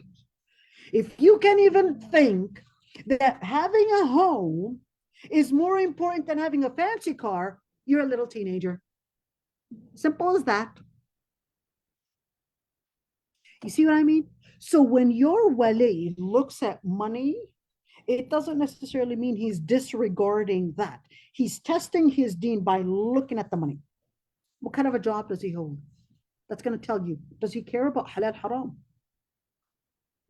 If you can even think that having a home is more important than having a fancy car, you're a little teenager. Simple as that. You see what I mean? So when your wali looks at money, it doesn't necessarily mean he's disregarding that. He's testing his deen by looking at the money. What kind of a job does he hold? That's going to tell you. Does he care about halal haram?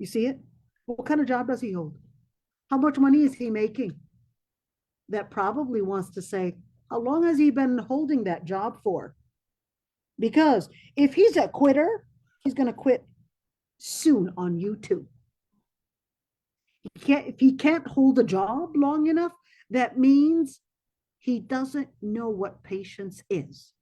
You see it? What kind of job does he hold? How much money is he making? That probably wants to say, how long has he been holding that job for? Because if he's a quitter, he's going to quit soon on you too. If he can't hold a job long enough, that means he doesn't know what patience is.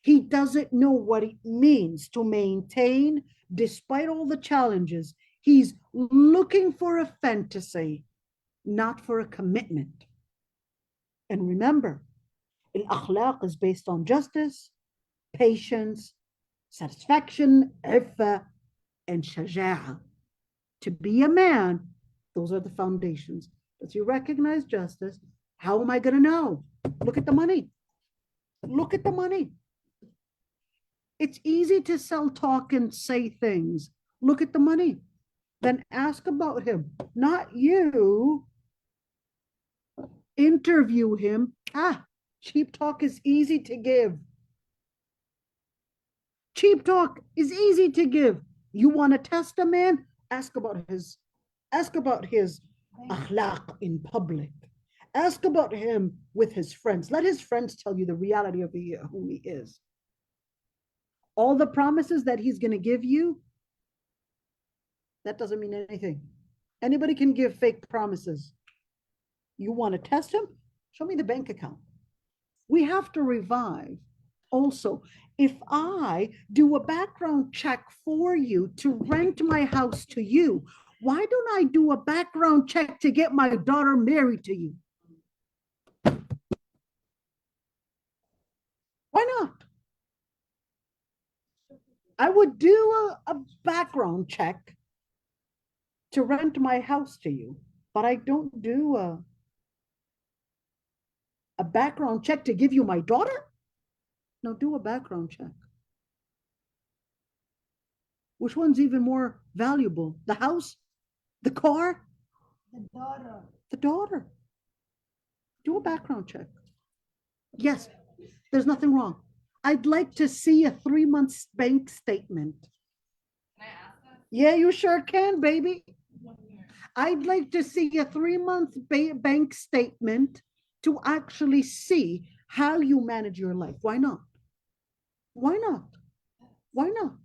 He doesn't know what it means to maintain despite all the challenges. He's looking for a fantasy, not for a commitment. And remember, al-akhlaq is based on justice, patience, satisfaction, iffa, and shaja'a. To be a man, those are the foundations. Does he recognize justice? How am I going to know? Look at the money. Look at the money. It's easy to sell talk and say things. Look at the money. Then ask about him, not you. Interview him. Cheap talk is easy to give. Cheap talk is easy to give. You want to test a man? Ask about his akhlaq in public. Ask about him with his friends. Let his friends tell you the reality of who he is. All the promises that he's going to give you, that doesn't mean anything. Anybody can give fake promises. You want to test him? Show me the bank account. We have to revive. Also, if I do a background check for you to rent my house to you, why don't I do a background check to get my daughter married to you? Why not? I would do a background check to rent my house to you, but I don't do a background check to give you my daughter. No, do a background check. Which one's even more valuable? The house? The car? The daughter. The daughter. Do a background check. Yes, there's nothing wrong. I'd like to see a 3-month bank statement. Can I ask that? Yeah, you sure can, baby. I'd like to see a 3-month bank statement to actually see how you manage your life. Why not? Why not? Why not?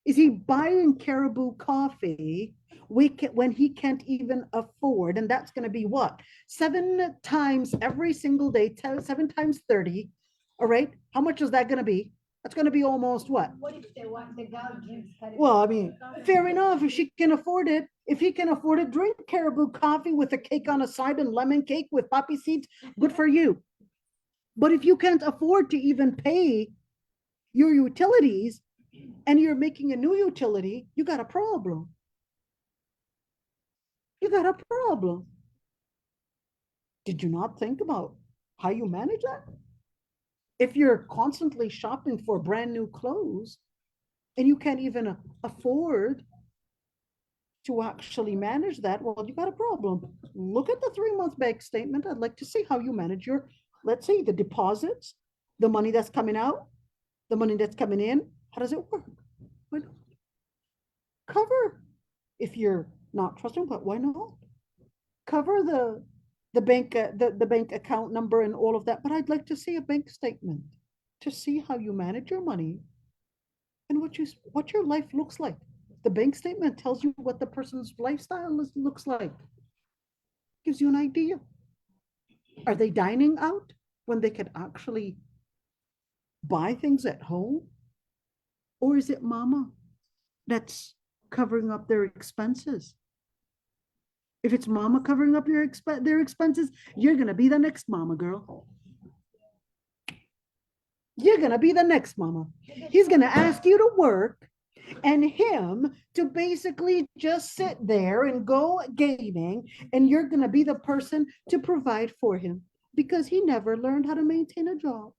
Is he buying Caribou coffee when he can't even afford? And that's going to be what? 7 times every single day, 7 times 30. All right. How much is that going to be? That's going to be almost what? What if they want the girl drinks? Well, I mean, fair enough. If she can afford it, if he can afford it, drink Caribou coffee with a cake on the side and lemon cake with poppy seeds. Good for you. But if you can't afford to even pay your utilities and you're making a new utility, you got a problem. You got a problem. Did you not think about how you manage that? If you're constantly shopping for brand new clothes and you can't even afford to actually manage that, well, you got a problem. Look at the 3-month bank statement. I'd like to see how you manage your, let's say, the deposits, the money that's coming out, the money that's coming in. How does it work? Why not? Cover, if you're not trusting, but why not? Cover the bank account number and all of that, but I'd like to see a bank statement to see how you manage your money and what your life looks like. The bank statement tells you what the person's lifestyle looks like. Gives you an idea. Are they dining out when they could actually buy things at home? Or is it mama that's covering up their expenses? If it's mama covering up their expenses, you're going to be the next mama, girl. You're going to be the next mama. He's going to ask you to work and him to basically just sit there and go gaming, and you're going to be the person to provide for him because he never learned how to maintain a job.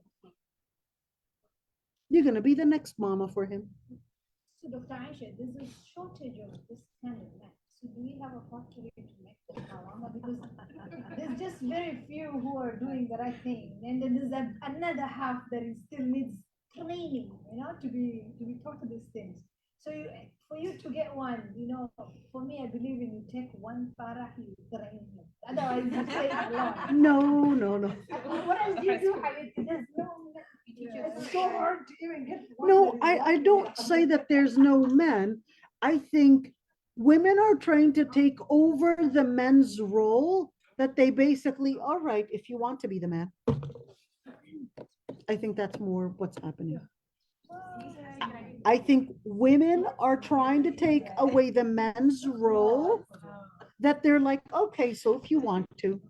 You're going to be the next mama for him. So Dr. Aysha, there's a shortage of this kind of men. So do we have a factory to make them now? Because there's just very few who are doing the right thing, and then there's another half that is still needs training, to be taught these things. So for you to get one, for me, I believe in you take one farah, you train him. Otherwise, you stay alone. No. What else do you do, Habib? There's it's so hard to even get one. No, I don't say that there's no men. I think women are trying to take over the men's role, that they basically, all right, if you want to be the man. I think that's more what's happening. I think women are trying to take away the men's role, that they're like, okay, so if you want to.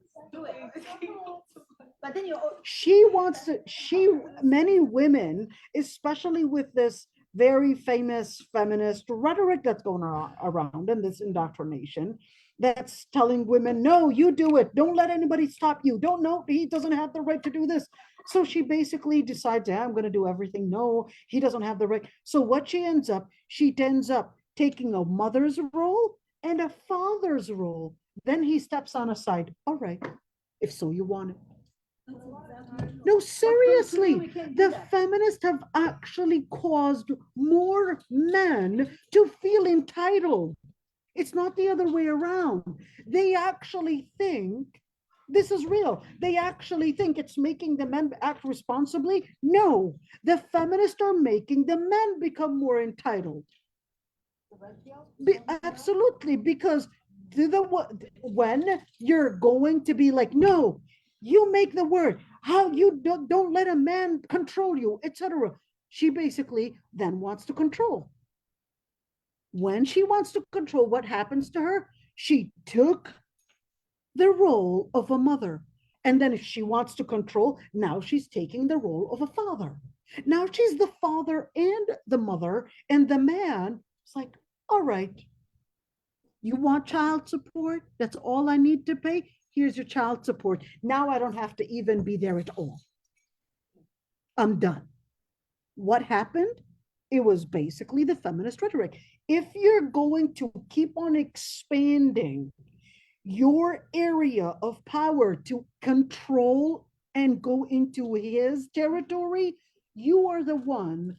But then many women, especially with this very famous feminist rhetoric that's going around and this indoctrination that's telling women, no, you do it. Don't let anybody stop you. Don't know, he doesn't have the right to do this. So she basically decides, I'm going to do everything. No, he doesn't have the right. So what she ends up taking a mother's role and a father's role. Then he steps on a side. All right, if so you want it. No, seriously, the feminists have actually caused more men to feel entitled. It's not the other way around. They actually think this is real. They actually think it's making the men act responsibly. No, the feminists are making the men become more entitled. Absolutely, because when you're going to be like, no, you make the word, how you don't let a man control you, etc. She basically then wants to control. When she wants to control, what happens to her? She took the role of a mother. And then if she wants to control, now she's taking the role of a father. Now she's the father and the mother, and the man is like, all right, you want child support? That's all I need to pay? Here's your child support. Now I don't have to even be there at all. I'm done. What happened? It was basically the feminist rhetoric. If you're going to keep on expanding your area of power to control and go into his territory, you are the one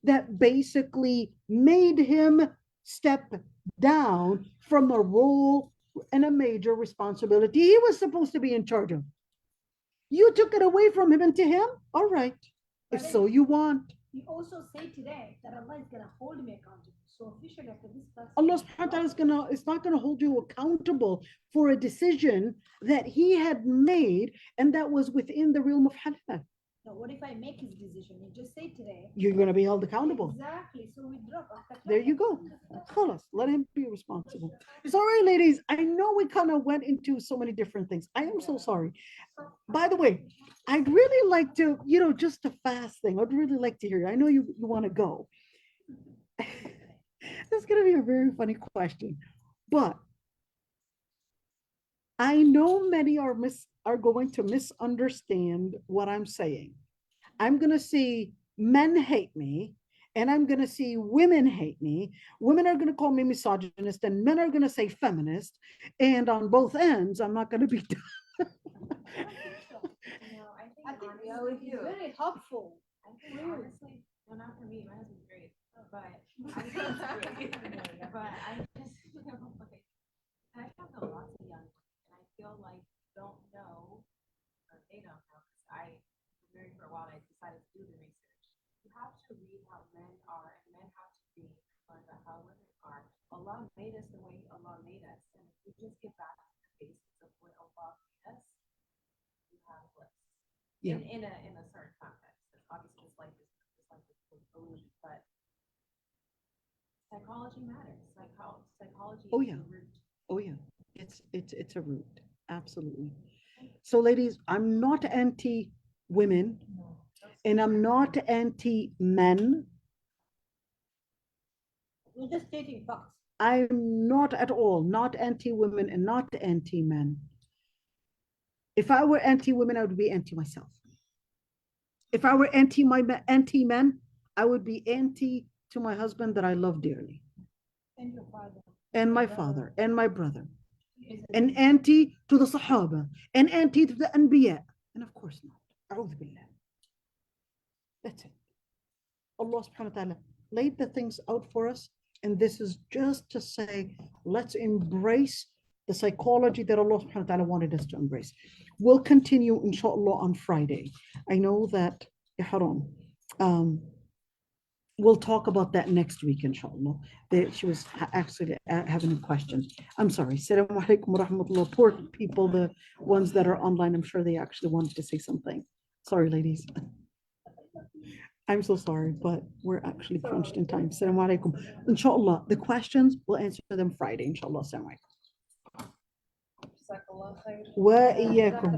that basically made him step down from a role and a major responsibility he was supposed to be in charge of. You took it away from him and to him, all right, if so you want. You also say today that Allah is going to hold me accountable. So officially after this class, Allah subhanahu wa ta'ala is not going to hold you accountable for a decision that he had made and that was within the realm of halal. now what if I make his decision? You just say today. You're going to be held accountable. Exactly. So we drop after class. There you go. Khalas, let him be responsible. Sorry, ladies. I know we kind of went into so many different things. I am so sorry. By the way, I'd really like to, just a fast thing. I'd really like to hear you. I know you want to go. That's going to be a very funny question. But I know many are going to misunderstand what I'm saying. I'm going to see men hate me, and I'm going to see women hate me. Women are going to call me misogynist, and men are going to say feminist. And on both ends, I'm not going to be done. I think it's very helpful. I think honestly, well, not for me, my husband's great, but I think it's great. But I just feel like I talk to lots of young women, and I feel like don't know, or they don't know, because I was married for a while and I decided to do the research. You have to read how men are, and men have to read learn about how women are. Allah made us the way Allah made us, and if we just get back to the basics of what Allah made us, we have bliss. Yeah. In a certain context. Obviously, this life is illusion, but psychology matters. Psychology Oh, is yeah. the root. Oh yeah, it's a root. Absolutely. So ladies, I'm not anti-women and I'm not anti-men. We're just stating facts. I'm not at all, not anti-women and not anti-men. If I were anti-women, I would be anti-myself. If I were anti-men, I would be anti to my husband that I love dearly. And your father. And my father and my brother. And anti to the Sahaba. And anti to the Anbiya. And of course not. A'udhu billah. That's it. Allah subhanahu wa ta'ala laid the things out for us. And this is just to say, let's embrace the psychology that Allah subhanahu wa ta'ala wanted us to embrace. We'll continue, inshallah, on Friday. I know that, Ihram, we'll talk about that next week, inshallah. She was actually having a question. I'm sorry. Assalamu alaikum wa rahmatullah. Poor people, the ones that are online, I'm sure they actually wanted to say something. Sorry, ladies. I'm so sorry, but we're actually crunched in time. Assalamu alaikum. Inshallah, the questions, we'll answer them Friday, inshallah. Assalamu alaikum. Jazakallah khair. Wa iyyakum.